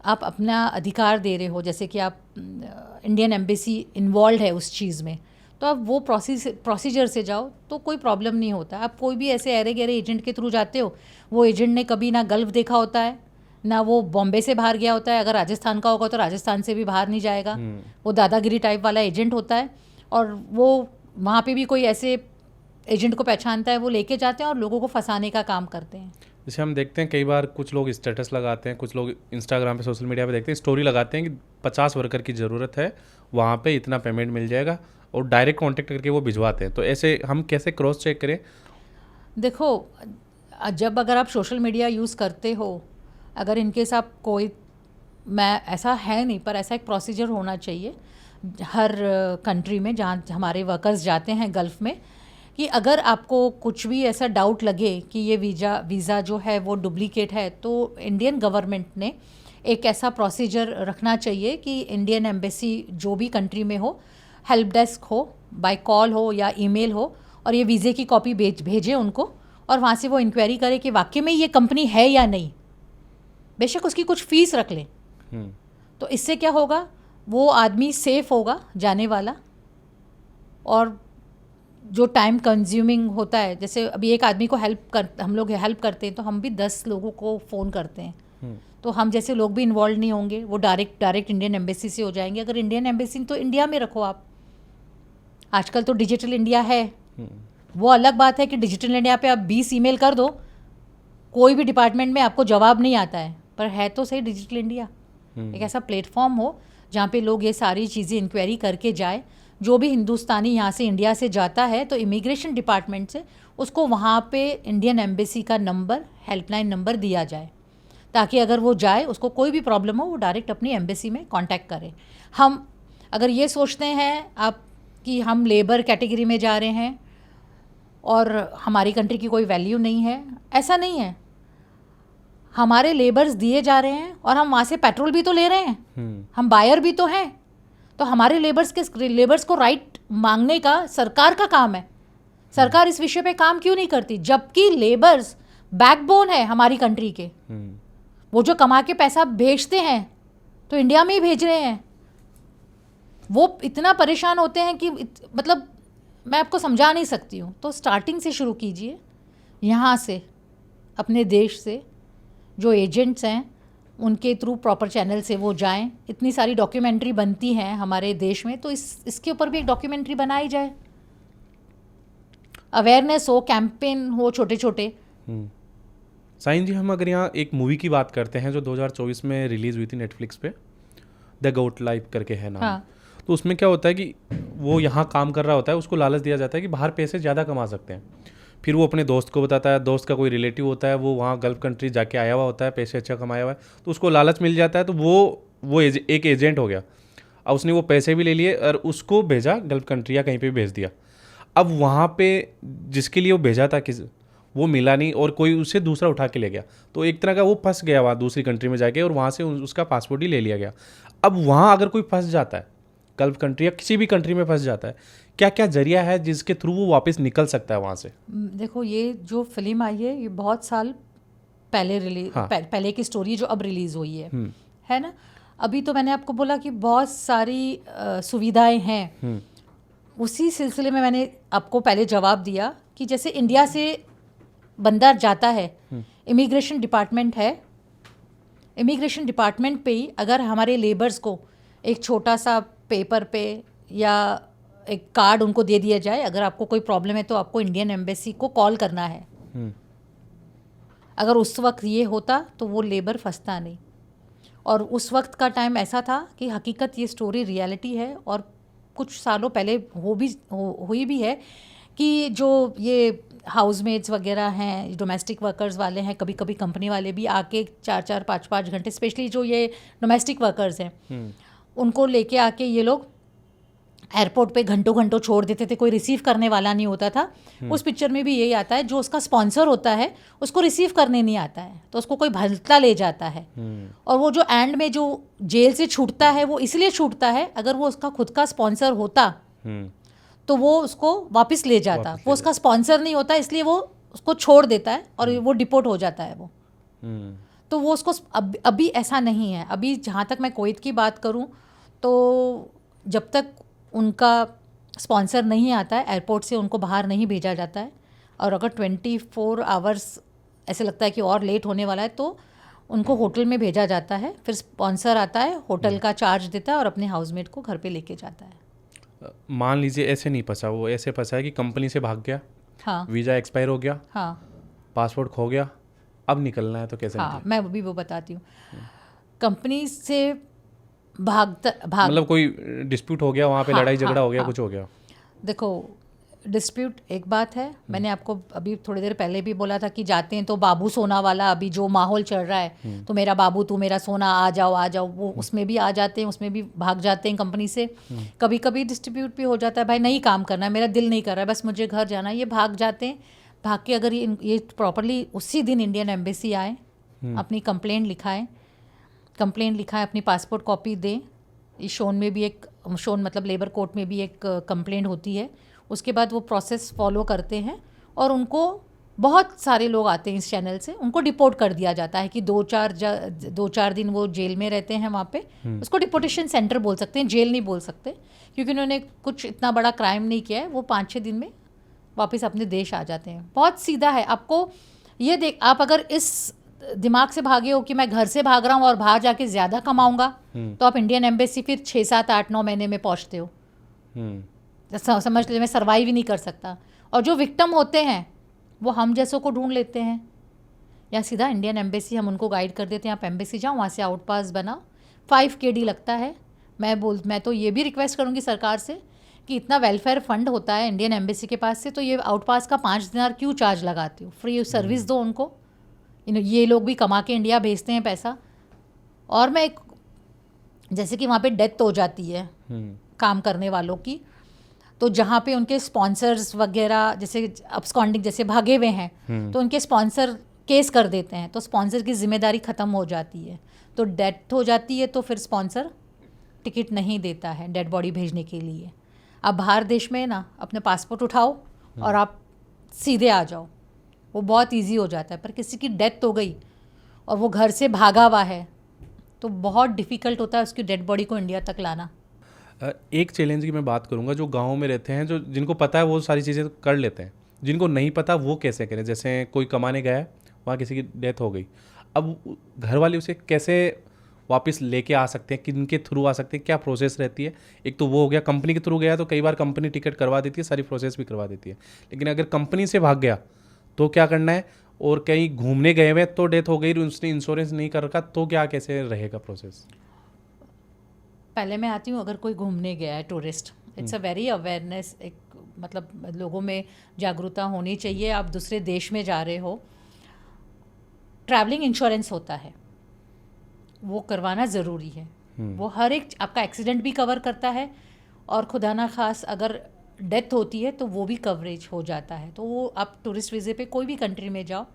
आप अपना अधिकार दे रहे हो, जैसे कि आप इंडियन एम्बेसी इन्वॉल्व है उस चीज़ में, तो आप वो प्रोसीजर से जाओ तो कोई प्रॉब्लम नहीं होता। आप कोई भी ऐसे अरे गहरे एजेंट के थ्रू जाते हो, वो एजेंट ने कभी ना गल्फ देखा होता है, ना वो बॉम्बे से बाहर गया होता है। अगर राजस्थान का होगा तो राजस्थान से भी बाहर नहीं जाएगा। वो दादागिरी टाइप वाला एजेंट होता है और वो वहाँ पे भी कोई ऐसे एजेंट को पहचानता है, वो लेके जाते हैं और लोगों को फंसाने का काम करते हैं। जैसे हम देखते हैं कई बार कुछ लोग स्टेटस लगाते हैं, कुछ लोग इंस्टाग्राम पे सोशल मीडिया पे देखते हैं, स्टोरी लगाते हैं कि 50 वर्कर की ज़रूरत है, वहाँ पे इतना पेमेंट मिल जाएगा, और डायरेक्ट कांटेक्ट करके वो भिजवाते हैं। तो ऐसे हम कैसे क्रॉस चेक करें? देखो जब अगर आप सोशल मीडिया यूज़ करते हो, अगर इनकेस आप कोई, मैं ऐसा है नहीं पर ऐसा एक प्रोसीजर होना चाहिए हर कंट्री में जहाँ हमारे वर्कर्स जाते हैं गल्फ़ में, कि अगर आपको कुछ भी ऐसा डाउट लगे कि ये वीज़ा जो है वो डुप्लीकेट है, तो इंडियन गवर्नमेंट ने एक ऐसा प्रोसीजर रखना चाहिए कि इंडियन एम्बेसी जो भी कंट्री में हो, हेल्प डेस्क हो, बाय कॉल हो या ईमेल हो, और ये वीज़े की कॉपी भेजे उनको, और वहाँ से वो इंक्वायरी करे कि वाकई में ये कंपनी है या नहीं। बेशक उसकी कुछ फ़ीस रख लें, तो इससे क्या होगा, वो आदमी सेफ होगा जाने वाला। और जो टाइम कंज्यूमिंग होता है, जैसे अभी एक आदमी को हम लोग हेल्प करते हैं तो हम भी 10 लोगों को फ़ोन करते हैं, तो हम जैसे लोग भी इन्वॉल्व नहीं होंगे, वो डायरेक्ट इंडियन एम्बेसी से हो जाएंगे। अगर इंडियन एम्बेसी तो इंडिया में रखो आप, आजकल तो डिजिटल इंडिया है। वो अलग बात है कि डिजिटल इंडिया पे आप 20 ईमेल कर दो, कोई भी डिपार्टमेंट में आपको जवाब नहीं आता है, पर है तो सही डिजिटल इंडिया। एक ऐसा प्लेटफॉर्म हो जहाँ पे लोग ये सारी चीज़ें इंक्वायरी करके जाए। जो भी हिंदुस्तानी यहाँ से इंडिया से जाता है तो इमिग्रेशन डिपार्टमेंट से उसको वहाँ पे इंडियन एम्बेसी का नंबर, हेल्पलाइन नंबर दिया जाए, ताकि अगर वो जाए, उसको कोई भी प्रॉब्लम हो, वो डायरेक्ट अपनी एम्बेसी में कांटेक्ट करे। हम अगर ये सोचते हैं आप कि हम लेबर कैटेगरी में जा रहे हैं और हमारी कंट्री की कोई वैल्यू नहीं है, ऐसा नहीं है। हमारे लेबर्स दिए जा रहे हैं और हम वहाँ से पेट्रोल भी तो ले रहे हैं, हम बायर भी तो हैं। तो हमारे लेबर्स को राइट मांगने का सरकार का काम है। सरकार इस विषय पे काम क्यों नहीं करती, जबकि लेबर्स बैकबोन है हमारी कंट्री के। वो जो कमा के पैसा भेजते हैं तो इंडिया में ही भेज रहे हैं। वो इतना परेशान होते हैं कि मतलब मैं आपको समझा नहीं सकती हूँ। तो स्टार्टिंग से शुरू कीजिए, यहाँ से, अपने देश से। जो एजेंट्स हैं उनके थ्रू प्रॉपर चैनल से वो जाएं। इतनी सारी डॉक्यूमेंट्री बनती हैं हमारे देश में, तो इसके ऊपर भी एक डॉक्यूमेंट्री बनाई जाए, अवेयरनेस हो, कैंपेन हो छोटे छोटे। साइन जी, हम अगर यहाँ एक मूवी की बात करते हैं जो 2024 में रिलीज़ हुई थी नेटफ्लिक्स पे, द गोट लाइफ करके है नाम। हाँ। तो उसमें क्या होता है कि वो यहाँ काम कर रहा होता है, उसको लालच दिया जाता है कि बाहर पैसे ज़्यादा कमा सकते हैं। फिर वो अपने दोस्त को बताता है, दोस्त का कोई रिलेटिव होता है, वो वहाँ गल्फ कंट्री जाके आया हुआ होता है, पैसे अच्छा कमाया हुआ है, तो उसको लालच मिल जाता है। तो वो एक एजेंट हो गया। अब उसने वो पैसे भी ले लिए और उसको भेजा गल्फ कंट्री या कहीं पे भी भेज दिया। अब वहाँ पे जिसके लिए वो भेजा था वो मिला नहीं और कोई उसे दूसरा उठा के ले गया। तो एक तरह का वो फंस गया वहाँ दूसरी कंट्री में जाके और वहाँ से उसका पासपोर्ट ही ले लिया गया। अब वहाँ अगर कोई फंस जाता है गल्फ कंट्री या किसी भी कंट्री में फंस जाता है, क्या क्या जरिया है जिसके थ्रू वो वापस निकल सकता है वहाँ से? देखो, ये जो फिल्म आई है ये बहुत साल पहले पहले की स्टोरी है जो अब रिलीज़ हुई है ना। अभी तो मैंने आपको बोला कि बहुत सारी सुविधाएं हैं। उसी सिलसिले में मैंने आपको पहले जवाब दिया कि जैसे इंडिया से बंदा जाता है, इमिग्रेशन डिपार्टमेंट है, इमिग्रेशन डिपार्टमेंट पे ही अगर हमारे लेबर्स को एक छोटा सा पेपर पे या एक कार्ड उनको दे दिया जाए, अगर आपको कोई प्रॉब्लम है तो आपको इंडियन एम्बेसी को कॉल करना है। अगर उस वक्त ये होता तो वो लेबर फंसता नहीं। और उस वक्त का टाइम ऐसा था कि हकीकत ये स्टोरी रियलिटी है और कुछ सालों पहले हुई भी है कि जो ये हाउसमेट्स वगैरह हैं, डोमेस्टिक वर्कर्स वाले हैं, कभी कभी कंपनी वाले भी आके 4-4, 5-5 घंटे, स्पेशली जो ये डोमेस्टिक वर्कर्स हैं उनको लेके आके ये लोग एयरपोर्ट पे घंटों घंटों छोड़ देते थे, कोई रिसीव करने वाला नहीं होता था। उस पिक्चर में भी यही आता है, जो उसका स्पॉन्सर होता है उसको रिसीव करने नहीं आता है तो उसको कोई भलता ले जाता है। और वो जो एंड में जो जेल से छूटता है वो इसलिए छूटता है, अगर वो उसका खुद का स्पॉन्सर होता तो वो उसको वापस ले जाता। वो उसका स्पॉन्सर नहीं होता इसलिए वो उसको छोड़ देता है और वो डिपोर्ट हो जाता है वो। तो वो उसको अभी ऐसा नहीं है। अभी जहाँ तक मैं कुवैत की बात करूँ तो जब तक उनका स्पॉन्सर नहीं आता है, एयरपोर्ट से उनको बाहर नहीं भेजा जाता है, और अगर 24 आवर्स ऐसे लगता है कि और लेट होने वाला है तो उनको होटल में भेजा जाता है। फिर स्पॉन्सर आता है, होटल का चार्ज देता है और अपने हाउसमेट को घर पे लेके जाता है। मान लीजिए ऐसे नहीं फंसा, वो ऐसे फंसा है कि कंपनी से भाग गया, हाँ, वीज़ा एक्सपायर हो गया, हाँ, पासपोर्ट खो गया, अब निकलना है तो कैसे हाँ, मैं भी वो बताती हूँ। कंपनी से भाग मतलब कोई डिस्प्यूट हो गया वहाँ पे, लड़ाई झगड़ा हो गया, कुछ हो गया। देखो, डिस्प्यूट एक बात है, मैंने आपको अभी थोड़ी देर पहले भी बोला था कि जाते हैं तो बाबू सोना वाला अभी जो माहौल चल रहा है, तो मेरा बाबू तू मेरा सोना, आ जाओ, वो उसमें भी आ जाते हैं, उसमें भी भाग जाते हैं कंपनी से। कभी कभी डिस्ट्रीब्यूट भी हो जाता है, भाई नहीं काम करना है, मेरा दिल नहीं कर रहा है, बस मुझे घर जाना है, ये भाग जाते हैं। भाग के अगर ये प्रॉपरली उसी दिन इंडियन एम्बेसी आए, अपनी कंप्लेंट लिखाएं, अपनी पासपोर्ट कॉपी दें। इस शोन में भी एक शोन मतलब लेबर कोर्ट में भी एक कंप्लेंट होती है। उसके बाद वो प्रोसेस फॉलो करते हैं और उनको बहुत सारे लोग आते हैं इस चैनल से, उनको डिपोर्ट कर दिया जाता है कि 2-4 दिन वो जेल में रहते हैं वहाँ पे। उसको डिपोर्टेशन सेंटर बोल सकते हैं, जेल नहीं बोल सकते, क्योंकि उन्होंने कुछ इतना बड़ा क्राइम नहीं किया है। वो 5-6 दिन में वापस अपने देश आ जाते हैं। बहुत सीधा है। आपको ये आप अगर इस दिमाग से भागे हो कि मैं घर से भाग रहा हूँ और बाहर जाके ज़्यादा कमाऊँगा, तो आप इंडियन एम्बेसी फिर 6-7-8-9 महीने में पहुँचते हो। समझ लीजिए मैं सर्वाइव ही नहीं कर सकता। और जो विक्टिम होते हैं वो हम जैसों को ढूंढ लेते हैं, या सीधा इंडियन एम्बेसी, हम उनको गाइड कर देते हैं, आप एम्बेसी जाओ, वहाँ से आउट पास बनाओ, 5 KD लगता है। मैं तो ये भी रिक्वेस्ट करूँगी सरकार से कि इतना वेलफेयर फंड होता है इंडियन एम्बेसी के पास से, तो ये आउट पास का 5 दिनार क्यों चार्ज लगाते हो? फ्री सर्विस दो उनको, ये लोग भी कमा के इंडिया भेजते हैं पैसा। और मैं एक, जैसे कि वहाँ पे डेथ हो जाती है काम करने वालों की, तो जहाँ पे उनके स्पॉन्सर्स वगैरह जैसे अब्सकॉन्डिंग जैसे भागे हुए हैं तो उनके स्पॉन्सर केस कर देते हैं, तो स्पॉन्सर की जिम्मेदारी ख़त्म हो जाती है। तो डेथ हो जाती है तो फिर स्पॉन्सर टिकट नहीं देता है डेड बॉडी भेजने के लिए। आप बाहर देश में ना अपने पासपोर्ट उठाओ और आप सीधे आ जाओ, वो बहुत इजी हो जाता है। पर किसी की डेथ हो गई और वो घर से भागा हुआ है तो बहुत डिफ़िकल्ट होता है उसकी डेड बॉडी को इंडिया तक लाना। एक चैलेंज की मैं बात करूंगा, जो गाँव में रहते हैं, जो जिनको पता है वो सारी चीज़ें कर लेते हैं, जिनको नहीं पता वो कैसे करें। जैसे कोई कमाने गया है, वहाँ किसी की डेथ हो गई, अब घर वाले उसे कैसे वापस लेके आ सकते हैं, किनके थ्रू आ सकते हैं, क्या प्रोसेस रहती है। एक तो वो हो गया, कंपनी के थ्रू गया तो कई बार कंपनी टिकट करवा देती है, सारी प्रोसेस भी करवा देती है। लेकिन अगर कंपनी से भाग गया तो क्या करना है, और कहीं घूमने गए हुए तो डेथ हो गई, उसने इंश्योरेंस नहीं कर रखा, तो क्या कैसे रहेगा प्रोसेस। पहले मैं आती हूँ, अगर कोई घूमने गया है tourist, it's a very awareness, एक मतलब लोगों में जागरूकता होनी चाहिए। आप दूसरे देश में जा रहे हो, ट्रैवलिंग इंश्योरेंस होता है, वो करवाना ज़रूरी है। वो हर एक आपका एक्सीडेंट भी कवर करता है और खुदा ना खास अगर डेथ होती है तो वो भी कवरेज हो जाता है। तो वो आप टूरिस्ट वीज़े पे कोई भी कंट्री में जाओ,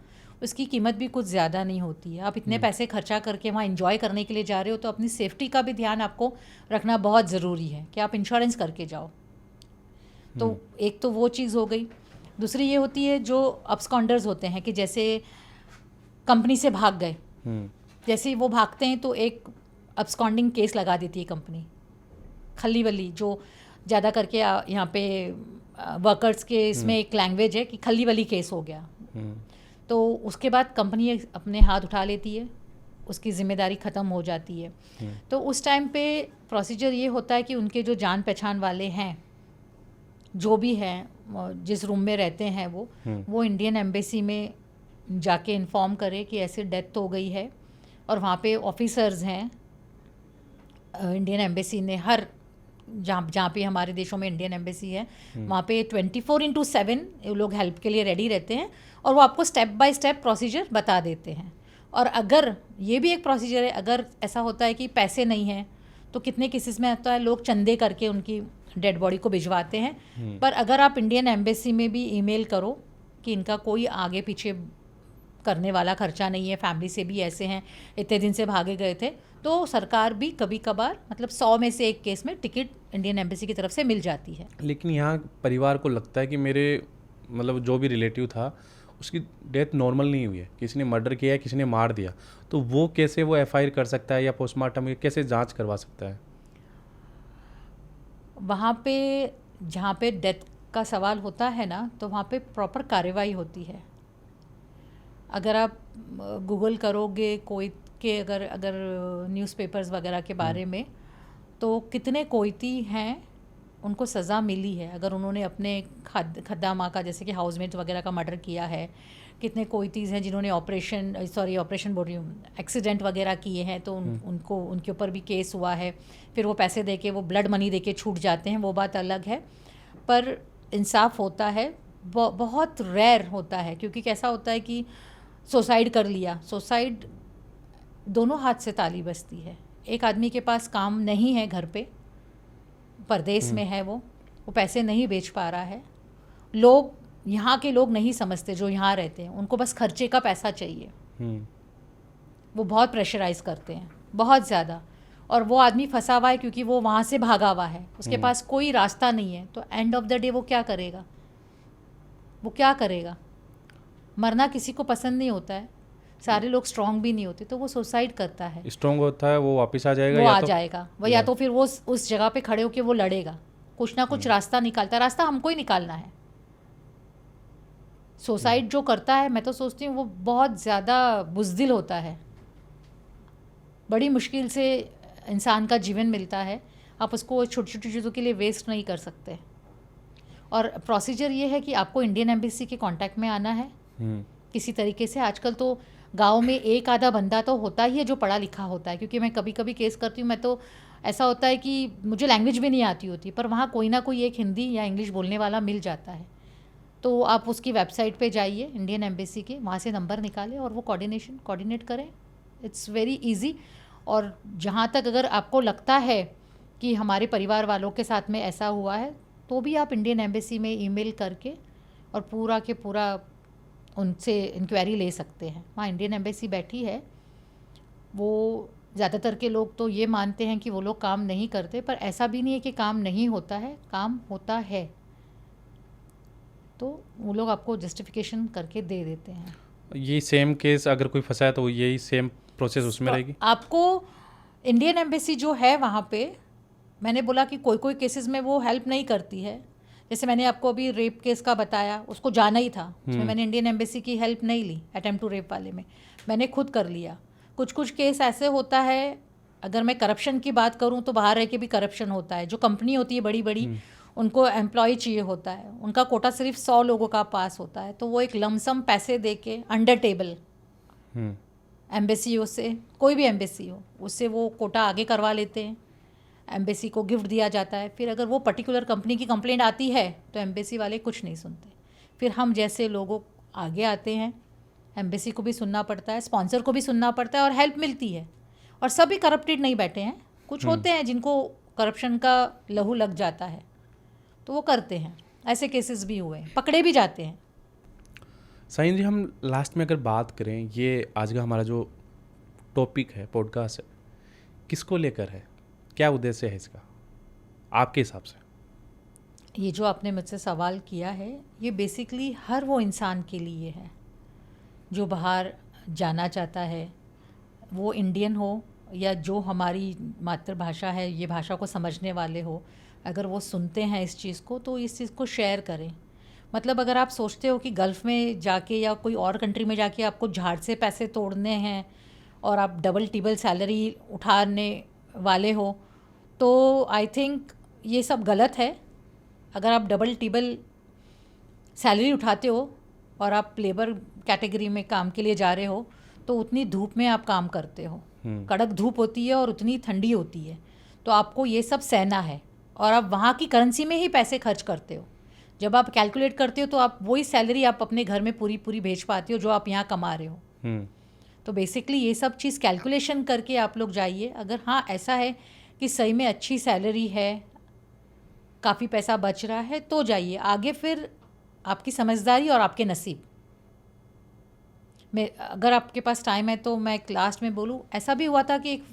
उसकी कीमत भी कुछ ज़्यादा नहीं होती है। आप इतने पैसे खर्चा करके वहाँ एंजॉय करने के लिए जा रहे हो तो अपनी सेफ्टी का भी ध्यान आपको रखना बहुत ज़रूरी है कि आप इंश्योरेंस करके जाओ। तो एक तो वो चीज़ हो गई। दूसरी ये होती है जो अब्सकॉन्डर्स होते हैं कि जैसे कंपनी से भाग गए, जैसे ही वो भागते हैं तो एक अब्सकॉन्डिंग केस लगा देती है कंपनी, खली वली, जो ज़्यादा करके यहाँ पे वर्कर्स के इसमें एक लैंग्वेज है कि खली वली केस हो गया। तो उसके बाद कंपनी अपने हाथ उठा लेती है, उसकी ज़िम्मेदारी ख़त्म हो जाती है। तो उस टाइम पे प्रोसीजर ये होता है कि उनके जो जान पहचान वाले हैं, जो भी हैं, जिस रूम में रहते हैं वो इंडियन एम्बेसी में जाके इन्फॉर्म करे कि ऐसे डेथ हो गई है। और वहाँ पे ऑफिसर्स हैं इंडियन एम्बेसी ने, हर जहाँ पे हमारे देशों में इंडियन एम्बेसी है वहाँ पे 24/7 ये लोग हेल्प के लिए रेडी रहते हैं और वो आपको स्टेप बाय स्टेप प्रोसीजर बता देते हैं। और अगर ये भी एक प्रोसीजर है, अगर ऐसा होता है कि पैसे नहीं हैं तो कितने केसेस में आता है लोग चंदे करके उनकी डेड बॉडी को भिजवाते हैं। पर अगर आप इंडियन एम्बेसी में भी ईमेल करो कि इनका कोई आगे पीछे करने वाला खर्चा नहीं है, फैमिली से भी ऐसे हैं, इतने दिन से भागे गए थे, तो सरकार भी कभी कभार मतलब 100 में से एक केस में टिकट इंडियन एम्बेसी की तरफ से मिल जाती है। लेकिन यहाँ परिवार को लगता है कि मेरे मतलब जो भी रिलेटिव था उसकी डेथ नॉर्मल नहीं हुई है, किसी ने मर्डर किया है, किसी ने मार दिया, तो वो कैसे वो FIR कर सकता है या पोस्टमार्टम कैसे जांच करवा सकता है। वहाँ पे जहाँ पे डेथ का सवाल होता है ना, तो वहाँ पे प्रॉपर कार्रवाई होती है। अगर आप गूगल करोगे कोई के अगर न्यूज़पेपर्स वगैरह के बारे में, तो कितने कोयती हैं उनको सज़ा मिली है अगर उन्होंने अपने खद्दामा का, जैसे कि हाउसमेट वगैरह का मर्डर किया है। कितने कोयतीज़ हैं जिन्होंने ऑपरेशन बोल रही हूँ, एक्सीडेंट वगैरह किए हैं, तो उनको उनके ऊपर भी केस हुआ है। फिर वो पैसे दे के, वो ब्लड मनी दे के छूट जाते हैं, वो बात अलग है। पर इंसाफ होता है, बहुत रेयर होता है, क्योंकि कैसा होता है कि सुसाइड कर लिया, सुसाइड दोनों हाथ से ताली बजती है। एक आदमी के पास काम नहीं है, घर पे परदेश में है, वो पैसे नहीं बेच पा रहा है। लोग, यहाँ के लोग नहीं समझते जो यहाँ रहते हैं, उनको बस खर्चे का पैसा चाहिए। वो बहुत प्रेशराइज करते हैं, बहुत ज़्यादा। और वो आदमी फंसा हुआ है क्योंकि वो वहाँ से भागा हुआ है, उसके पास कोई रास्ता नहीं है। तो एंड ऑफ द डे वो क्या करेगा, वो क्या करेगा? मरना किसी को पसंद नहीं होता है, सारे लोग स्ट्रांग भी नहीं होते, तो वो सुसाइड करता है। स्ट्रांग होता है वो वापस आ जाएगा, वो आ जाएगा, वो या तो फिर वो उस जगह पे खड़े होकर वो लड़ेगा, कुछ ना कुछ रास्ता निकालता है। रास्ता हमको ही निकालना है। सुसाइड जो करता है, मैं तो सोचती हूँ वो बहुत ज़्यादा बुज़दिल होता है। बड़ी मुश्किल से इंसान का जीवन मिलता है, आप उसको छोटी छोटी चीज़ों के लिए वेस्ट नहीं कर सकते। और प्रोसीजर ये है कि आपको इंडियन एम्बेसी के कांटेक्ट में आना है किसी तरीके से। आजकल तो गांव में एक आधा बंदा तो होता ही है जो पढ़ा लिखा होता है, क्योंकि मैं कभी कभी केस करती हूँ, मैं तो ऐसा होता है कि मुझे लैंग्वेज भी नहीं आती होती, पर वहाँ कोई ना कोई एक हिंदी या इंग्लिश बोलने वाला मिल जाता है। तो आप उसकी वेबसाइट पे जाइए इंडियन एम्बेसी के, वहाँ से नंबर निकालें और वो कोऑर्डिनेट करें। It's very easy. और जहाँ तक अगर आपको लगता है कि हमारे परिवार वालों के साथ में ऐसा हुआ है, तो भी आप इंडियन एम्बेसी में ईमेल करके और पूरा के पूरा उनसे इंक्वायरी ले सकते हैं। वहाँ इंडियन एम्बेसी बैठी है। वो ज़्यादातर के लोग तो ये मानते हैं कि वो लोग काम नहीं करते, पर ऐसा भी नहीं है कि काम नहीं होता है, काम होता है। तो वो लोग आपको जस्टिफिकेशन करके दे देते हैं। ये सेम केस अगर कोई फंसा है तो यही सेम प्रोसेस उसमें रहेगी? आपको इंडियन एम्बेसी जो है वहाँ पे, मैंने बोला कि कोई कोई केसेस में वो हेल्प नहीं करती है। जैसे मैंने आपको अभी रेप केस का बताया, उसको जाना ही था, उसमें मैंने इंडियन एम्बेसी की हेल्प नहीं ली। अटेम्प्ट टू रेप वाले में मैंने खुद कर लिया। कुछ कुछ केस ऐसे होता है, अगर मैं करप्शन की बात करूं तो बाहर रह के भी करप्शन होता है। जो कंपनी होती है बड़ी बड़ी, उनको एम्प्लॉय चाहिए होता है, उनका कोटा सिर्फ 100 लोगों का पास होता है, तो वो एक लमसम पैसे दे के अंडर टेबल एम्बेसी से, कोई भी एम्बेसी हो, उससे वो कोटा आगे करवा लेते हैं। एम्बेसी को गिफ्ट दिया जाता है। फिर अगर वो पर्टिकुलर कंपनी की कंप्लेंट आती है तो एम्बेसी वाले कुछ नहीं सुनते। फिर हम जैसे लोगों आगे आते हैं, एम्बेसी को भी सुनना पड़ता है, स्पॉन्सर को भी सुनना पड़ता है और हेल्प मिलती है। और सभी करप्टेड नहीं बैठे हैं, कुछ होते हैं जिनको करप्शन का लहू लग जाता है, तो वो करते हैं। ऐसे केसेस भी हुए हैं, पकड़े भी जाते हैं। साइन जी, हम लास्ट में अगर बात करें, ये आज का हमारा जो टॉपिक है, पॉडकास्ट है, किसको लेकर है, क्या उद्देश्य है इसका आपके हिसाब से? ये जो आपने मुझसे सवाल किया है, ये बेसिकली हर वो इंसान के लिए है जो बाहर जाना चाहता है, वो इंडियन हो या जो हमारी मातृभाषा है, ये भाषा को समझने वाले हो। अगर वो सुनते हैं इस चीज़ को, तो इस चीज़ को शेयर करें। मतलब अगर आप सोचते हो कि गल्फ़ में जाके या कोई और कंट्री में जाके आपको झाड़ से पैसे तोड़ने हैं और आप डबल टिबल सैलरी उठाने वाले हो, तो आई थिंक ये सब गलत है। अगर आप डबल टिबल सैलरी उठाते हो और आप लेबर कैटेगरी में काम के लिए जा रहे हो, तो उतनी धूप में आप काम करते हो, कड़क धूप होती है और उतनी ठंडी होती है, तो आपको ये सब सहना है। और आप वहाँ की करेंसी में ही पैसे खर्च करते हो। जब आप कैलकुलेट करते हो तो आप वही सैलरी आप अपने घर में पूरी पूरी भेज पाते हो जो आप यहाँ कमा रहे हो। तो बेसिकली ये सब चीज़ कैलकुलेशन करके आप लोग जाइए। अगर हाँ ऐसा है कि सही में अच्छी सैलरी है, काफ़ी पैसा बच रहा है, तो जाइए। आगे फिर आपकी समझदारी और आपके नसीब में। अगर आपके पास टाइम है तो मैं लास्ट में बोलूँ, ऐसा भी हुआ था कि एक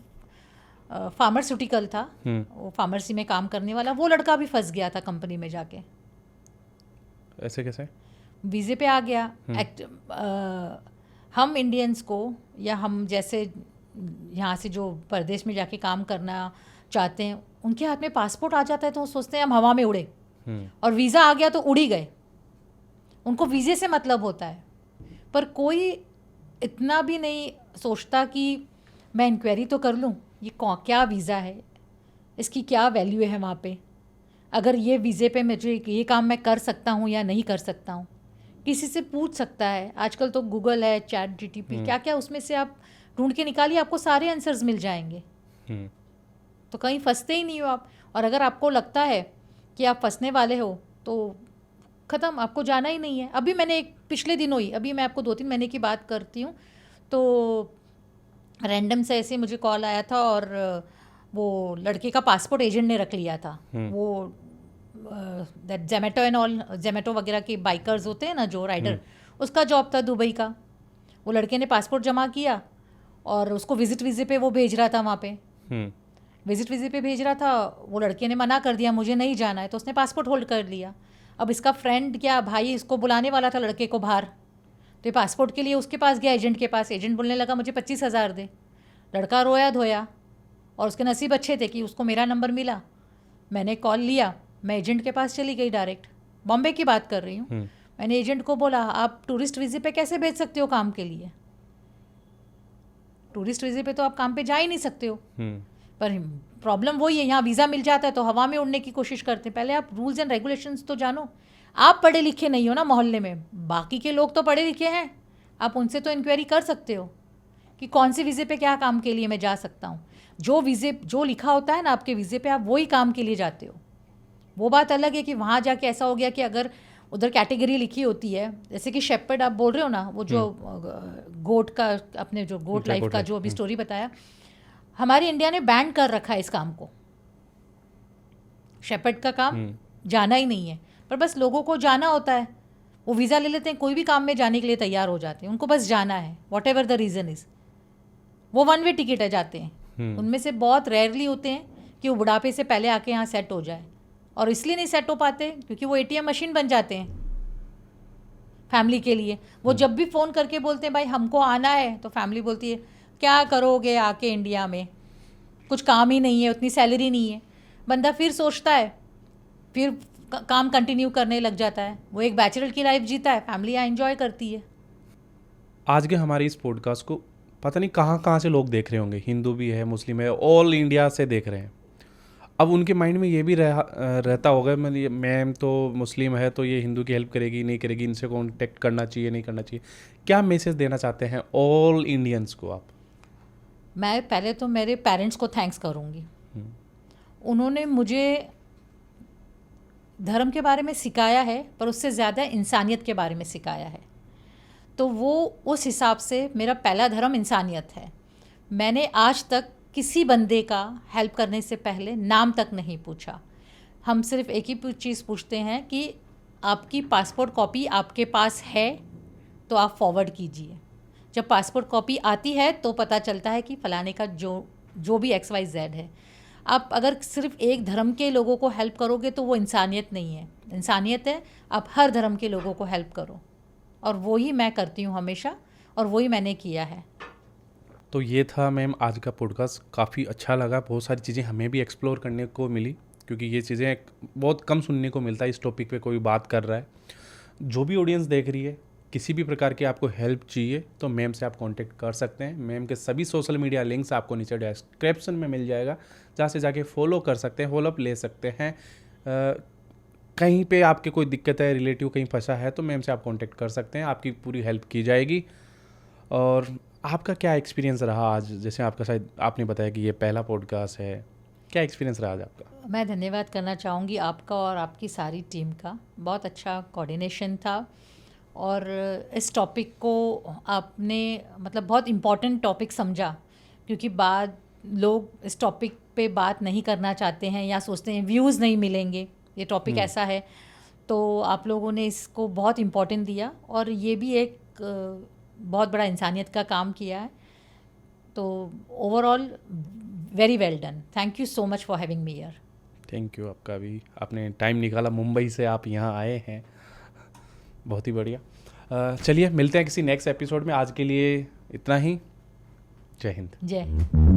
फार्मास्यूटिकल था, वो फार्मेसी में काम करने वाला, वो लड़का भी फंस गया था कंपनी में जाके। ऐसे कैसे? वीज़े पे आ गया। हम इंडियंस को, या हम जैसे यहाँ से जो परदेश में जाके काम करना चाहते हैं, उनके हाथ में पासपोर्ट आ जाता है तो वो सोचते हैं हम हवा में उड़े, और वीज़ा आ गया तो उड़ ही गए। उनको वीज़े से मतलब होता है, पर कोई इतना भी नहीं सोचता कि मैं इंक्वायरी तो कर लूँ ये क्या वीज़ा है, इसकी क्या वैल्यू है वहाँ पे, अगर ये वीज़े पे मुझे ये काम मैं कर सकता हूँ या नहीं कर सकता हूँ। किसी से पूछ सकता है, आजकल तो गूगल है, चैट जीटीपी, क्या क्या, उसमें से आप ढूंढ के निकालिए, आपको सारे आंसर्स मिल जाएंगे। तो कहीं फंसते ही नहीं हो आप। और अगर आपको लगता है कि आप फंसने वाले हो तो ख़त्म, आपको जाना ही नहीं है। अभी मैंने एक पिछले दिनों ही, अभी मैं आपको 2-3 महीने की बात करती हूँ, तो रैंडम से ऐसे मुझे कॉल आया था और वो लड़के का पासपोर्ट एजेंट ने रख लिया था। वो ज़ोमैटो एंड ऑल, ज़ोमैटो वगैरह के बाइकर्स होते हैं ना जो राइडर, उसका जॉब था दुबई का। वो लड़के ने पासपोर्ट जमा किया और उसको विजिट वीज़े पे वो भेज रहा था वहाँ पे, विजिट वीज़े पे भेज रहा था। वो लड़के ने मना कर दिया, मुझे नहीं जाना है, तो उसने पासपोर्ट होल्ड कर लिया। अब इसका फ्रेंड क्या भाई इसको बुलाने वाला था लड़के को बाहर, तो ये पासपोर्ट के लिए उसके पास गया, एजेंट के पास। एजेंट बोलने लगा मुझे 25,000 दे। लड़का रोया धोया, और उसके नसीब अच्छे थे कि उसको मेरा नंबर मिला। मैंने कॉल लिया, मैं एजेंट के पास चली गई डायरेक्ट, बॉम्बे की बात कर रही हूँ। मैंने एजेंट को बोला आप टूरिस्ट वीज़े पे कैसे भेज सकते हो काम के लिए, टूरिस्ट वीज़े पे तो आप काम पे जा ही नहीं सकते हो। पर प्रॉब्लम वही है, यहाँ वीज़ा मिल जाता है तो हवा में उड़ने की कोशिश करते हैं। पहले आप रूल्स एंड रेगुलेशंस तो जानो। आप पढ़े लिखे नहीं हो ना मोहल्ले में, बाकी के लोग तो पढ़े लिखे हैं, आप उनसे तो इंक्वायरी कर सकते हो कि कौन से वीज़े पे क्या काम के लिए मैं जा सकता हूँ। जो वीज़े जो लिखा होता है ना आपके वीज़े पे, आप वही काम के लिए जाते हो। वो बात अलग है कि वहाँ जाके ऐसा हो गया कि अगर उधर कैटेगरी लिखी होती है, जैसे कि शेपर्ड आप बोल रहे हो ना, वो जो गोट का, अपने जो गोट लाइफ का जो अभी स्टोरी बताया, हमारी इंडिया ने बैन कर रखा है इस काम को। शेपर्ड का काम जाना ही नहीं है, पर बस लोगों को जाना होता है, वो वीज़ा ले लेते हैं, कोई भी काम में जाने के लिए तैयार हो जाते हैं, उनको बस जाना है, what ever the reason is. वो वन वे टिकट है, जाते हैं। उनमें से बहुत रेयरली होते हैं कि वो बुढ़ापे से पहले आके यहाँ सेट हो जाए, और इसलिए नहीं सेट हो पाते क्योंकि वो ATM मशीन बन जाते हैं फैमिली के लिए। वो जब भी फ़ोन करके बोलते हैं भाई हमको आना है, तो फैमिली बोलती है क्या करोगे आके इंडिया में, कुछ काम ही नहीं है, उतनी सैलरी नहीं है। बंदा फिर सोचता है, फिर काम कंटिन्यू करने लग जाता है, वो एक बैचलर की लाइफ जीता है, फैमिली यहाँ एंजॉय करती है। आज के हमारे इस पॉडकास्ट को पता नहीं कहाँ कहाँ से लोग देख रहे होंगे, हिंदू भी है, मुस्लिम है, ऑल इंडिया से देख रहे हैं। अब उनके माइंड में ये भी रहता होगा, मैम तो मुस्लिम है तो ये हिंदू की हेल्प करेगी नहीं करेगी, इनसे कांटेक्ट करना चाहिए नहीं करना चाहिए। क्या मैसेज देना चाहते हैं ऑल इंडियंस को आप? मैं पहले तो मेरे पेरेंट्स को थैंक्स करूँगी, उन्होंने मुझे धर्म के बारे में सिखाया है, पर उससे ज़्यादा इंसानियत के बारे में सिखाया है। तो वो उस हिसाब से मेरा पहला धर्म इंसानियत है। मैंने आज तक किसी बंदे का हेल्प करने से पहले नाम तक नहीं पूछा। हम सिर्फ एक ही चीज़ पूछते हैं कि आपकी पासपोर्ट कॉपी आपके पास है तो आप फॉरवर्ड कीजिए। जब पासपोर्ट कॉपी आती है तो पता चलता है कि फ़लाने का जो भी XYZ है। आप अगर सिर्फ एक धर्म के लोगों को हेल्प करोगे तो वो इंसानियत नहीं है। इंसानियत है आप हर धर्म के लोगों को हेल्प करो, और वो ही मैं करती हूँ हमेशा, और वही मैंने किया है। तो ये था मैम आज का पॉडकास्ट, काफ़ी अच्छा लगा। बहुत सारी चीज़ें हमें भी एक्सप्लोर करने को मिली, क्योंकि ये चीज़ें बहुत कम सुनने को मिलता है, इस टॉपिक पे कोई बात कर रहा है। जो भी ऑडियंस देख रही है, किसी भी प्रकार की आपको हेल्प चाहिए तो मैम से आप कांटेक्ट कर सकते हैं। मैम के सभी सोशल मीडिया लिंक्स आपको नीचे डिस्क्रिप्शन में मिल जाएगा, जहाँ से जाके फॉलो कर सकते हैं, फॉलोअप ले सकते हैं। कहीं पे आपके कोई दिक्कत है, रिलेटिव कहीं फंसा है, तो मैम से आप कांटेक्ट कर सकते हैं, आपकी पूरी हेल्प की जाएगी। और आपका क्या एक्सपीरियंस रहा आज? जैसे आपका शायद आपने बताया कि ये पहला पॉडकास्ट है, क्या एक्सपीरियंस रहा आज आपका? मैं धन्यवाद करना चाहूँगी आपका और आपकी सारी टीम का। बहुत अच्छा कोऑर्डिनेशन था, और इस टॉपिक को आपने मतलब बहुत इम्पॉर्टेंट टॉपिक समझा, क्योंकि बाद लोग इस टॉपिक पे बात नहीं करना चाहते हैं या सोचते हैं व्यूज़ नहीं मिलेंगे, ये टॉपिक ऐसा है। तो आप लोगों ने इसको बहुत इम्पोर्टेंट दिया, और ये भी एक बहुत बड़ा इंसानियत का काम किया है। तो overall very well done. Thank you so much for having me here. Thank you आपका भी, आपने टाइम निकाला, मुंबई से आप यहाँ आए हैं, बहुत ही बढ़िया। चलिए मिलते हैं किसी नेक्स्ट एपिसोड में। आज के लिए इतना ही। जय हिंद। जय हिंद।